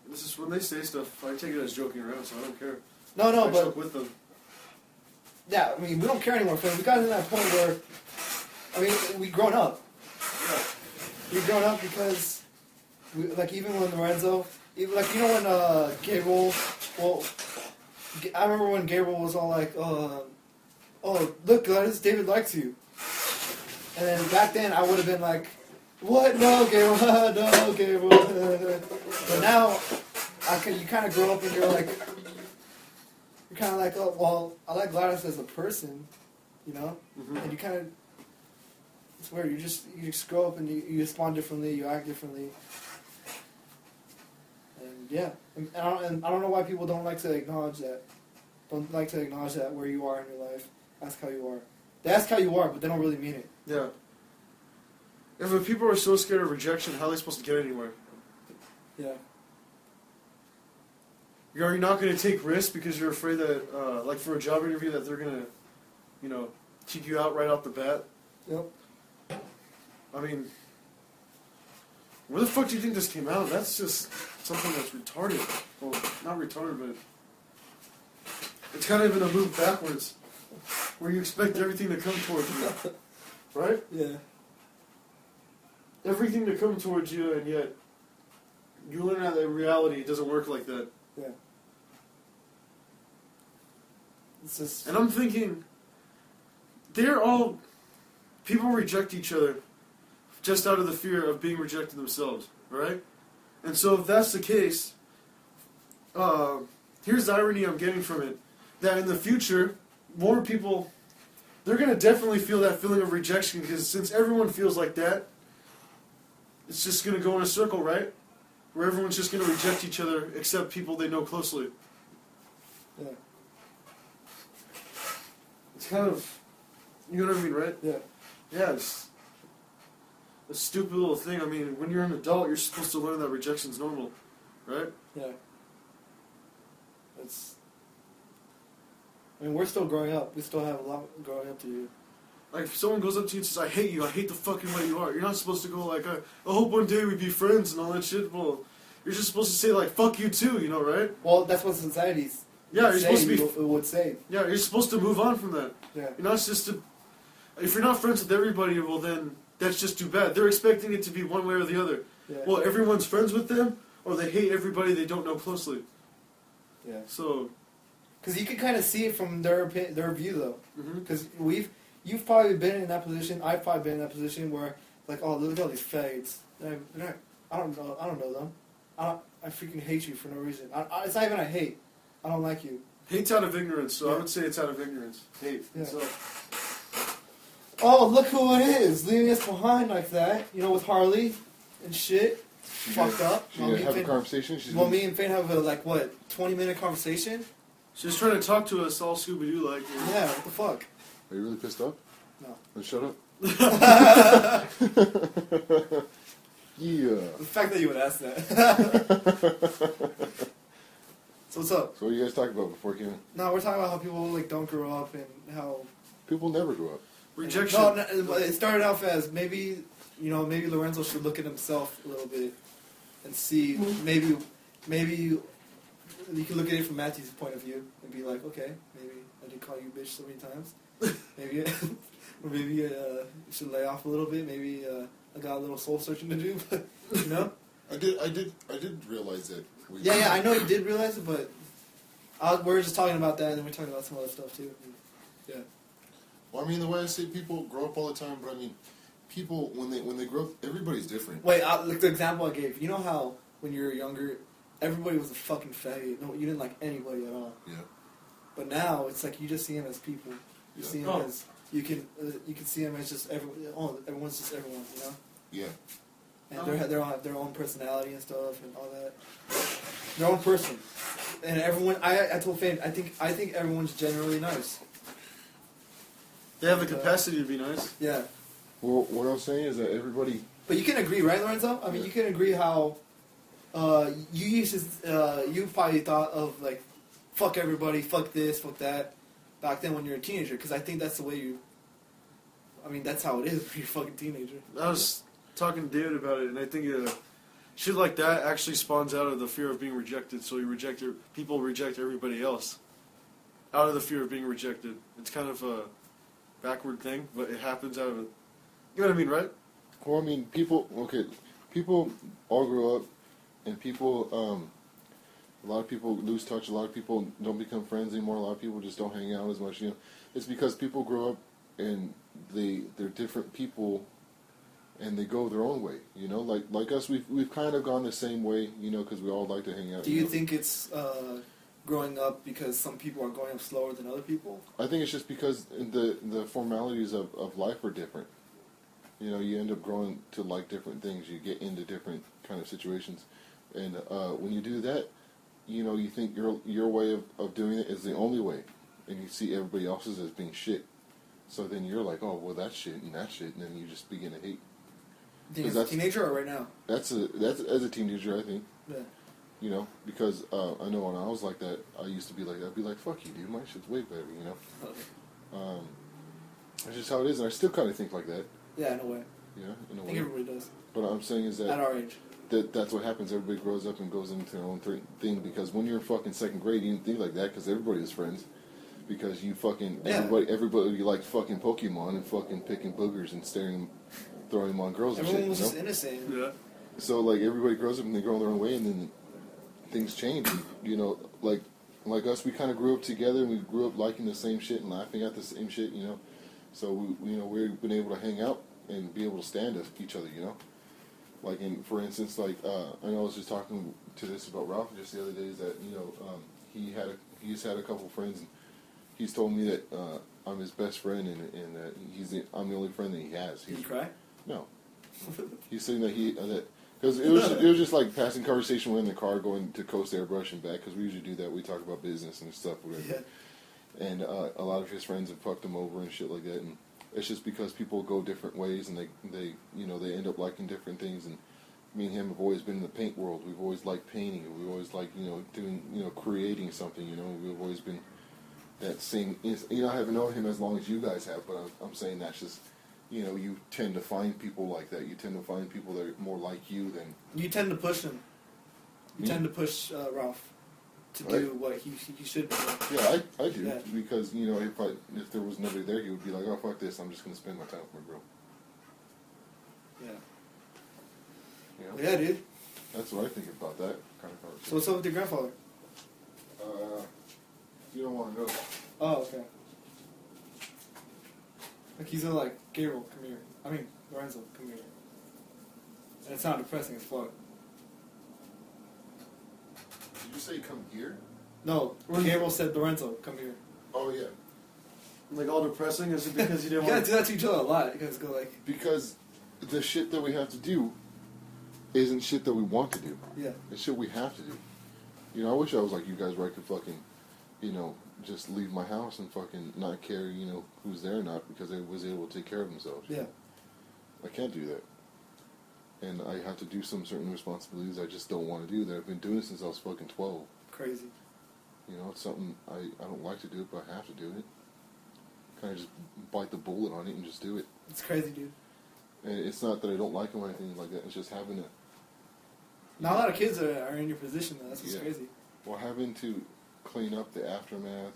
This is when they say stuff. I take it as joking around, so I don't care. No, I but joke with them. Yeah, I mean, we don't care anymore, fam. We got to that point where, I mean, we grown up. Yeah. We grown up because, even when Lorenzo, when Gabriel, I remember when Gabriel was all like, "Oh, look, Gladys, David likes you." And then back then, I would have been like, "What? No, Gabriel, no, Gabriel." But now, you kind of grow up and you're kind of like, "Oh, well, I like Gladys as a person, you know?" And you kind of, it's weird. You just grow up and you respond differently, you act differently. And yeah, and I don't know why people don't like to acknowledge that. Don't like to acknowledge that where you are in your life. Ask how you are. They ask how you are, but they don't really mean it. Yeah. If people are so scared of rejection, how are they supposed to get anywhere? Yeah. Are you not going to take risks because you're afraid that, like for a job interview, that they're going to, kick you out right off the bat? Yep. I mean, where the fuck do you think this came out? That's just something that's retarded. Well, not retarded, but it's kind of in a move backwards, where you expect everything to come towards you, right? Yeah. Everything to come towards you, and yet you learn that in reality it doesn't work like that. Yeah. It's just... And I'm thinking, people reject each other just out of the fear of being rejected themselves, right? And so if that's the case, here's the irony I'm getting from it, that in the future, more people, they're going to definitely feel that feeling of rejection, because since everyone feels like that, it's just going to go in a circle, right? Where everyone's just going to reject each other except people they know closely. Yeah. It's kind of, you know what I mean, right? Yeah. Yeah, it's a stupid little thing. I mean, when you're an adult, you're supposed to learn that rejection's normal, right? Yeah. I mean, we're still growing up. We still have a lot growing up to do. Like, if someone goes up to you and says, "I hate you, I hate the fucking way you are," you're not supposed to go like, "I hope one day we be friends," and all that shit. Well, you're just supposed to say, like, "Fuck you too," you know, right? Well, that's what society's you're supposed to be... It would say. Yeah, you're supposed to move on from that. Yeah. You're not just to... If you're not friends with everybody, well then, that's just too bad. They're expecting it to be one way or the other. Yeah. Well, everyone's friends with them, or they hate everybody they don't know closely. Yeah. So... Because you can kind of see it from their view, though. Mm-hmm. Because you've probably been in that position. I've probably been in that position where, like, oh, look at all these faggots. I don't know them. I freaking hate you for no reason. It's not even I hate. I don't like you. Hate's out of ignorance, so I would say it's out of ignorance. Hate. Yeah. So. Oh, look who it is, leaving us behind like that. With Harley and shit. Fucked up. She's gonna have a conversation. Me and Fane have a 20-minute conversation. She's trying to talk to us all Scooby-Doo like. Yeah, what the fuck? Are you really pissed off? No. Then shut up. Yeah. The fact that you would ask that. So what's up? So what you guys talking about before Ken? No, we're talking about how people don't grow up and how people never grow up. Rejection. No, it started off as maybe Lorenzo should look at himself a little bit and see maybe you can look at it from Matthew's point of view and be like, okay, maybe I did call you bitch so many times. Maybe or maybe you should lay off a little bit. Maybe I got a little soul searching to do, but you know. I did realize that. Yeah, I know you did realize it, but we're just talking about that, and then we're talking about some other stuff too. Yeah. Well, I mean, the way I say people grow up all the time, but I mean, people when they grow up, everybody's different. Wait, like the example I gave. You know how when you were younger, everybody was a fucking faggot. No, you didn't like anybody at all. Yeah. But now it's like you just see them as people. You see them as you can see them as just everyone. Oh, everyone's just everyone. You know. Yeah. And they all have their own personality and stuff and all that. Their own person. And everyone, I told Fabian, I think everyone's generally nice. They have the capacity to be nice. Yeah. Well, what I'm saying is that everybody. But you can agree, right, Lorenzo? I mean, you can agree how you used to, you probably thought of like, fuck everybody, fuck this, fuck that, back then when you were a teenager. Because I think that's the way you. I mean, that's how it is when you're a fucking teenager. I was talking to David about it, and I think shit like that actually spawns out of the fear of being rejected. So people reject everybody else out of the fear of being rejected. It's kind of a backward thing, but it happens out of it. You know what I mean, right? Well, I mean, people all grow up, and people, a lot of people lose touch. A lot of people don't become friends anymore. A lot of people just don't hang out as much. You know, it's because people grow up and they're different people. And they go their own way, you know. Like us, we've kind of gone the same way, you know, because we all like to hang out. Do you think it's growing up because some people are growing up slower than other people? I think it's just because the formalities of life are different. You know, you end up growing to like different things. You get into different kind of situations, and when you do that, you know, you think your way of doing it is the only way, and you see everybody else's as being shit. So then you're like, oh well, that's shit, and then you just begin to hate. Do you think as a teenager or right now? That's as a teenager, I think. Yeah. You know, because I know when I was like that, I used to be like, I'd be like, fuck you, dude, my shit's way better, you know. Okay. That's just how it is, and I still kind of think like that. Yeah, in a way. Yeah, in a way. I think everybody does. But what I'm saying is that at our age, that's what happens. Everybody grows up and goes into their own thing. Because when you're in fucking second grade, you didn't think like that because everybody was friends. Because you fucking everybody liked fucking Pokemon and fucking picking boogers and throwing them on girls. Everyone and shit, was you know? just innocent. Yeah. So like everybody grows up and they grow in their own way, and then things change. You know, like us, we kind of grew up together, and we grew up liking the same shit and laughing at the same shit. You know, so we've been able to hang out and be able to stand each other. You know, like for instance, like I know I was just talking to this about Ralph just the other day. Is that he's had a couple friends, and he's told me that I'm his best friend, and that I'm the only friend that he has. Did you cry? No. He's saying that because it was just like passing conversation. We're in the car going to Coast Airbrush and back because we usually do that. We talk about business and stuff, whatever. Yeah. And a lot of his friends have fucked him over and shit like that. And it's just because people go different ways, and they end up liking different things. And me and him have always been in the paint world. We've always liked painting. We've always liked doing creating something. We've always been that same. I haven't known him as long as you guys have, but I'm saying that's just. You tend to find people like that. You tend to find people that are more like you than... You tend to push him. You tend to push Ralph to do what he should be doing. Yeah, I do. Yeah. Because, if there was nobody there, he would be like, oh, fuck this, I'm just going to spend my time with my girl. Yeah. Yeah, dude. That's what I think about that kind of conversation. So what's up with your grandfather? You don't want to know. Oh, okay. Like he's like, Gabriel, come here. I mean, Lorenzo, come here. And it sounded depressing as fuck. Did you say come here? No, Gabriel said, Lorenzo, come here. Oh, yeah. Like all depressing? Is it because you didn't want to... do that to each other a lot. You guys go like... Because the shit that we have to do isn't shit that we want to do. Yeah. It's shit we have to do. I wish I was like you guys where I could fucking, just leave my house and fucking not care, who's there or not because they was able to take care of themselves. Yeah. I can't do that. And I have to do some certain responsibilities I just don't want to do that I've been doing since I was fucking 12. Crazy. It's something I don't like to do it, but I have to do it. kind of just bite the bullet on it and just do it. It's crazy, dude. And it's not that I don't like them or anything like that. It's just having to. Not a lot of kids are in your position, though. That's what's crazy. Well, having to clean up the aftermath,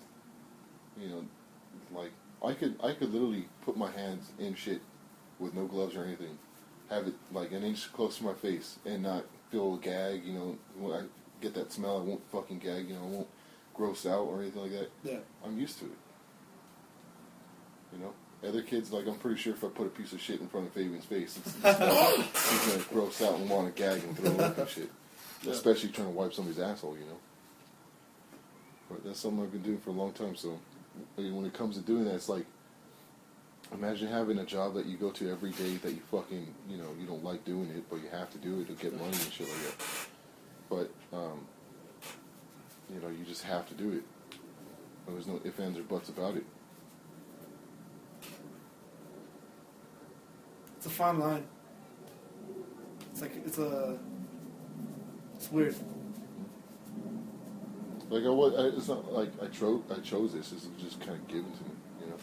you know, like I could literally put my hands in shit with no gloves or anything, have it like an inch close to my face and not feel a gag. You know, when I get that smell, I won't fucking gag. You know, I won't gross out or anything like that. Yeah. I'm used to it. You know, other kids, like, I'm pretty sure if I put a piece of shit in front of Fabian's face, he's gonna gross out and want to gag and throw up and shit. Yeah. Especially trying to wipe somebody's asshole, you know. But that's something I've been doing for a long time. So when it comes to doing that, it's like, imagine having a job that you go to every day that you fucking, you know, you don't like doing it, but you have to do it to get money and shit like that. But you know, you just have to do it. There's no ifs, ands, or buts about it. It's a fine line. It's weird. Like it's not like I chose this. This is just kind of given to me, you know.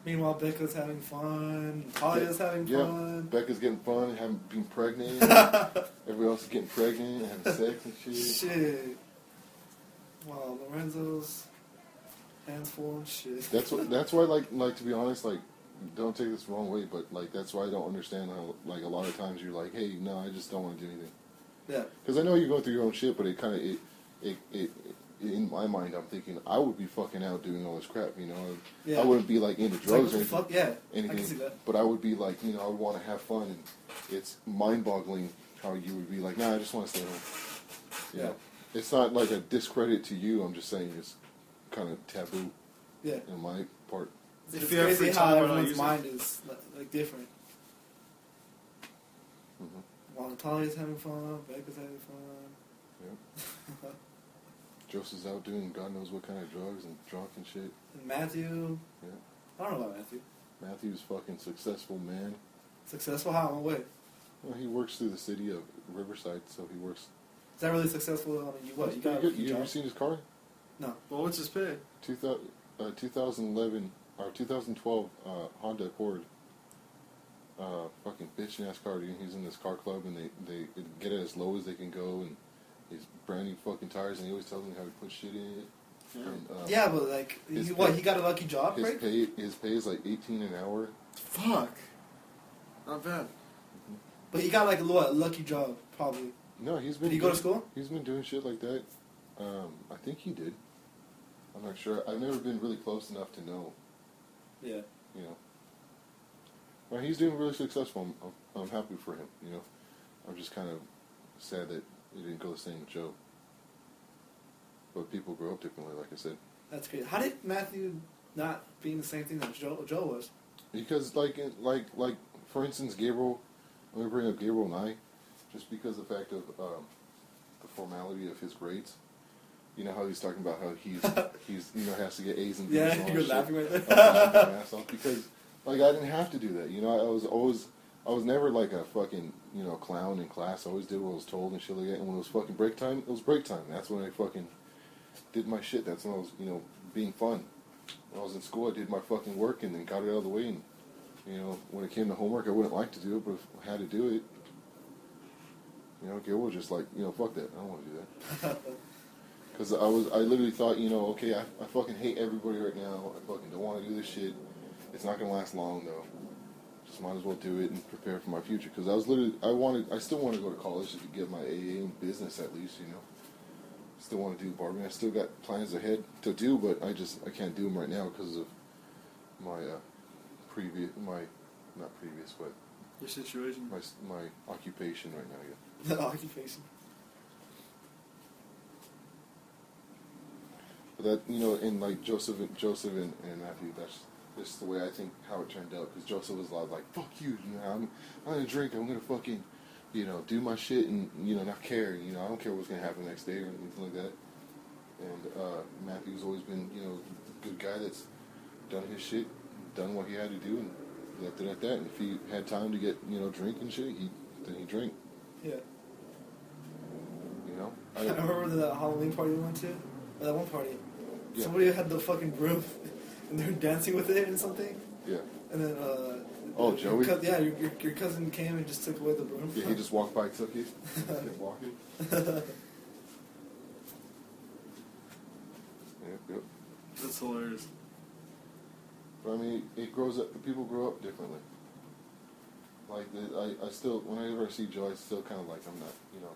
Meanwhile, Becca's having fun. Talia's having fun. Yeah, Becca's getting fun, having been pregnant. Everybody else is getting pregnant, having sex and shit. Shit. Wow, Lorenzo's hands full and shit. That's why like to be honest, like, don't take this the wrong way, but like that's why I don't understand how like a lot of times you're like, hey, no, I just don't want to do anything. Yeah. Because I know you're going through your own shit, but it in my mind, I'm thinking I would be fucking out doing all this crap, you know. Yeah. I wouldn't be like into drugs or anything. Fuck yeah. Anything, I can see that. But I would be like, you know, I would want to have fun, and it's mind-boggling how you would be like, nah, I just want to stay home. You know? It's not like a discredit to you. I'm just saying it's kind of taboo. Yeah. In my part. It's crazy how everyone's mind is like different. Mm-hmm. While Natalia's having fun, Becca's having fun. Yeah. Joseph's out doing God knows what kind of drugs and drunk and shit. And Matthew. Yeah. I don't know about Matthew. Matthew's fucking successful man. Successful how? In what way? Well, he works through the city of Riverside, so he works. Is that really successful? I mean, what? You got you ever seen his car? No. Well, what's his pay? 2011 or 2012 Honda Accord. Fucking bitch ass car, dude. He's in this car club and they get it as low as they can go, and he's brand new fucking tires, and he always tells me how to put shit in it. Yeah, and, yeah, but like, he got a lucky job, right? His pay is like $18 an hour. Fuck. Not bad. Mm-hmm. But he got like a lucky job, probably. No, he's been. Did he go to school? He's been doing shit like that. I think he did. I'm not sure. I've never been really close enough to know. Yeah. You know. Well, he's doing really successful. I'm happy for him. You know. I'm just kind of sad that he didn't go the same with Joe. But people grow up differently, like I said. That's great. How did Matthew not being the same thing that Joe was? Because like for instance, Gabriel. Let me bring up Gabriel and I, just because of the fact of the formality of his grades. You know how he's talking about how he's you know has to get A's and B's. Yeah, and all you're that laughing shit. right there. I was laughing my ass off because like I didn't have to do that. You know, I was never like a fucking, you know, clown in class. I always did what I was told and shit like that. And when it was fucking break time, it was break time. That's when I fucking did my shit. That's when I was, you know, being fun. When I was in school, I did my fucking work and then got it out of the way. And, you know, when it came to homework, I wouldn't like to do it, but if I had to do it, you know, Gabriel was just like, you know, fuck that. I don't want to do that. Because I literally thought, you know, okay, I fucking hate everybody right now. I fucking don't want to do this shit. It's not going to last long, though. Just might as well do it and prepare for my future. Because I still want to go to college to get my AA in business at least, you know. Still want to do barbering. I still got plans ahead to do, but I can't do them right now because of my Your situation. my occupation right now, yeah. The occupation. But that, you know, and like Joseph and Matthew, that's just the way I think how it turned out. Because Joseph was a lot like, fuck you, you know, I'm gonna drink, I'm gonna fucking, you know, do my shit and, you know, not care, you know, I don't care what's gonna happen the next day or anything like that. And Matthew's always been, you know, a good guy that's done his shit, done what he had to do, and left it at that. And if he had time to get, you know, drink and shit, then he drank. Yeah. You know? I remember the Halloween party we went to? Or that one party. Yeah. Somebody had the fucking broom. and they're dancing with it and something. Yeah. And then, Oh, Joey? Your cousin came and just took away the broom. Yeah, he just walked by, took it, kept walking. Yep. That's hilarious. But I mean, it grows up. People grow up differently. Like I still, whenever I see Joe, I still kind of like I'm not, you know.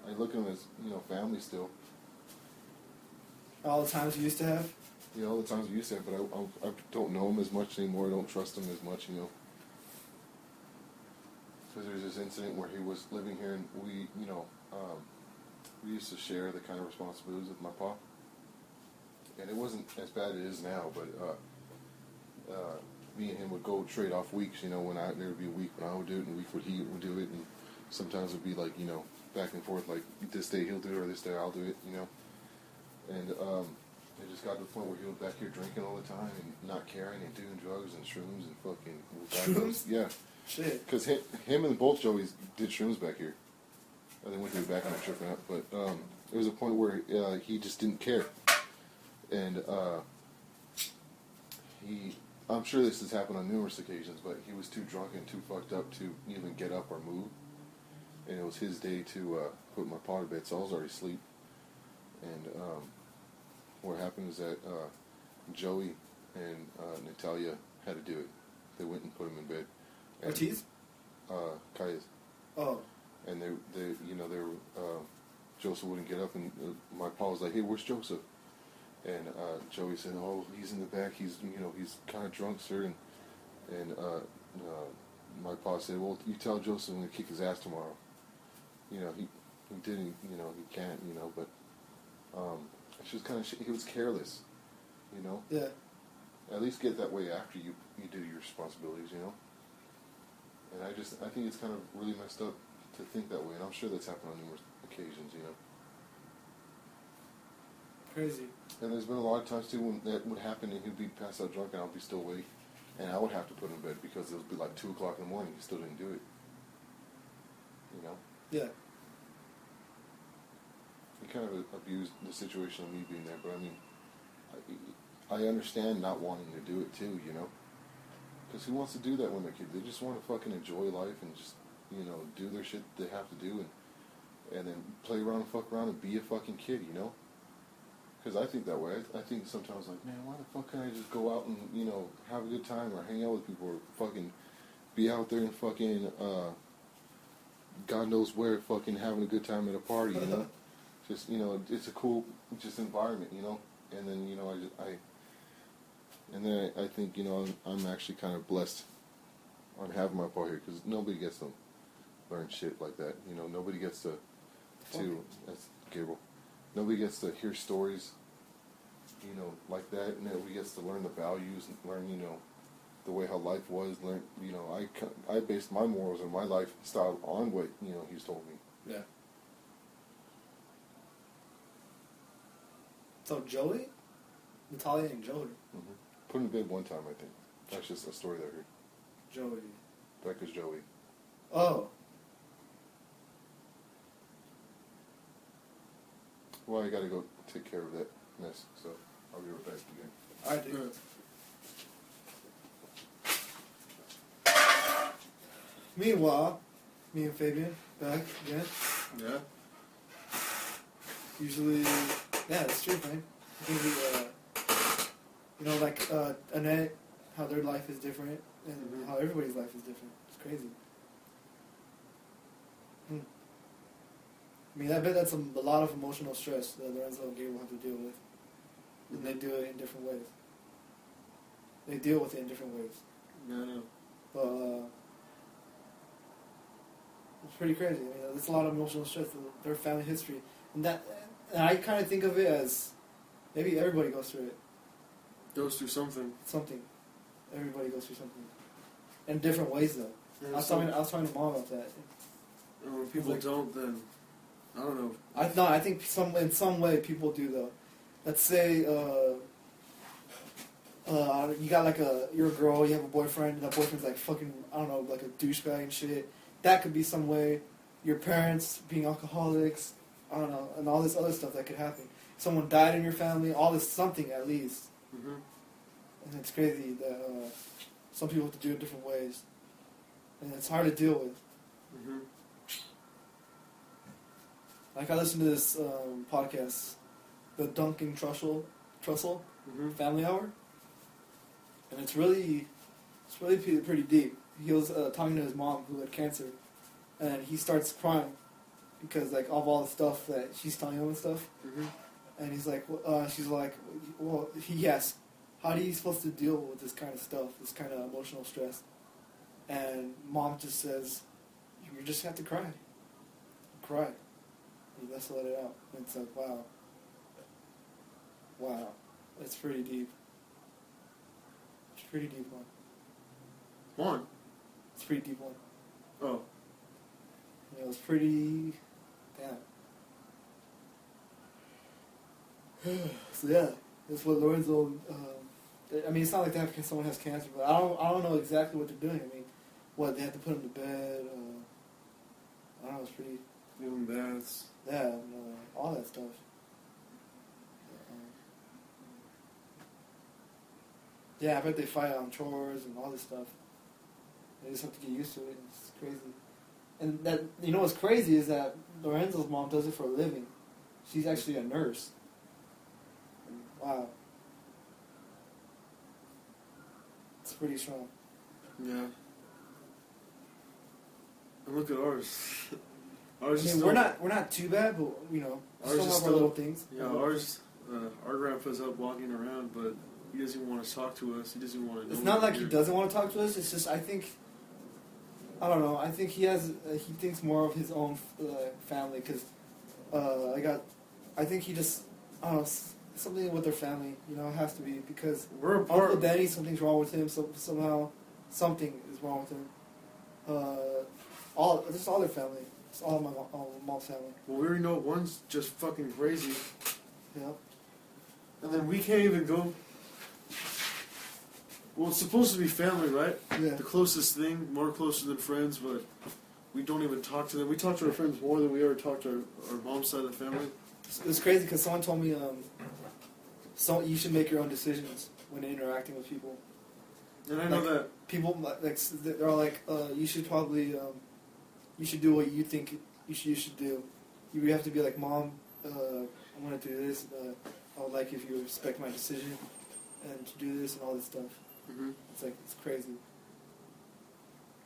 I look at him as, you know, family still. All the times you used to have. You know, all the times we used to have, but I don't know him as much anymore. I don't trust him as much, you know. Because there's this incident where he was living here, and we, you know, we used to share the kind of responsibilities with my pa. And it wasn't as bad as it is now, but me and him would go trade off weeks, you know, there would be a week when I would do it, and a week when he would do it, and sometimes it would be like, you know, back and forth, like this day he'll do it, or this day I'll do it, you know. And it just got to the point where he was back here drinking all the time, and not caring, and doing drugs, and shrooms, and fucking... Shrooms? Yeah. Shit. Because him and both Joeys did shrooms back here. They went to the back and tripping out, but there was a point where he just didn't care. And I'm sure this has happened on numerous occasions, but he was too drunk and too fucked up to even get up or move. And it was his day to put my pa to bed, so I was already asleep. And what happened is that Joey and Natalia had to do it. They went and put him in bed. And, Ortiz? Calles. Oh. And they you know, Joseph wouldn't get up, and my pa was like, "Hey, where's Joseph?" And Joey said, "Oh, he's in the back. He's kind of drunk, sir." And my pa said, "Well, you tell Joseph I'm gonna kick his ass tomorrow." You know, he didn't. You know, he can't. You know, but it's just kind of he was careless. You know. Yeah. At least get that way after you do your responsibilities. You know. And I think it's kind of really messed up to think that way, and I'm sure that's happened on numerous occasions. You know. Crazy. And there's been a lot of times too when that would happen, and he'd be passed out drunk, and I'll be still awake, and I would have to put him in bed because it would be like 2:00 in the morning. He still didn't do it. You know. Yeah. He kind of abused the situation of me being there, but I mean, I understand not wanting to do it too. You know. Because who wants to do that when they're kids? They just want to fucking enjoy life and just, you know, do their shit they have to do and then play around and fuck around and be a fucking kid, you know? Because I think that way. I think sometimes, like, man, why the fuck can't I just go out and, you know, have a good time or hang out with people or fucking be out there and fucking, God knows where, fucking having a good time at a party, you know? Just, you know, it's a cool, just environment, you know? And then, you know, and then I think, you know, I'm actually kind of blessed on having my part here because nobody gets to learn shit like that. You know, nobody gets to that's Gabriel. Nobody gets to hear stories, you know, like that. And nobody gets to learn the values and learn, you know, the way how life was. Learn, you know, I based my morals and my lifestyle on what, you know, he's told me. Yeah. So Joey, Natalia, and Joey. Mm-hmm. Put him in bed one time, I think. That's just a story that I heard. Joey. Becca's Joey. Oh. Well, I gotta go take care of that mess, so I'll be right back again. Alright, dude. Meanwhile, me and Fabian back again. Yeah. Usually, yeah, it's true, man. Usually, you know, like Annette, how their life is different, and how everybody's life is different. It's crazy. I mean, I bet that's a lot of emotional stress that Lorenzo and Gabriel have to deal with. And they do it in different ways. They deal with it in different ways. Yeah, I know. But it's pretty crazy. I mean, there's a lot of emotional stress to their family history. And I kind of think of it as maybe everybody goes through it. Goes through something. Something. Everybody goes through something. In different ways, though. Yeah, I was talking to Mom about that. And when people don't, then I don't know. I think in some way people do, though. Let's say you got you're a girl, you have a boyfriend, and that boyfriend's like fucking, I don't know, like a douchebag and shit. That could be some way. Your parents being alcoholics, I don't know, and all this other stuff that could happen. Someone died in your family, all this something at least. Mm-hmm. And it's crazy that some people have to do it different ways. And it's hard to deal with. Mm-hmm. Like, I listened to this podcast, the Duncan Trussell Mm-hmm. Family Hour. And it's really pretty deep. He was talking to his mom who had cancer. And he starts crying because, like, of all the stuff that she's telling him and stuff. Mm-hmm. And he's like, she's like, well, he asks, how are you supposed to deal with this kind of stuff, this kind of emotional stress? And mom just says, you just have to cry. Cry. You just let it out. And it's like, wow. Wow. That's pretty deep. It's a pretty deep one. One? It's a pretty deep one. Oh. It was pretty... Damn. So yeah, that's what Lorenzo. I mean, it's not like that because someone has cancer, but I don't know exactly what they're doing. I mean, what they have to put him to bed. I don't know. It's pretty. Give him baths. Yeah, and, all that stuff. Yeah, I bet they fight on chores and all this stuff. They just have to get used to it. It's crazy. And that, you know what's crazy is that Lorenzo's mom does it for a living. She's actually a nurse. Wow. It's pretty strong. Yeah. And look at ours. Ours I is mean, still, we're not too bad, but you know, we Ours still is have our still- little things. Yeah, ours. Our grandpa's out walking around, but he doesn't even want to talk to us. He doesn't even want to know. It's not we're like he here. doesn't want to talk to us. It's just I don't know. I think he thinks more of his own family because I think he just I don't know something with their family. You know, it has to be because We're a Uncle part. Danny, something's wrong with him. So somehow something is wrong with him. Just all their family. It's all my mom's family. Well, we already know one's just fucking crazy, Yeah. and then we can't even go. Well, it's supposed to be family, right? Yeah. The closest thing, more closer than friends, but we don't even talk to them. We talk to our friends more than we ever talk to our mom's side of the family. It was crazy because someone told me you should make your own decisions when interacting with people. And I know Like, that. People they're all like, you should probably you should do what you think you should do. You have to be like, Mom, I want to do this. I would like if you respect my decision and to do this and all this stuff. Mm-hmm. It's like it's crazy.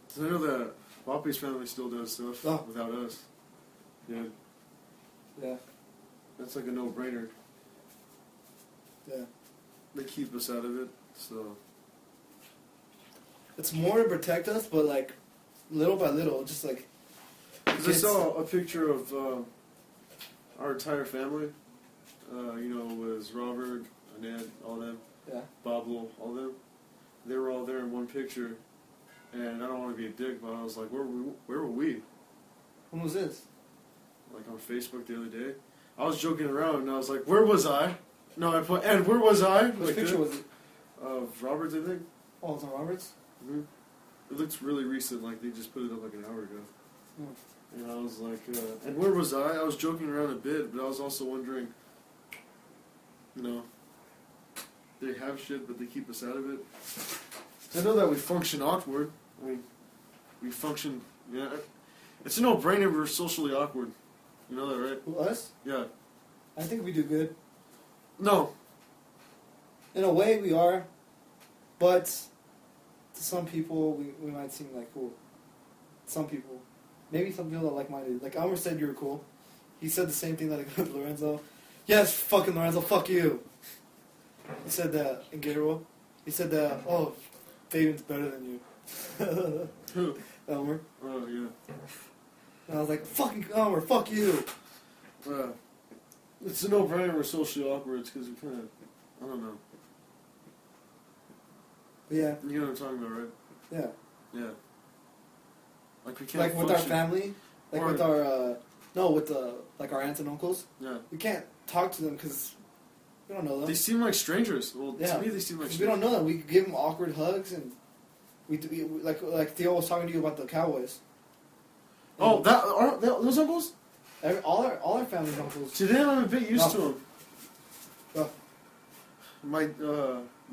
So I know that Poppy's family still does stuff Oh. without us. Yeah, Yeah, that's like a no-brainer. yeah. They keep us out of it, so. It's more to protect us, but like little by little, just like. 'Cause I saw a picture of our entire family. You know, it was Robert, Annette, all them, Yeah. Pablo, all them. They were all there in one picture, and I don't want to be a dick, but I was like, where were we? When was this? Like on Facebook the other day. I was joking around, and I was like, where was I? No, I put, and where was I? Which Like picture that. was it? Of Robert's, I think. Oh, it's on Roberts. Mm-hmm. It looks really recent, like they just put it up like an hour ago. Hmm. And I was like, and where was I? I was joking around a bit, but I was also wondering, you know, they have shit, but they keep us out of it. I know that we function awkward. I mean, we function, yeah. It's a no-brainer we're socially awkward. You know that, right? Who, us? Yeah. I think we do good. No. In a way, we are, but to some people, we might seem like cool. Some people. Maybe some people are like-minded. Like, Elmer said you were cool. He said the same thing that I got with Lorenzo. Yes, fucking Lorenzo, fuck you. He said that in Gabriel. He said that, oh, Fabian's better than you. Who? Elmer. Oh, yeah. And I was like, fucking Elmer, fuck you. It's a no-brainer we're socially awkward because we kind of, I don't know. But yeah, You know what I'm talking about, right? yeah. Yeah. Like we can't Like with our function. family, like Or- with our, with like our aunts and uncles. Yeah. We can't talk to them because we don't know them. They seem like strangers. Well, Yeah. to me they seem like 'Cause strangers. we don't know them. We give them awkward hugs and like Theo was talking to you about the Cowboys. Oh, those uncles? All our family uncles. To them, I'm a bit used No. to them. Oh. My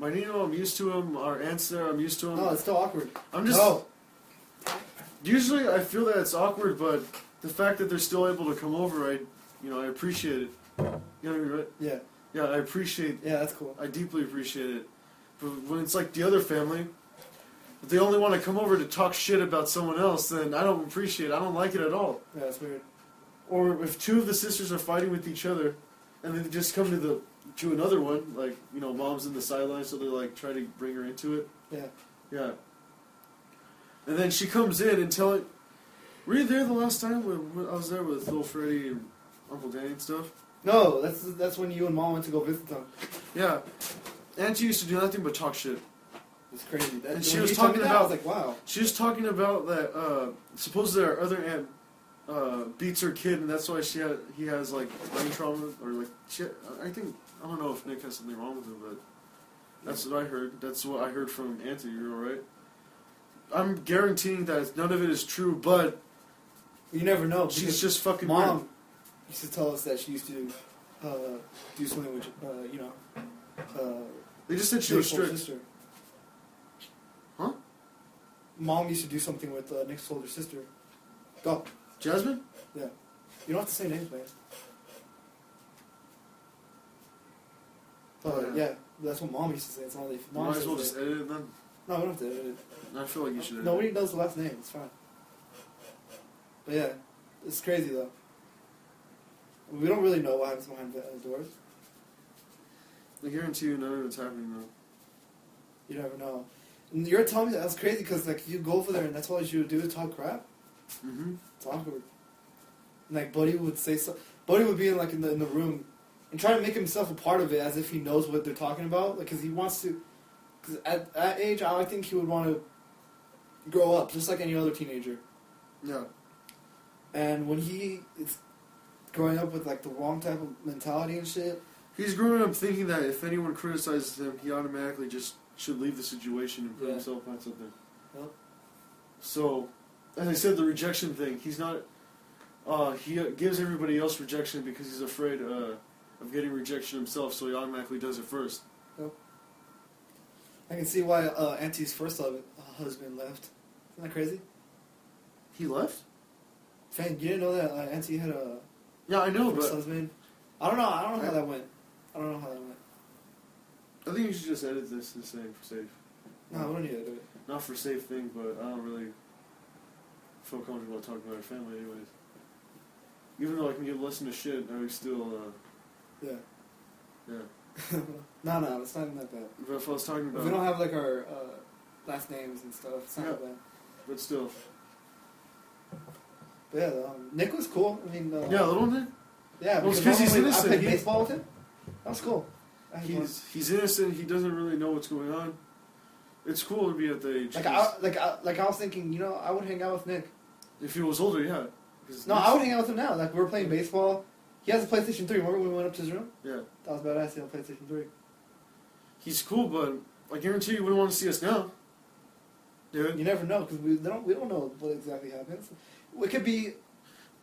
Nino, I'm used to him. Our aunt's there, I'm used to him. No, it's still awkward. I'm just. No. Usually, I feel that it's awkward, but the fact that they're still able to come over, I appreciate it. You know what I mean, right? Yeah. Yeah, I appreciate. Yeah, that's cool. I deeply appreciate it. But when it's like the other family, if they only want to come over to talk shit about someone else, then I don't appreciate it. I don't like it at all. Yeah, that's weird. Or if two of the sisters are fighting with each other, and then they just come to another one, like, mom's in the sidelines, so they like try to bring her into it. Yeah. Yeah. And then she comes in and were you there the last time when I was there with little Freddie and Uncle Danny and stuff? No, that's when you and Mom went to go visit them. Yeah. Auntie used to do nothing but talk shit. It's crazy. And she was talking about, I was like, wow. She was talking about that, supposedly our other aunt beats her kid, and that's why he has like brain trauma, or like I don't know if Nick has something wrong with him, but that's what I heard. That's what I heard from Auntie. You're all right. I'm guaranteeing that none of it is true, but you never know. She's just fucking Mom weird. used to tell us that she used to do something with they just said she was Nick's strict. older sister. Huh? Mom used to do something with Nick's older sister. Go. Jasmine? Yeah. You don't have to say names, man. Yeah, that's what Mom used to say. It's all they. Mom Might as well just edit it then. No, we don't have to edit it. I feel like you should edit Nobody knows the last name. It's fine. But yeah, it's crazy though. We don't really know what happens behind the doors. I guarantee you none of it's happening though. You never know. And you're telling me that's crazy because like you go over there and that's all you would do is talk crap. Mm-hmm. It's awkward. And, like Buddy would say so. Buddy would be in the room and try to make himself a part of it as if he knows what they're talking about. Like, because he wants to. Because at that age, I think he would want to grow up just like any other teenager. Yeah. And when he is growing up with like the wrong type of mentality and shit. He's growing up thinking that if anyone criticizes him, he automatically just should leave the situation and put himself on something. Yep. So, as I said, the rejection thing, he's not... he gives everybody else rejection because he's afraid of getting rejection himself, so he automatically does it first. Yep. I can see why Auntie's first husband left. Isn't that crazy? He left? Fan, you didn't know that Auntie had a Yeah, I know, first but... husband? I don't know how that went. I think you should just edit this and say for safe. No, we don't need to do it. Not for safe thing, but I don't really feel comfortable talking about our family anyways. Even though I can give less to shit, I would still, Yeah. yeah. No, it's not even that bad. But if I was talking about... If we don't have like our last names and stuff, it's not that bad. But still. But yeah, Nick was cool. I mean... yeah, little Nick? Yeah, well, because he's innocent. I played baseball with him. That was cool. He's innocent. He doesn't really know what's going on. It's cool to be at the age. I was thinking, I would hang out with Nick. If he was older, yeah. No, I would hang out with him now. Like we were playing baseball. He has a PlayStation 3. Remember when we went up to his room? Yeah. That was badass. He had a PlayStation 3. He's cool, but I guarantee you wouldn't want to see us now. Dude. You never know because we don't know what exactly happens. It could be.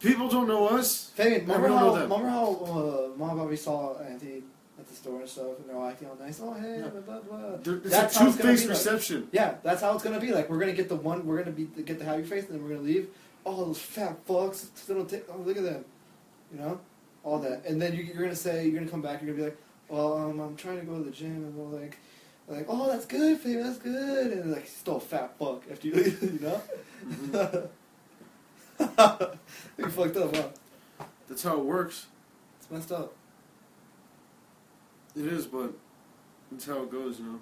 People don't know us. Fabian, remember how Mom and Bobby saw Auntie at the store and stuff, and they're all acting all nice. Oh, hey, blah, blah, blah. It's a two-faced reception. Like. Yeah, that's how it's going to be. Like, we're going to get get the happy face, and then we're going to leave. Oh, those fat fucks. Still don't take, look at them. All that. And then you're going to come back, you're going to be like, well, I'm trying to go to the gym, and we're like, oh, that's good, Fabian, that's good. And like, still a fat fuck after you leave, Mm-hmm. You fucked up, huh? That's how it works. It's messed up. It is, but it's how it goes, Yeah.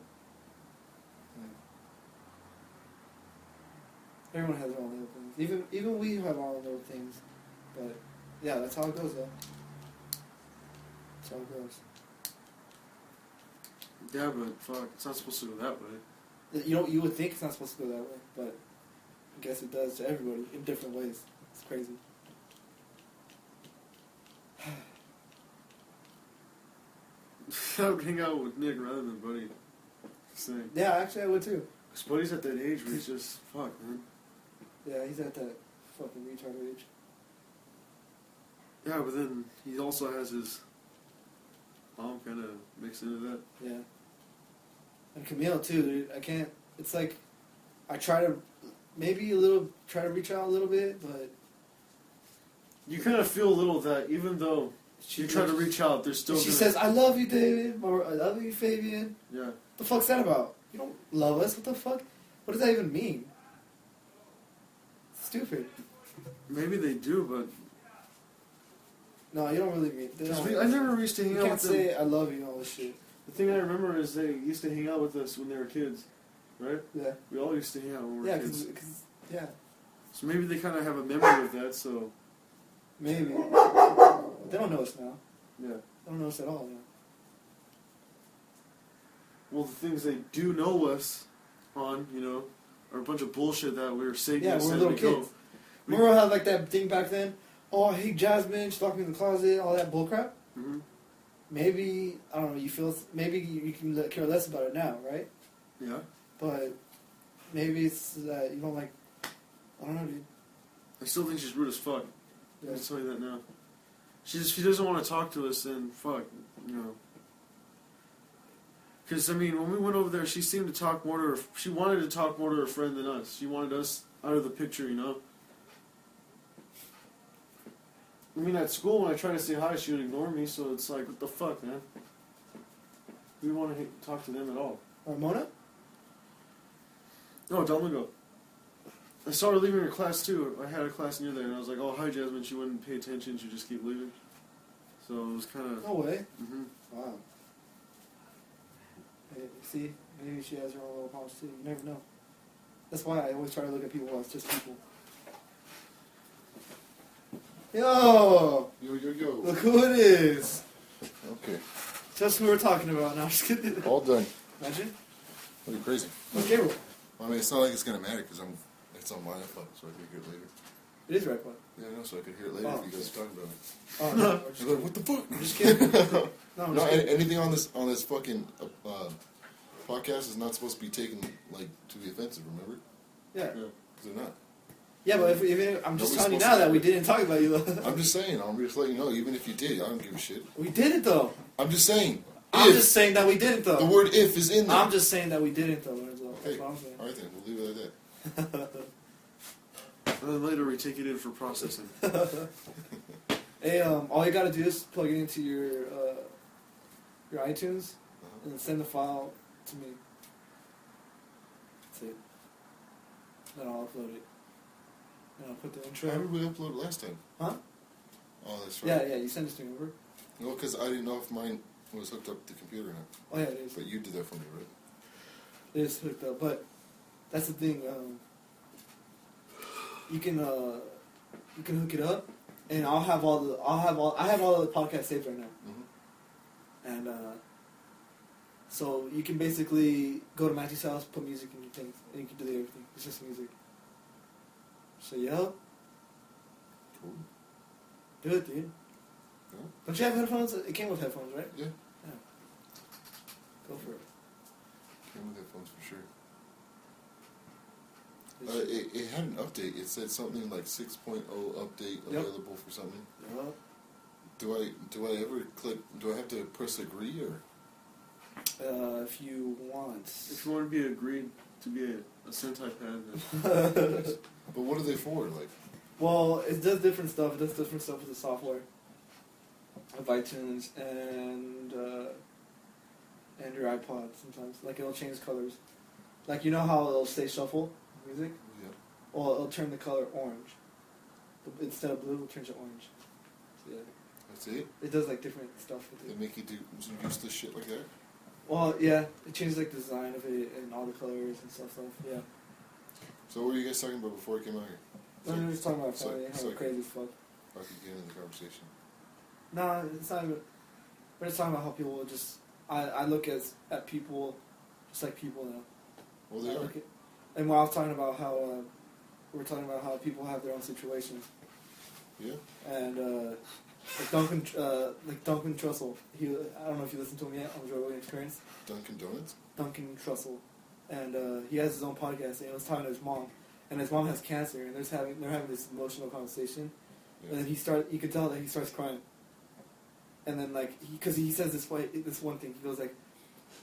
Everyone has their own little things. Even we have our own little things. But yeah, that's how it goes, though. That's how it goes. Yeah, but fuck, it's not supposed to go that way. You would think it's not supposed to go that way, but I guess it does to everybody in different ways. It's crazy. I would hang out with Nick rather than Buddy. Same. Yeah, actually I would too. Because Buddy's at that age where he's just, fuck, man. Yeah, he's at that fucking retard age. Yeah, but then he also has his mom kind of extent of that. Yeah. And Camille too, dude. I can't. It's like I try to reach out a little bit, but You kind of feel a little that even though you try to reach out, there's still. She says, "I love you, David," or "I love you, Fabian." Yeah. What the fuck's that about? You don't love us. What the fuck? What does that even mean? Stupid. Maybe they do, but No, you don't really mean. I never used to hang You out can't with them. say "I love you" and all this shit. The thing I remember is they used to hang out with us when they were kids, right? Yeah. We all used to hang out when we were Yeah, kids. because yeah, So maybe they kind of have a memory of that. So maybe they don't know us now. yeah. They don't know us at all. Yeah. Well, the things they do know us on, are a bunch of bullshit that we were saying. Yeah, we're little kids. Remember how like that thing back then? Oh, I hate Jasmine. She's locked me in the closet. All that bullcrap. Mm-hmm. Maybe I don't know. You feel maybe you can care less about it now, right? Yeah. But maybe it's that you don't like. I don't know, dude. I still think she's rude as fuck. Yeah. I'll tell you that now. She doesn't want to talk to us, then fuck, Because, when we went over there, she seemed to talk more to her... She wanted to talk more to her friend than us. She wanted us out of the picture, at school, when I tried to say hi, she would ignore me, so it's like, what the fuck, man? We want to talk to them at all. Mona? No, Delmago. I saw her leaving her class, too. I had a class near there, and I was like, oh, hi, Jasmine. She wouldn't pay attention. She'd just keep leaving. So it was kind of... No way. Mm-hmm. Wow. Hey, see, maybe she has her own little problems too. You never know. That's why I always try to look at people as just people. Yo! Yo. Look who it is! Okay. Just who we're talking about now. Just kidding. All done. Imagine. Are you crazy? What's Gabriel? It's not like it's gonna matter because it's on my iPhone, so I can hear it later. It is right one. Yeah, I know, so I could hear it later if you guys are talking about it. Oh, no. You're like, what the fuck? I'm just kidding. No, I'm No, just kidding. anything on this fucking podcast is not supposed to be taken to be offensive. Remember? Yeah. Because they're not. Yeah, but if I'm just Nobody's telling you supposed now to- that we didn't talk about you. I'm just saying. I'm just letting you know. Even if you did, I don't give a shit. We did it though. I'm just saying. I'm if just saying that we didn't though. the word "if" is in there. I'm just saying that we didn't though, Lorenzo. That's Okay. what I'm saying. All right then, we'll leave it like that. And then later we take it in for processing. Hey, all you gotta do is plug it into your iTunes and send the file to me. That's it. Then I'll upload it. And I'll put the intro. How did we upload it last time? Huh? Oh, that's right. Yeah, you sent it to me, remember? No, because I didn't know if mine was hooked up to the computer or not. Oh yeah, it is. But you did that for me, right? It is hooked up, but that's the thing. You can hook it up, and I have all the podcasts saved right now, Mm-hmm. and so you can basically go to Matthew's house, put music in your things, and you can do everything. It's just music. So yeah, Cool. do it, dude. Yeah. Don't you have headphones? It came with headphones, right? Yeah. Go for it. Came with headphones for sure. It had an update. It said something like 6.0 update available for something. Yup. Do I ever click? Do I have to press agree or? If you want. If you want to be agreed to be a Sentai pad, then But what are they for? Like, Well, it does different stuff. It does different stuff with the software of iTunes and your iPod sometimes. Like it'll change colors. Like you know how it'll say shuffle music? yeah. Well, it'll turn the color orange. Instead of blue, it'll turn to orange. So, yeah. That's it. It does like different stuff with They it. make you do some useless shit like that. Well, yeah, it changes like the design of it and all the colors and stuff. Yeah. So what were you guys talking about before I came out here? No, we were just talking about so- family and how so- we're crazy as fuck. I could get into the conversation. No, it's not even. We're just talking about how people will just. I look at people just like people now. Well, they I are. look at, and when I was talking about how we're talking about how people have their own situations, Yeah. and like Duncan Trussell. I don't know if you listened to him yet on Joe Rogan Experience. Dunkin' Donuts. Duncan Trussell, and he has his own podcast. And he was talking to his mom, and his mom has cancer, and they're having this emotional conversation. Yeah. And then you can tell that he starts crying. And then like because he says this one thing, he goes like,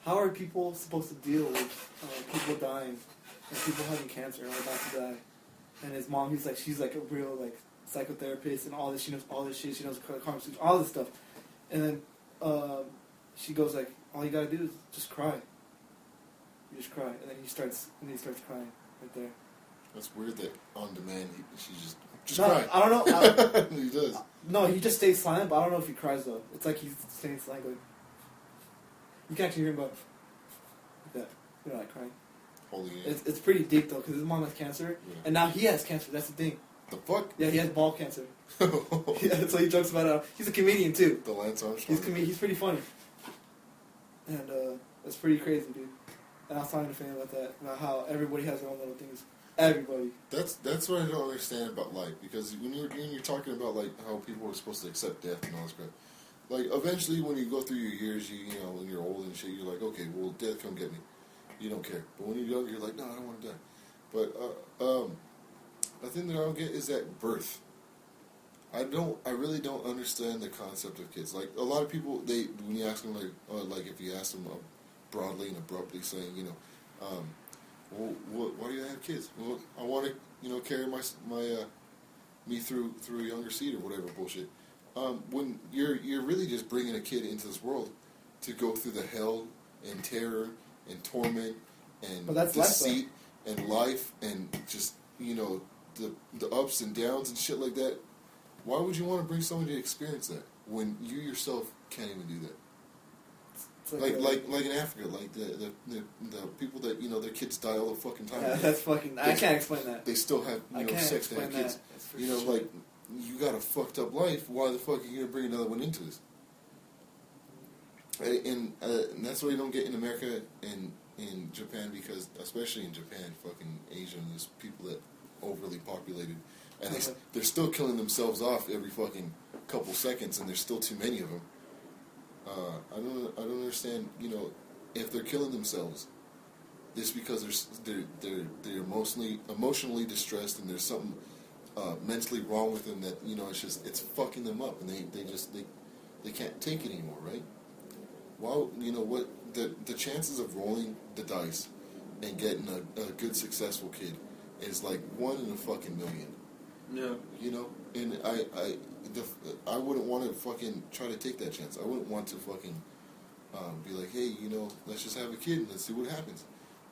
how are people supposed to deal with people dying and people having cancer and about to die? And his mom, she's like a real like psychotherapist and all this. She knows all this shit. She knows conversation, all this stuff. And then she goes like, all you gotta do is just cry. You just cry, and then he starts crying right there. That's weird that on demand she just no, cry. I don't know. He does. No, he just stays silent, but I don't know if he cries though. It's like he's staying silent. Like, you can actually hear him go like that. You know, like crying. Holy It's pretty deep though, because his mom has cancer, and now he has cancer. That's the thing. The fuck? Yeah, he has ball cancer. Yeah, so he jokes about it. He's a comedian too. The Lance Armstrong. He's pretty funny, and it's pretty crazy, dude. And I was talking to Fabian about that, about how everybody has their own little things. Everybody. That's what I don't understand about life, because when you're talking about like how people are supposed to accept death and all this crap, like eventually when you go through your years, you know when you're old and shit, you're like, okay, well, death come get me. You don't care. But when you're young, you're like, no, I don't want to die. But the thing that I don't get is that birth. I really don't understand the concept of kids. Like a lot of people, when you ask them like if you ask them broadly and abruptly saying, you know, well, why do you have kids? Well, I want to, you know, carry me through a younger seed or whatever bullshit. When you're really just bringing a kid into this world to go through the hell and terror and torment and deceit and life and just, you know, the ups and downs and shit like that. Why would you want to bring somebody to experience that when you yourself can't even do that? Like in Africa, like the people that, you know, their kids die all the fucking time. Yeah, that's fucking. I can't explain that. They still have, you know, sex to have kids. You know, like you got a fucked up life. Why the fuck are you gonna bring another one into this? And that's what you don't get in America and in Japan, because especially in Japan, fucking Asia, and there's people that overly populated, and they're still killing themselves off every fucking couple seconds, and there's still too many of them. I don't understand, you know, if they're killing themselves, it's because they're emotionally distressed, and there's something mentally wrong with them that, you know, it's fucking them up, and they can't take it anymore, right? Well, you know what, the chances of rolling the dice and getting a good successful kid is like 1 in a fucking million. Yeah. You know, and I wouldn't want to fucking try to take that chance. I wouldn't want to fucking be like, hey, you know, let's just have a kid and let's see what happens.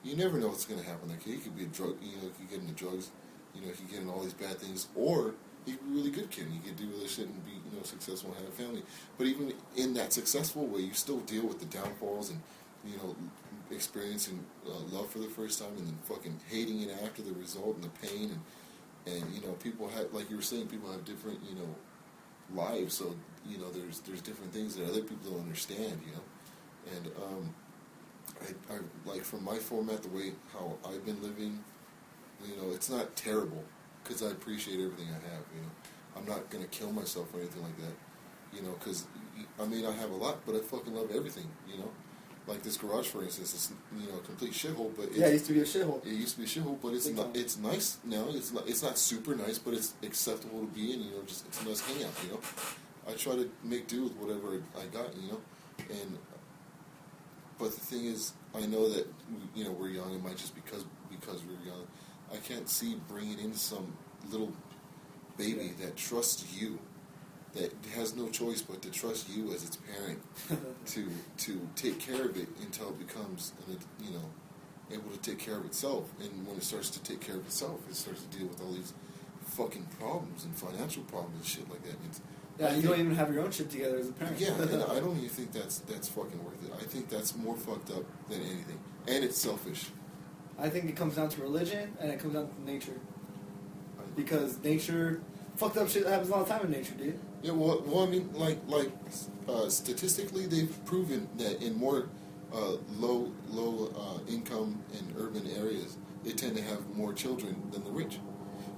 You never know what's going to happen. That kid, he could be a drug, you know, he could get into drugs, you know, he could get into all these bad things, or he could be a really good kid. He could do all this shit and be, you know, successful and have a family. But even in that successful way, you still deal with the downfalls and, you know, experiencing love for the first time and then fucking hating it after the result and the pain and you know, people have, like you were saying, people have different, you know, lives, so, you know, there's different things that other people don't understand, you know, and I like, from my format, the way how I've been living, you know, it's not terrible, because I appreciate everything I have, you know, I'm not going to kill myself or anything like that, you know, because, I mean, I have a lot, but I fucking love everything, you know. Like this garage, for instance, is, you know, a complete shithole, but it used to be a shithole. It used to be a shithole, but it's not. It's nice now. It's not super nice, but it's acceptable to be in. You know, just it's a nice hangout. You know, I try to make do with whatever I got. You know, but the thing is, I know that, you know, we're young. It might just because we're young. I can't see bringing in some little baby that trusts you, that has no choice but to trust you as its parent to take care of it until it becomes, you know, able to take care of itself. And when it starts to take care of itself, it starts to deal with all these fucking problems and financial problems and shit like that. You don't even have your own shit together as a parent. Yeah, and I don't even think that's fucking worth it. I think that's more fucked up than anything, and it's selfish. I think it comes down to religion, and it comes down to nature. Because nature, fucked up shit happens all the time in nature, dude. Yeah, well, I mean, like statistically, they've proven that in more low income and urban areas, they tend to have more children than the rich,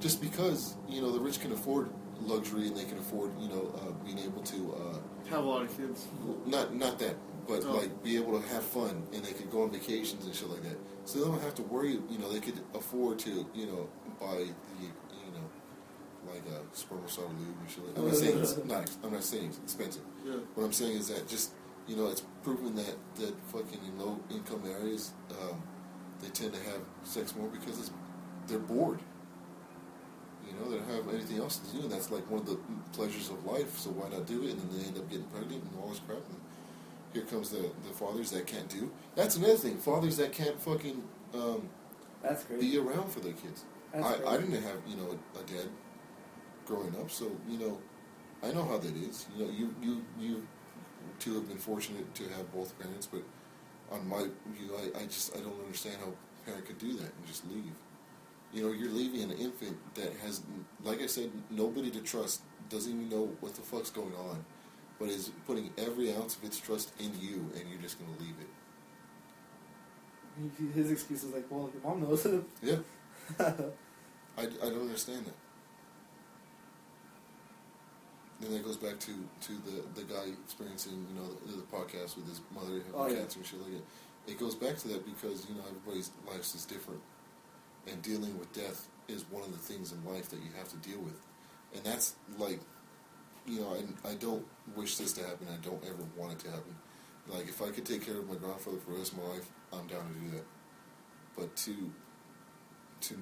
just because, you know, the rich can afford luxury and they can afford, you know, being able to have a lot of kids. Not that, but like be able to have fun, and they could go on vacations and shit like that. So they don't have to worry. You know, they could afford to, you know, buy the, you know, like a spermicide lube and shit. I'm not saying it's not. I'm not saying it's expensive. Yeah. What I'm saying is that just it's proven that fucking in low income areas, they tend to have sex more because they're bored. They don't have anything else to do, and that's like one of the pleasures of life. So why not do it? And then they end up getting pregnant and all this crap. And here comes the fathers that can't do. That's another thing. Fathers that can't fucking that's great. be around for their kids. I didn't have a dad growing up, so I know how that is. You two have been fortunate to have both parents, but on my view, I don't understand how a parent could do that and just leave. You're leaving an infant that has, like I said, nobody to trust, doesn't even know what the fuck's going on, but is putting every ounce of its trust in you, and you're just going to leave it. His excuse is like, well, your mom knows it. Yeah. I don't understand that. Then that goes back to the guy experiencing, the podcast with his mother having cancer and shit like that. It goes back to that because, everybody's life is different. And dealing with death is one of the things in life that you have to deal with. And that's like, I don't wish this to happen. I don't ever want it to happen. Like, if I could take care of my grandfather for the rest of my life, I'm down to do that. But to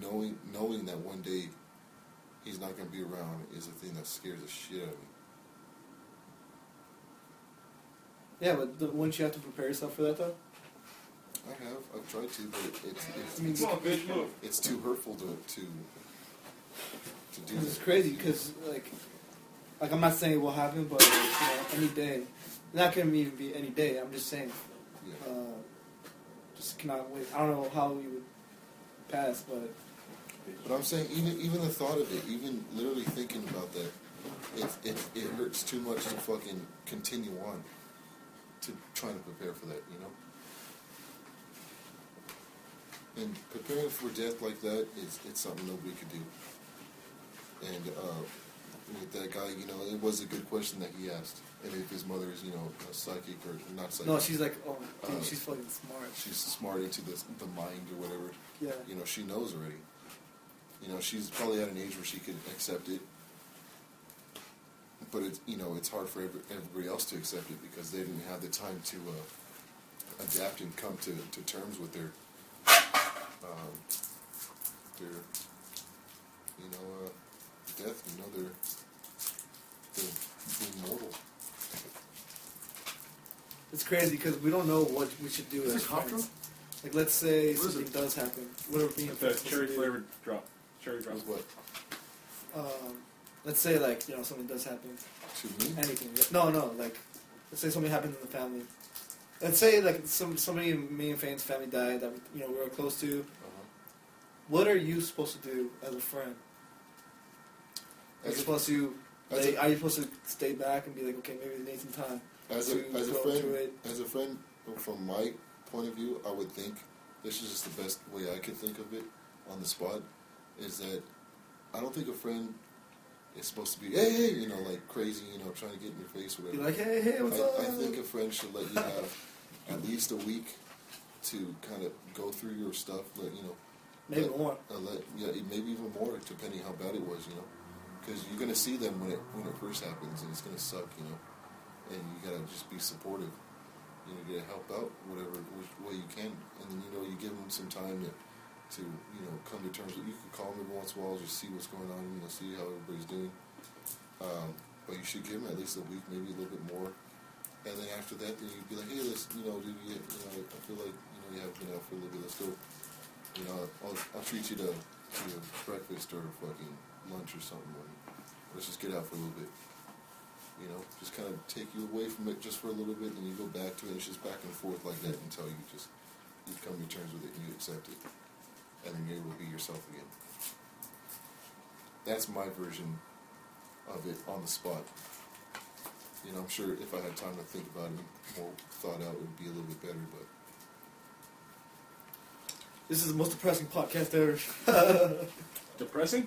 knowing that one day he's not going to be around is a thing that scares the shit out of me. Yeah, but wouldn't you have to prepare yourself for that, though? I've tried to, but it's too hurtful to do that. It's crazy because, like I'm not saying it will happen, but any day. Not going to even be any day. I'm just saying. Yeah. Just cannot wait. I don't know how you would pass, but. But I'm saying even the thought of it, even literally thinking about that, it hurts too much to fucking continue on to trying to prepare for that, And preparing for death like that it's something nobody could do. And with that guy, it was a good question that he asked. And if his mother is, a psychic or not psychic. No, she's like, dude, she's fucking smart. She's smart into the mind or whatever. Yeah. She knows already. She's probably at an age where she could accept it. But it's hard for everybody else to accept it because they didn't have the time to adapt and come to terms with their death. They're being mortal. It's crazy because we don't know what we should do as friends. Like, let's say something does happen. Whatever being the cherry flavored drop. Cherry drop. What? Let's say something does happen. To me? Anything. No. Like, let's say something happens in the family. Let's say somebody in me and Fane's family died that we were close to. What are you supposed to do as a friend? Are you supposed to stay back and be like, okay, maybe it needs some time? As a friend, from my point of view, I would think this is just the best way I could think of it on the spot. Is that I don't think a friend is supposed to be like crazy, trying to get in your face or whatever. Be like, hey, what's up? I think a friend should let you have at least a week to kind of go through your stuff. Maybe more. Maybe even more, depending how bad it was, because you're gonna see them when it first happens, and it's gonna suck, and you gotta just be supportive. You gotta help out which way you can, and then you give them some time to come to terms with. You can call them every once in a while, just see what's going on, see how everybody's doing. But you should give them at least a week, maybe a little bit more, and then after that, then you'd be like, hey, let's, I feel like you haven't been out for a little bit. Let's go. I'll treat you to breakfast or fucking lunch or something. Let's just get out for a little bit. Just kind of take you away from it just for a little bit, and you go back to it. It's just back and forth like that until you come to terms with it and you accept it, and then you're able to be yourself again. That's my version of it on the spot. I'm sure if I had time to think about it more thought out, it would be a little bit better, but. This is the most depressing podcast ever. Depressing?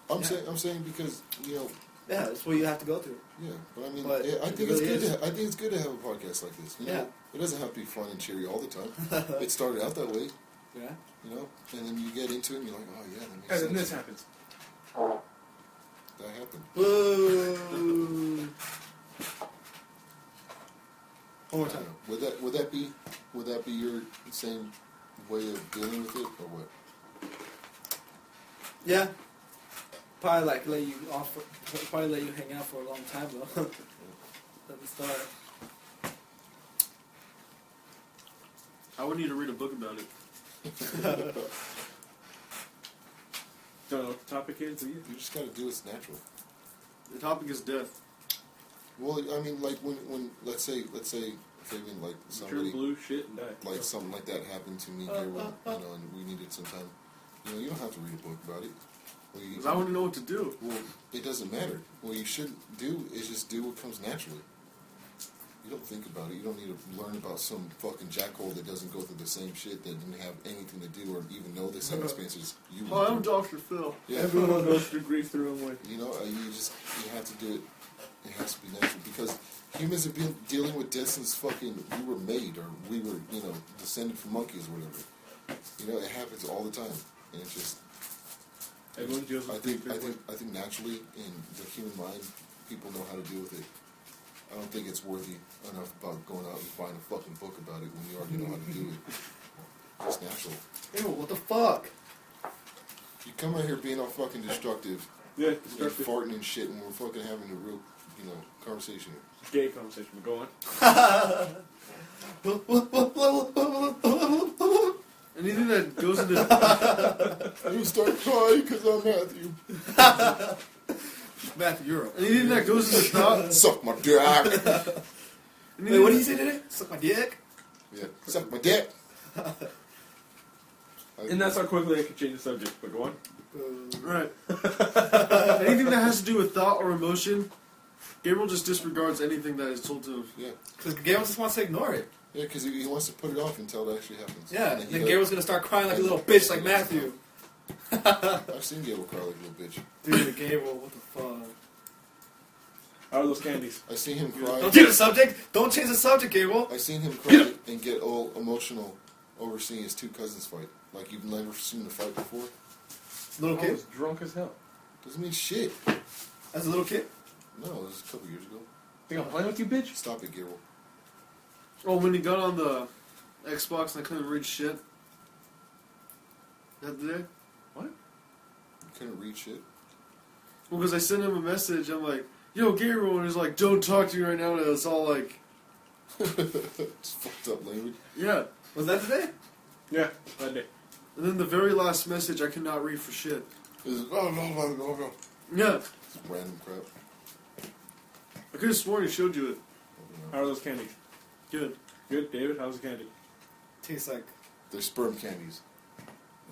I'm saying because Yeah, that's what you have to go through. Yeah, but I mean, But I think it it's really good. I think it's good to have a podcast like this. Yeah. It doesn't have to be fun and cheery all the time. It started out that way. Yeah. And then you get into it and you're like, oh yeah, that makes And sense. then this happens. That happened. Boo. One more time. Would that be your same way of dealing with it, or what? Yeah. Probably like let you hang out for a long time though. At the start. I would need to read a book about it. Don't know what the topic is, do you? You just gotta do what's natural. The topic is death. Well, I mean, like when let's say Fabian, like somebody Turn blue, shit, and die. like something like that happened to me here, and we needed some time. You don't have to read a book about it. Because I wouldn't know what to do. Well, it doesn't matter. What you should do is just do what comes naturally. You don't think about it. You don't need to learn about some fucking jackhole that doesn't go through the same shit, that didn't have anything to do or even know the same experiences you Oh, I'm Dr. Phil. Yeah. Everyone goes through grief through them way. You have to do it. It has to be natural because humans have been dealing with death since fucking we were made, or we were, descended from monkeys or whatever. It happens all the time, and it's just. Everyone deals with I think naturally in the human mind, people know how to deal with it. I don't think it's worthy enough about going out and buying a fucking book about it when you already know how to do it. It's natural. Ew, what the fuck? You come out here being all fucking destructive. Yeah, And farting and shit, and we're fucking having a real, conversation. Gay conversation, but go on. Anything that goes into... I'm gonna start crying because I'm Matthew. Matthew, you're up. Anything that goes into thought... Suck my dick. Wait, what did you say today? Suck my dick? Yeah, suck my dick. And that's how quickly I can change the subject, but go on. Right. Anything that has to do with thought or emotion, Gabriel just disregards anything that is told to him. Yeah. Because Gabriel just wants to ignore it. Yeah, because he wants to put it off until it actually happens. Yeah, and then Gabriel's going to start crying like a little bitch like Matthew. I've seen Gabriel cry like a little bitch. Dude, Gabriel, what the fuck? How are those candies? I seen him cry. Don't change the subject. Don't change the subject, Gabriel. I seen him cry and get all emotional over seeing his two cousins fight. Like you've never seen a fight before. Little I kid? was drunk as hell. Doesn't mean shit. As a little kid? No, it was a couple years ago. Think I'm playing with you, bitch? Stop it, Gabriel. Oh, when he got on the Xbox and I couldn't read shit. That day? What? You couldn't read shit? Well, because I sent him a message, I'm like, yo, Gabriel, and he's like, don't talk to me right now, and it's all like... It's fucked up language. Yeah. Was that today? Yeah, that day. And then the very last message I could not read for shit. It was, oh. Yeah. It's random crap. I could have sworn he showed you it. How are those candies? Good. Good, David? How's the candy? Tastes like... They're sperm candies.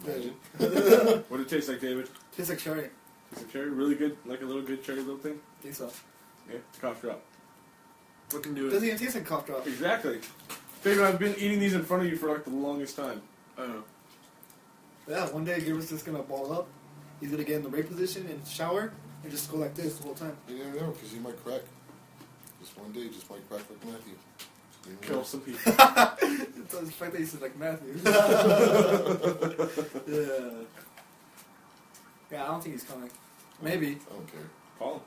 Imagine. What did it taste like, David? Tastes like cherry. Is it cherry? Really good? Like a little good cherry little thing? I think so. Yeah, cough drop. Fucking do It it. doesn't even taste like cough drop. Exactly. Fabian, I've been eating these in front of you for like the longest time. I don't know. Yeah, one day Gabriel's just gonna ball up. He's gonna get in the rape position and shower and just go like this the whole time. You never know, because you might crack. Just one day, just might crack like Matthew. You never Kill know. some people. It's the fact that he said like Matthew. Yeah. Yeah, I don't think he's coming. Maybe. I don't care. Call him.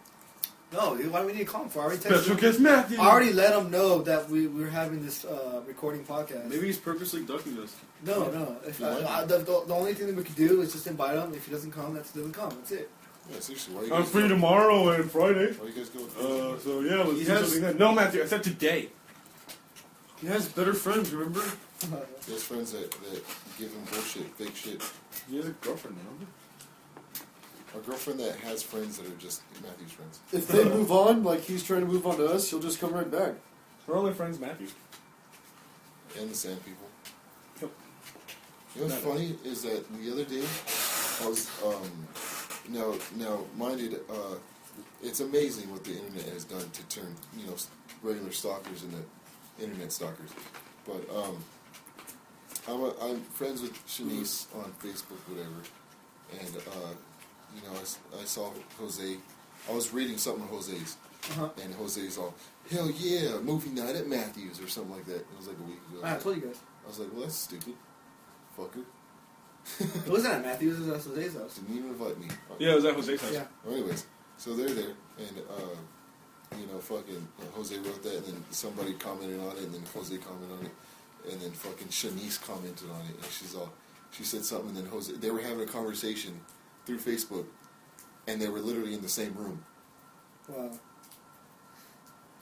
No, why do we need to call him for? I already texted Special him. guest Matthew! I already let him know that we're having this recording podcast. Maybe he's purposely ducking us. No. If He might the only thing that we could do is just invite him. If he doesn't come, he doesn't come. That's it. Yeah, seriously, why you I'm guys free go? tomorrow and Friday. Why you guys go? So yeah, let's He do has- something then. No, Matthew, I said today. He has better friends, remember? There's friends that give him bullshit, fake shit. He has a girlfriend, remember? A girlfriend that has friends that are just Matthew's friends. If they move on, like he's trying to move on to us, he'll just come right back. We're only friends, Matthew. And the sand people. Yep. You know what's funny is that the other day I was now minded it's amazing what the internet has done to turn regular stalkers into internet stalkers. But I'm friends with Shanice on Facebook, whatever, and I saw Jose. I was reading something of Jose's, and Jose's all, hell yeah, movie night at Matthews or something like that. It was like a week ago. I told you guys. I was like, well, that's stupid. Fucker. It wasn't at Matthew's. It was at Jose's house. Didn't even invite me. Yeah, it was at Jose's house. Yeah. Well, anyways, So they're there, and fucking Jose wrote that, and then somebody commented on it, and then Jose commented on it, and then fucking Shanice commented on it, and she said something, and then Jose, they were having a conversation through Facebook, and they were literally in the same room. Wow.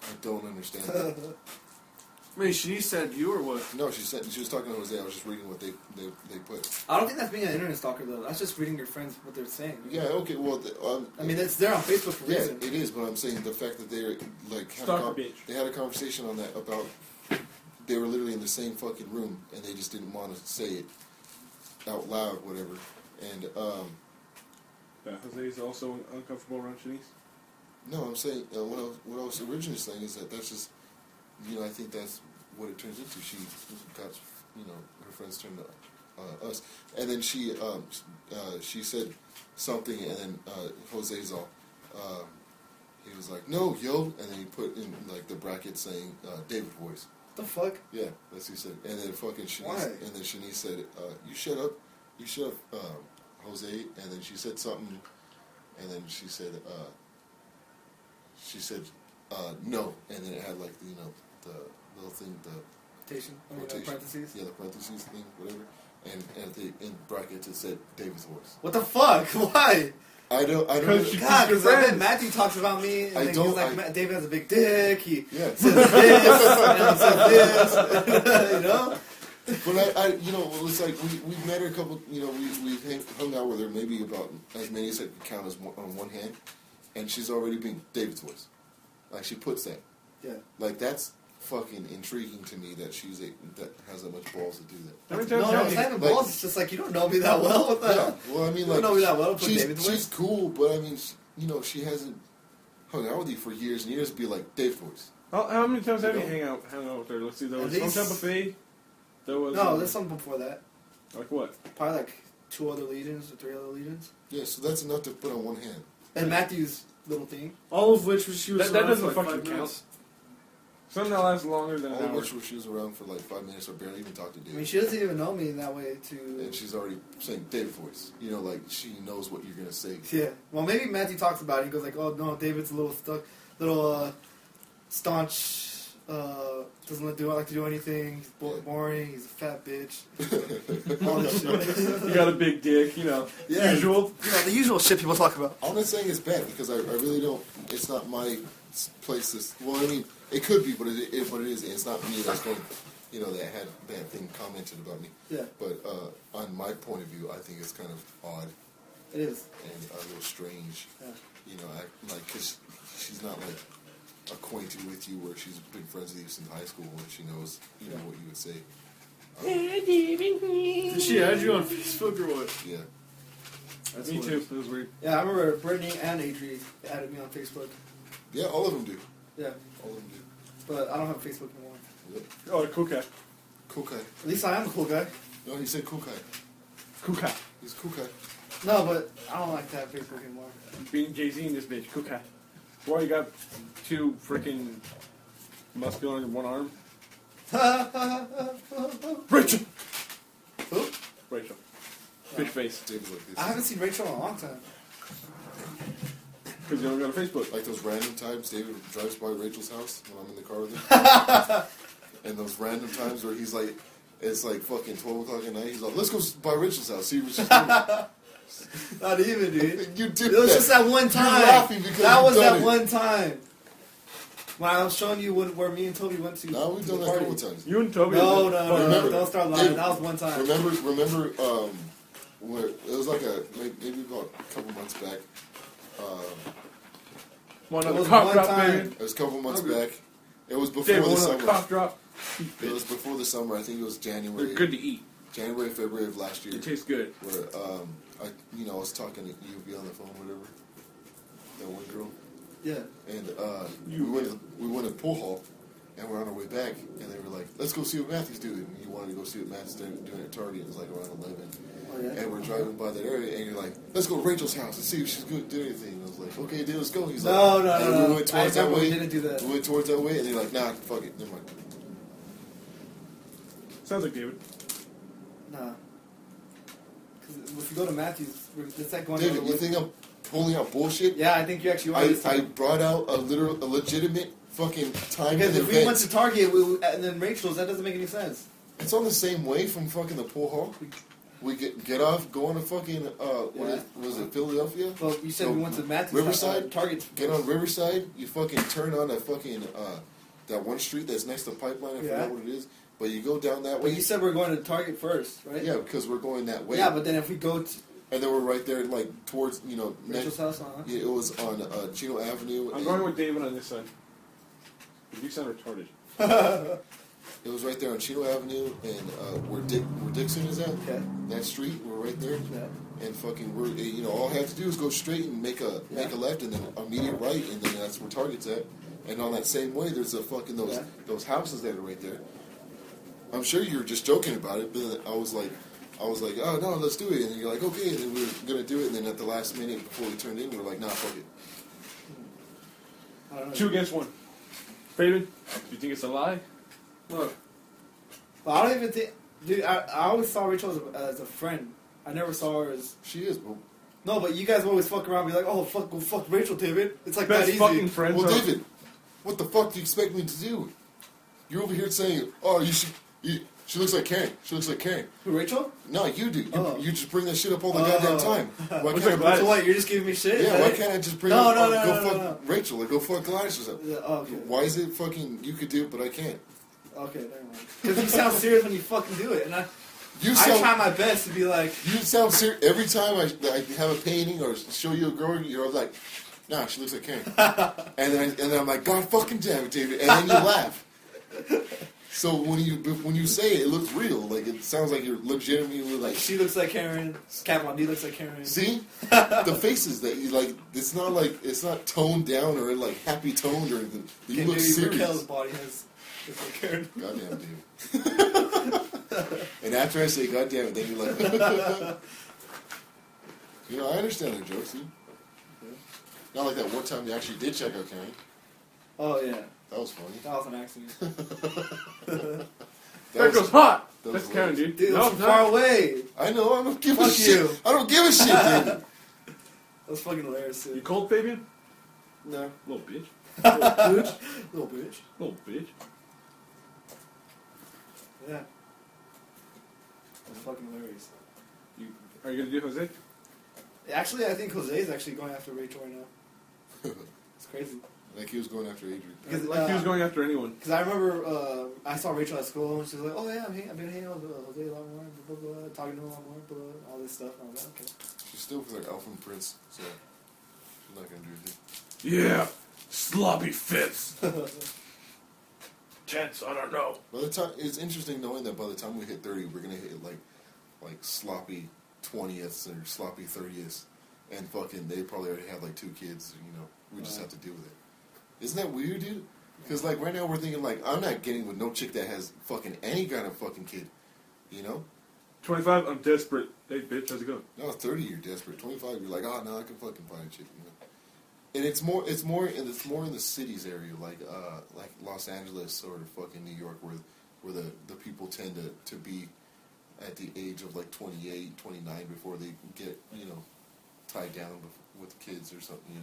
I don't understand that. Wait, she said you or what? No, she was talking to Jose. I was just reading what they put. I don't think that's being an internet stalker though. That's just reading your friends what they're saying. Yeah, okay, well, I mean, it's there on Facebook for a reason. Yeah, it is, but I'm saying the fact that they're like they had a conversation on that about they were literally in the same fucking room and they just didn't want to say it out loud, whatever. And Jose is also uncomfortable around Shanice. no, I'm saying what I was originally saying is that's just I think that's what it turns into. She got her friends turned to us, and then she said something, and then Jose's all he was like, no, yo, and then he put in like the bracket saying David voice. What the fuck? Yeah, that's what he said. And then fucking Shanice, Why? and then Shanice said, you shut up, Jose. And then she said something, and then she said no, and then it had like the little thing, the quotation, parentheses. Yeah, the parentheses thing, whatever. And in brackets it said David's voice. What the fuck? Why? I don't. Because then Matthew talks about me, and then he's like, David has a big dick. He Yeah. says this, and he says this. You know. But I it's like we met her a couple. We hung out with her maybe about as many as I could count on one hand, and she's already been David's voice. Like she puts that. Yeah. Like that's fucking intriguing to me that that has that much balls to do that. No, it's not even balls. It's just like you don't know me that well. What the hell? Well, I mean, you like don't know me that well. Put David's she's cool, but I mean, she hasn't hung out with you for years and years to be like Dave's voice. How many times have you hung out with her? Let's see. There was Hometown Buffet. There was there's something before that. Like what? Probably like 2 other legions or 3 other legions. Yeah, so that's enough to put on one hand. And Matthew's little thing. All of which she was that around doesn't for like fucking 5 count. minutes. Something that lasts longer than All an of hour. which she was around for like 5 minutes or barely even talked to Dave. I mean, she doesn't even know me in that way to... And she's already saying Dave's voice. Like she knows what you're going to say. Yeah. Well, maybe Matthew talks about it. He goes like, oh, no, David's a little stuck, staunch, doesn't like to do anything. He's boring. He's a fat bitch. All this shit. You got a big dick, Yeah. usual. The usual shit people talk about. I'm not saying it's bad because I really don't. It's not my place to. Well, I mean, it could be, but it is. It's not me that's going. That had that thing commented about me. Yeah. But on my point of view, I think it's kind of odd. It is. And a little strange. Yeah. Because she's not like acquainted with you, where she's been friends with you since high school, and she knows what you would say. Did she add you on Facebook or what? Yeah. That's Me weird. too. It was weird. Yeah, I remember Brittany and Adri added me on Facebook. Yeah, all of them do. Yeah. All of them do. But I don't have Facebook anymore. Yep. Oh, cool guy. Cool guy. At least I am a cool guy. No, he said cool guy. Cool guy. He's a cool guy. No, but I don't like to have Facebook anymore. Being Jay-Z in this bitch. Cool guy. Why you got 2 freaking muscular in one arm? Rachel! Who? Rachel. Fish face. David's like this. I haven't seen Rachel in a long time. Because you don't go to Facebook. Like those random times David drives by Rachel's house when I'm in the car with him. And those random times where he's like, it's like fucking 12 o'clock at night, he's like, let's go by Rachel's house, see what she's doing. Not even, dude. You did It was that. just that one time. You're laughing because that you've was done that it. one time. When I was showing you where me and Toby went to. No, we've to done the that a party. couple times. You and Toby. No, Remember, don't start lying. David, That was one time. Remember, where it was like maybe about a couple months back. One It on the was cough one drop, time. baby. It was a couple months back. It was before David, the one on the summer. cough drop. It was before the summer. I think it was January. They're good to eat. January, February of last year. It tastes good. Where I was talking to you, be on the phone, whatever. That one girl. Yeah. And we went to pool hall, and we're on our way back, and they were like, "Let's go see what Matthew's doing." And you wanted to go see what Matthew's doing at Target. It was like around 11. Oh, yeah? And we're driving by that area, and you're like, "Let's go to Rachel's house and see if she's going to do anything." And I was like, "Okay, dude, let's go." He's No, like, no, and no. We went I towards that remember way. we didn't do that. We went towards that way, and they're like, "Nah, fuck it, never mind." Sounds like David. Nah. Because if you go to Matthew's, it's like going David, to you think I'm pulling out bullshit. Yeah, I think you actually are. I brought out a legitimate fucking time. Because if we event. went to Target and then Rachel's, that doesn't make any sense. It's on the same way from fucking the pool hall. We get off, go on to fucking was it Philadelphia? Well, you said we went to Matthew's Riverside. Target. Get on Riverside. You fucking turn on that fucking that one street that's next to Pipeline. I forgot what it is. But you go down that way. But you said we're going to Target first, right? Yeah, because we're going that way. Yeah, but then if we go to... And then we're right there, like, towards, Rachel's house, Yeah, it was on Chino Avenue. I'm going with David on this side. You sound retarded. It was right there on Chino Avenue, and where Dixon is at. Okay. That street, we're right there. Yeah. And fucking, all I have to do is go straight and make a left, and then immediate right, and then that's where Target's at. And on that same way, there's a fucking those houses that are right there. I'm sure you were just joking about it, but I was like, oh no, let's do it. And you're like, okay, and then we were gonna do it, and then at the last minute before we turned in, we were like, nah, fuck it. I don't know. 2 against 1. Fabian, do you think it's a lie? Look, but I don't even think, dude. I always saw Rachel as a friend. I never saw her as. She is, bro. No, but you guys always fuck around and be like, oh fuck Rachel, David. It's like best that easy. fucking friends. Well, David, what the fuck do you expect me to do? You're over here saying, oh, she looks like Karen. She looks like Karen. Who, Rachel? No, you do. Oh. You just bring that shit up all the goddamn time. Why Looks can't like So what? You're just giving me shit? Yeah, right? why can't I just bring up, go fuck no. Rachel, or go fuck Gladys or something? Yeah, okay. Why is it fucking, you could do it, but I can't? Okay, never mind. Because you sound serious when you fucking do it, and I sound, try my best to be like. You sound serious. Every time I have a painting or show you a girl, you're like, nah, she looks like Karen. and then I'm like, God fucking damn it, David. And then you laugh. So when you say it, it looks real. Like, it sounds like you're legitimately like... She looks like Karen. Captain D looks like Karen. See? The faces that you like, it's not toned down or like happy toned or anything. You look serious. Raquel's body has looks like Karen. Goddamn, dude. And after I say goddamn it, then you're like... I understand the jokes, dude. Not like that one time you actually did check out Karen. Oh, yeah. That was funny. That was an accident. That goes hot! That That's was Karen, dude. Dude, No, that's from far away. I know, I don't give a Fuck shit. you. I don't give a shit, dude. That was fucking hilarious, You dude. cold, Fabian? No. Little bitch. Little bitch. Little bitch. Yeah. That was fucking hilarious. Are you gonna do Jose? Actually, I think Jose is actually going after Rachel right now. It's crazy. Like he was going after Adrian. Because, Like he was going after anyone. Because I remember I saw Rachel at school and she was like, oh yeah, I've been hanging out with Jose a lot more, blah, blah, blah, talking to him a lot more, blah, blah, all this stuff. And I was like, okay. She's still for their Elfin Prince, so she's not gonna do anything. Yeah! Sloppy fits! Tense, I don't know. By the time, it's interesting knowing that by the time we hit 30, we're gonna hit like sloppy 20ths or sloppy 30ths, and fucking they probably already have like 2 kids. We just have to deal with it. Isn't that weird, dude? Because like right now we're thinking like I'm not getting with no chick that has fucking any kind of fucking kid. 25, I'm desperate. Hey, bitch, how's it going? No, 30 you're desperate. 25 you're like, oh no, I can fucking find a chick. And it's more in the cities area, like Los Angeles or fucking New York, where the people tend to be at the age of like 28, 29 before they get tied down with kids or something.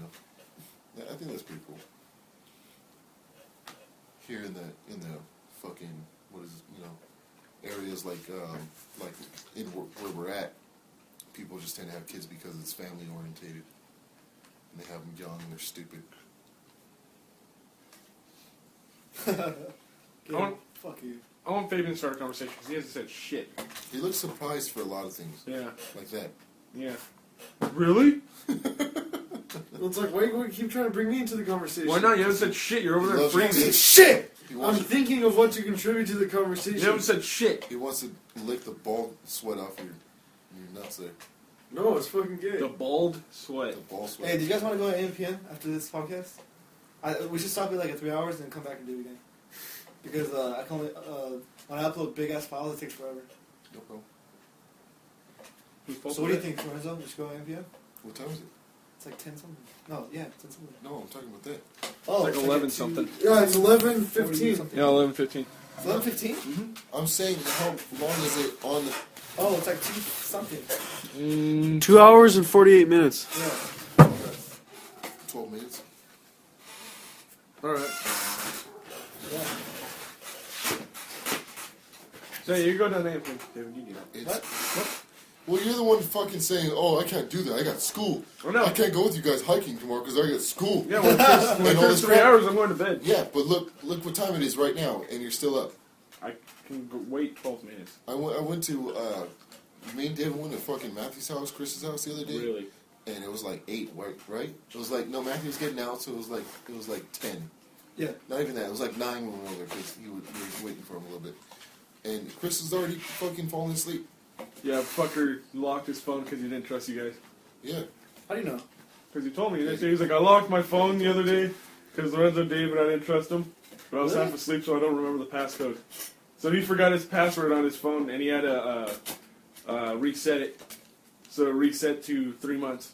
I think that's pretty cool. Here in the fucking areas like in where we're at, people just tend to have kids because it's family orientated. And they have them young and they're stupid. Fuck you. I want Fabian to start a conversation because he hasn't said shit. He looks surprised for a lot of things. Yeah. Like that. Yeah. Really? It's like, why you keep trying to bring me into the conversation? Why not? You haven't said shit. You're over there freezing. Shit! He I'm wants, thinking of what to contribute to the conversation. You haven't said shit. he wants to lick the ball sweat off your nuts there. No, it's fucking gay. The bald sweat. The ball sweat. Hey, do you guys want to go to AMPM after this podcast? We should stop it like at 3 hours and then come back and do it again. Because I can only when I upload big ass files, it takes forever. No problem. So what do you think, Lorenzo? We should go to AMPM? What time is it? It's like 10 something. No, yeah, 10 something. No, I'm talking about that. Oh, It's like 11 something. Yeah, it's 11:15. Yeah, 11:15. It's 11:15? I'm saying how long is it on the... Oh, it's like 2 something. 2 hours and 48 minutes. Yeah. 12 minutes. Alright. So you go down there, David. You do that. What? Well, you're the one fucking saying, "Oh, I can't do that. I got school. Oh, no. I can't go with you guys hiking tomorrow because I got school." Yeah, when it turns 3 hours, I'm going to bed. Yeah, but look what time it is right now, and you're still up. I can wait 12 minutes. I went to me and David went to fucking Matthew's house, Chris's house the other day. Really? And it was like 8, right? It was like, no, Matthew was getting out, so it was like 10. Yeah. Not even that. It was like 9 when we were there because he was waiting for him a little bit. And Chris was already fucking falling asleep. Yeah, fucker locked his phone because he didn't trust you guys. Yeah. How do you know? Because he told me. He was like, I locked my phone the other day because Lorenzo David, I didn't trust him. But I was half asleep, so I don't remember the passcode. So he forgot his password on his phone, and he had to reset it. So it reset to 3 months.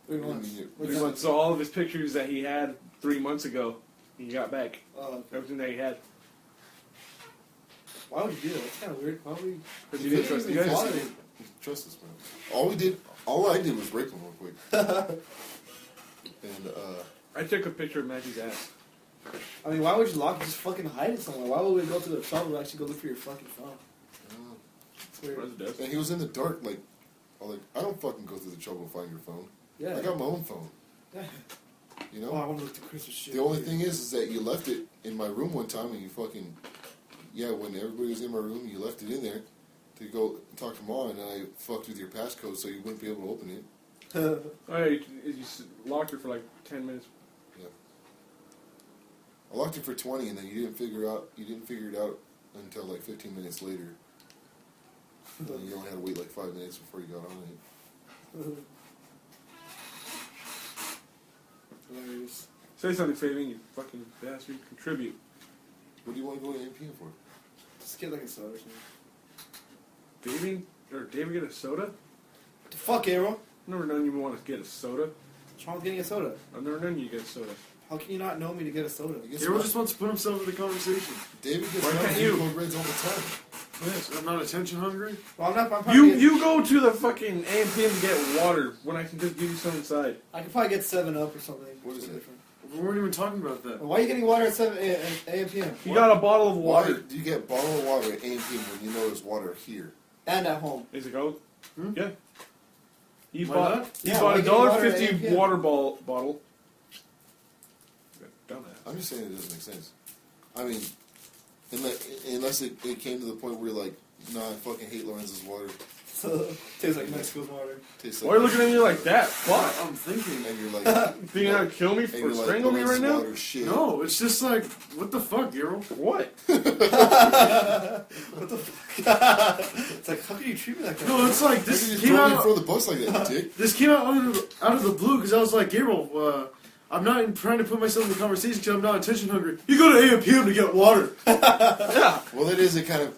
3 months. 3 months. So all of his pictures that he had 3 months ago, he got back. Okay. Everything that he had. Why would you do that? That's kind of weird. Why would you? Because he didn't trust you guys. Trust us, man. All I did was rape him real quick. And I took a picture of Matthew's ass. I mean, why would you lock it? Just fucking hide it somewhere. Why would we go to the trouble to actually go look for your fucking phone? It's weird. and he was in the dark, like I don't fucking go through the trouble to find your phone. Yeah. I got my own phone. Yeah. You know? Oh, I want to look through Chris's shit. The only thing is that you left it in my room one time and you fucking, when everybody was in my room, you left it in there to go talk to Mom, and I fucked with your passcode so you wouldn't be able to open it. Oh, yeah, you locked her for like 10 minutes. Yeah. I locked it for 20, and then you didn't figure it out until like 15 minutes later. And you only had to wait like 5 minutes before you got on it. Hilarious. Say something, Fabian, you fucking bastard. Contribute. What do you want to go to NPM for? Just get like a soda or something. David get a soda? What the fuck, Arrow? I've never known you want to get a soda. What's wrong with getting a soda? I've never known you to get a soda. How can you not know me to get a soda? Hero just wants to put himself in the conversation. David gets Why can't you? Code Reds all the time. Yes, I'm not attention hungry. Well, I'm probably You go to the fucking AMPM to get water when I can just give you some inside. I could probably get 7-Up or something. What is it? Different. We weren't even talking about that. Why are you getting water at 7 a.m. p.m.? You got a bottle of Why water. do you get bottled water at AMPM when you know there's water here? And at home. Is it gold? Hmm? Yeah. You Why bought not? Yeah, bought why a get water at $1.50 AMPM? water bottle. Dumbass. I'm just saying it doesn't make sense. I mean, unless it came to the point where you're like, nah, I fucking hate Lorenzo's water. Tastes like Mexico's water. Tastes Why are you looking at me like that? What? Fuck. I'm thinking. And you're like, Think you're gonna kill me and for you're like, strangle me right Lorenzo's now? water shit. No, it's just like, what the fuck, Hero? What? What the fuck? It's like, how can you treat me like that? No, it's like, How this can you came throw me in out, front of the bus like that, you dick? this came out out of the blue because I was like, Gabriel, I'm not trying to put myself in the conversation because I'm not attention hungry. You go to AMPM to get water. Yeah. Well, it is a kind of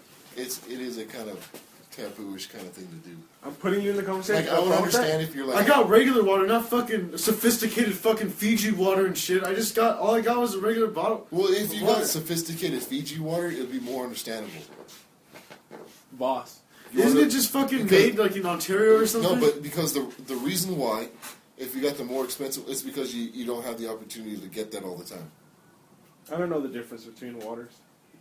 taboo-ish kind of thing to do. I'm putting you in the conversation. Like, I would What's wrong with that? understand if you're like, I got regular water, not fucking sophisticated fucking Fiji water and shit. All I got was a regular bottle. well, if you water. got sophisticated Fiji water, it would be more understandable. Boss. Isn't it just fucking because- made like in Ontario or something? No, but because the reason why, if you got the more expensive, it's because you don't have the opportunity to get that all the time. I don't know the difference between waters.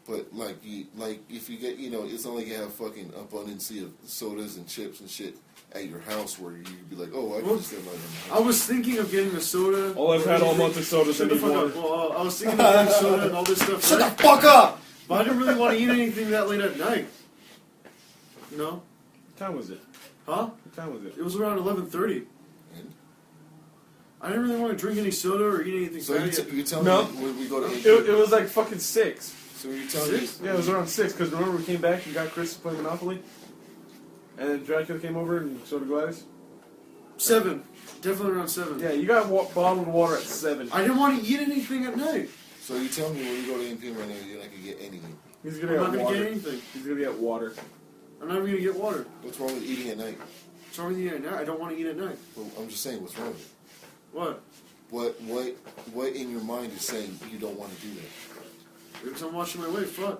But if you get, it's not like you have fucking abundance of sodas and chips and shit at your house where you'd be like, oh, I can just get mine in the I house. was thinking of getting a soda. All I've had all month is sodas Shut and the fuck water. up. Well, I was thinking of getting soda and all this stuff. Shut the fuck up! But I didn't really want to eat anything that late at night. You know? What time was it? Huh? What time was it? It was around 11:30. And I didn't really want to drink any soda or eat anything so fatty. you tell No. me when we go to It was like fucking 6. so you tell me 6? Yeah, it was around 6, because remember we came back and got Chris to play Monopoly? And then Dracula came over and so did Gladys? 7. Definitely around 7. Yeah, you got bottled water at 7. I didn't want to eat anything at night. So you tell me when you go to AMPM right now, you're not gonna get anything. He's I'm gonna not get going to water. get anything. He's gonna get water. I'm not even going to get water. What's wrong with eating at night? What's wrong with eating at night? I don't want to eat at night. Well, I'm just saying, what's wrong with it? What? What in your mind is saying you don't want to do that? Because I'm watching my weight. Fuck.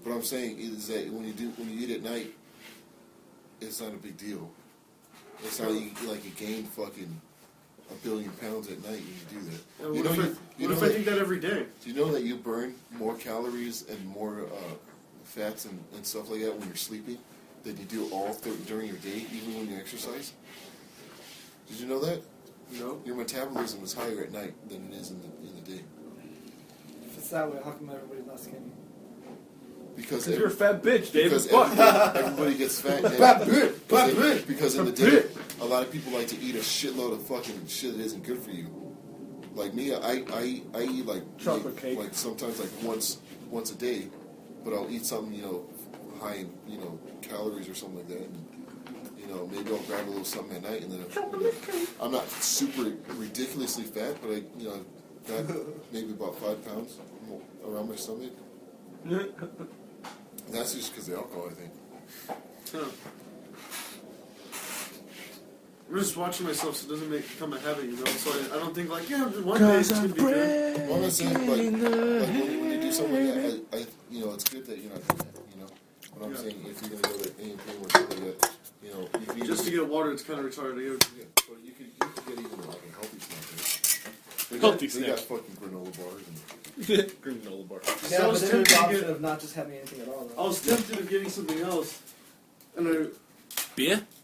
What I'm saying is that when you eat at night, it's not a big deal. It's not like you gain fucking billion pounds at night, you can do that. What if I think that every day? Do you know that you burn more calories and more fats and stuff like that when you're sleeping than you do during your day, even when you exercise? Did you know that? No. Your metabolism is higher at night than it is in the day. If it's that way, how come everybody's not skinny? Because you're a fat bitch, David. Because everybody gets fat. Because in the day, a lot of people like to eat a shitload of fucking shit that isn't good for you. Like me, I eat like chocolate cake. Like sometimes like once a day, but I'll eat something high in calories or something like that. And, maybe I'll grab a little something at night, and then I'm not super ridiculously fat, but I've got maybe about 5 pounds around my stomach. And that's just because of the alcohol, I think. Huh. I'm just watching myself so it doesn't become a habit, So I don't think one day it's going to be good. Well, I'm not saying when you do something like that, it's good that you're not doing that. What I'm saying, if you're going to go to A&P or something like that, just to get water, it's kind of retarded. Yeah, but you could get even like a healthy snack. They got fucking granola bars. Granola bar. Yeah, but then there's the option of not just having anything at all. Though. I was tempted of getting something else, and I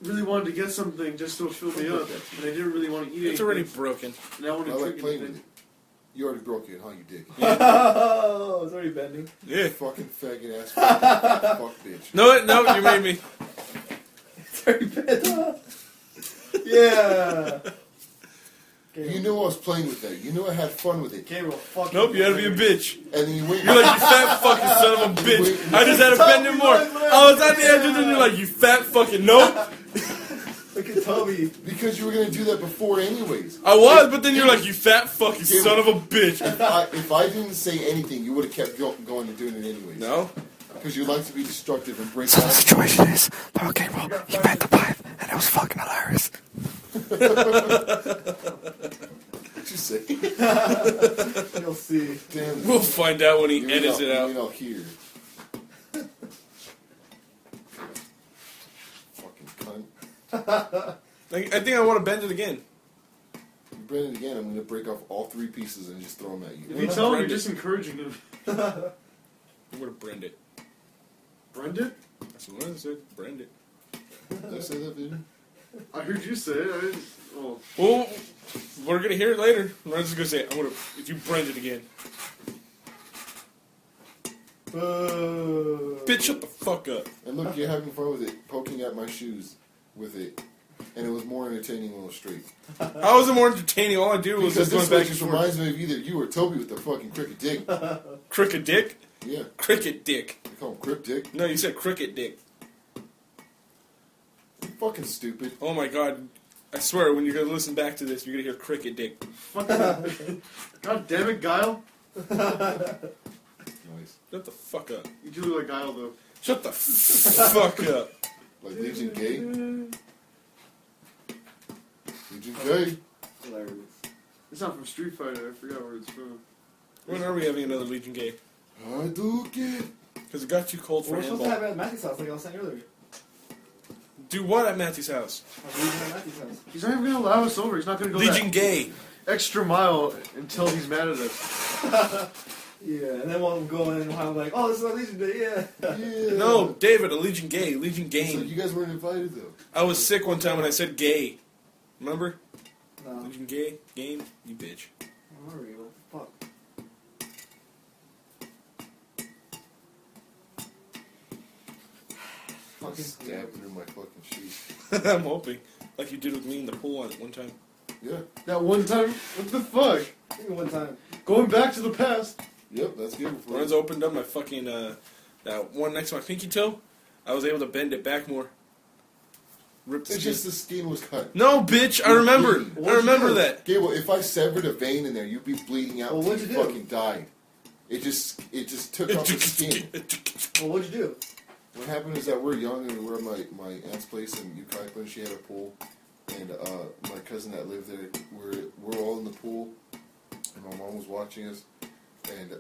really wanted to get something just to fill me up, and I didn't really want to eat it. It's already broken. And I wanted to like playing with it. You already broke it, huh, you dick? Oh, it's already bending. Yeah. Fucking faggot ass fuck bitch. No, you made me. It's already bending. Yeah. You knew I was playing with that. You knew I had fun with it. Gabriel, fuck. Nope, you had to be a bitch. And then you went. You're like, you fat fucking son of a bitch. I just had to bend it more. I was at the edge and then you're like, you fat fucking nope. Look at Toby. Because you were going to do that before anyways. I was, but then you're like, you fat fucking son of a bitch. If I didn't say anything, you would have kept going and doing it anyways. No? Because you like to be destructive and break So the situation is, little Gabriel, he bent the pipe, and it was fucking hilarious. What'd you say? You'll see. Damn. We'll find out when he edits it out. I'll hear. Fucking cunt. I think I want to bend it again. You bend it again, I'm going to break off all 3 pieces and just throw them at you. If you tell him, you're just encouraging him. I'm going to brand it. Brand it? That's what I said. Brand it. Did I say that, dude? I heard you say it. I didn't. Oh. Well, we're going to hear it later. Lorenzo's going to say it. If you brand it again. Bitch, shut the fuck up. And look, you're having fun with it, poking at my shoes with it. And it was more entertaining when it was straight. How was it more entertaining? All I do was Because just this going back and forth. reminds me of either you or Toby with the fucking cricket dick. Cricket dick? Yeah. Cricket dick. You call him Crip Dick? No, you said cricket dick. You're fucking stupid. Oh my god. I swear, when you're going to listen back to this, you're going to hear cricket dick. God damn it, Guile. Nice. Shut the fuck up. You do look like Guile, though. Shut the fuck up. Like Legion Gay? Legion Gay? Hilarious. It's not from Street Fighter. I forgot where it's from. When are we having another Legion Gay? I do get. Because it got too cold for We're supposed to have handball. it at Matthew's house, like I was saying earlier. Do what at Matthew's house? I was leaving at Matthew's house. He's not even going to allow us over. He's not going to go Legion Gay. extra mile until he's mad at us. Yeah, and then we'll go in and I'm like, oh, this is our Legion Day, yeah. Yeah. No, David, a Legion Gay. Legion So Game. you guys weren't invited, though. I was sick one time when I said gay. Remember? No. Legion Gay? Game? You bitch. Mario, fuck. Fucking stabbed through my fucking shoes. I'm hoping. Like you did with me in the pool one time. Yeah. That one time? What the fuck? Maybe one time. Going back to the past. Yep, that's good. Lorenzo opened up my fucking, that one next to my pinky toe. I was able to bend it back more. Rip the It's skin. just the skin was cut. No, bitch, I remember. I remember that. Gable, if I severed a vein in there, you'd be bleeding out Well, until what'd you you do? fucking died. It just took off the skin. Well, what'd you do? What happened is that we're young and we're at my aunt's place in Ukaipa, and she had a pool. And my cousin that lived there, we're all in the pool, and my mom was watching us. And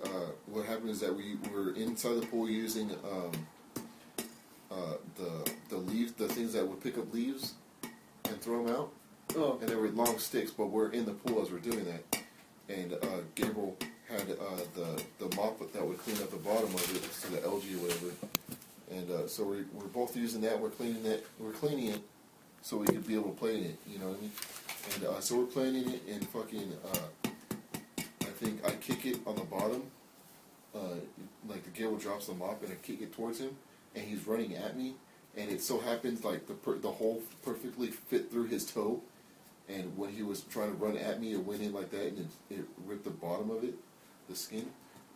what happened is that we were inside the pool using the leaves, the things that would pick up leaves and throw them out. Oh. And they were long sticks, but we're in the pool as we're doing that. And Gabriel had the mop that would clean up the bottom of it, to the algae or whatever. And so we're both using that. We're cleaning it, so we could be able to play in it. You know what I mean? And so we're playing in it, and fucking, I think I kick it on the bottom. Like the Gabriel drops the mop, and I kick it towards him, and he's running at me. And it so happens like the hole perfectly fit through his toe. And when he was trying to run at me, it went in like that, and it ripped the bottom of it, the skin.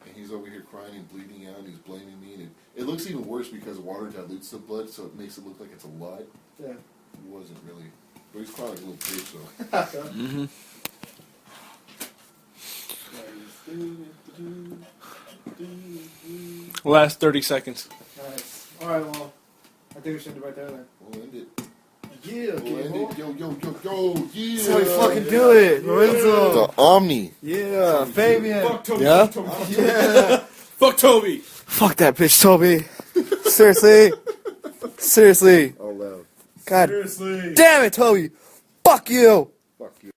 And he's over here crying and bleeding out, and he's blaming me. And it looks even worse because water dilutes the blood, so it makes it look like it's a lot. Yeah. It wasn't really. But he's crying like a little bitch, so. Mm-hmm. Last 30 seconds. Nice. Alright, well, I think we should end it right there then. We'll end it. Yeah, We'll end Gabriel. it. Yo, yeah. That's how we fucking do it, Lorenzo. The Omni. Yeah, Fabian. Fuck Toby. Yeah? Fuck Toby. Yeah. Fuck Toby. Fuck that bitch, Toby. Seriously? Seriously. Oh, loud. God Seriously. damn it, Toby. Fuck you. Fuck you.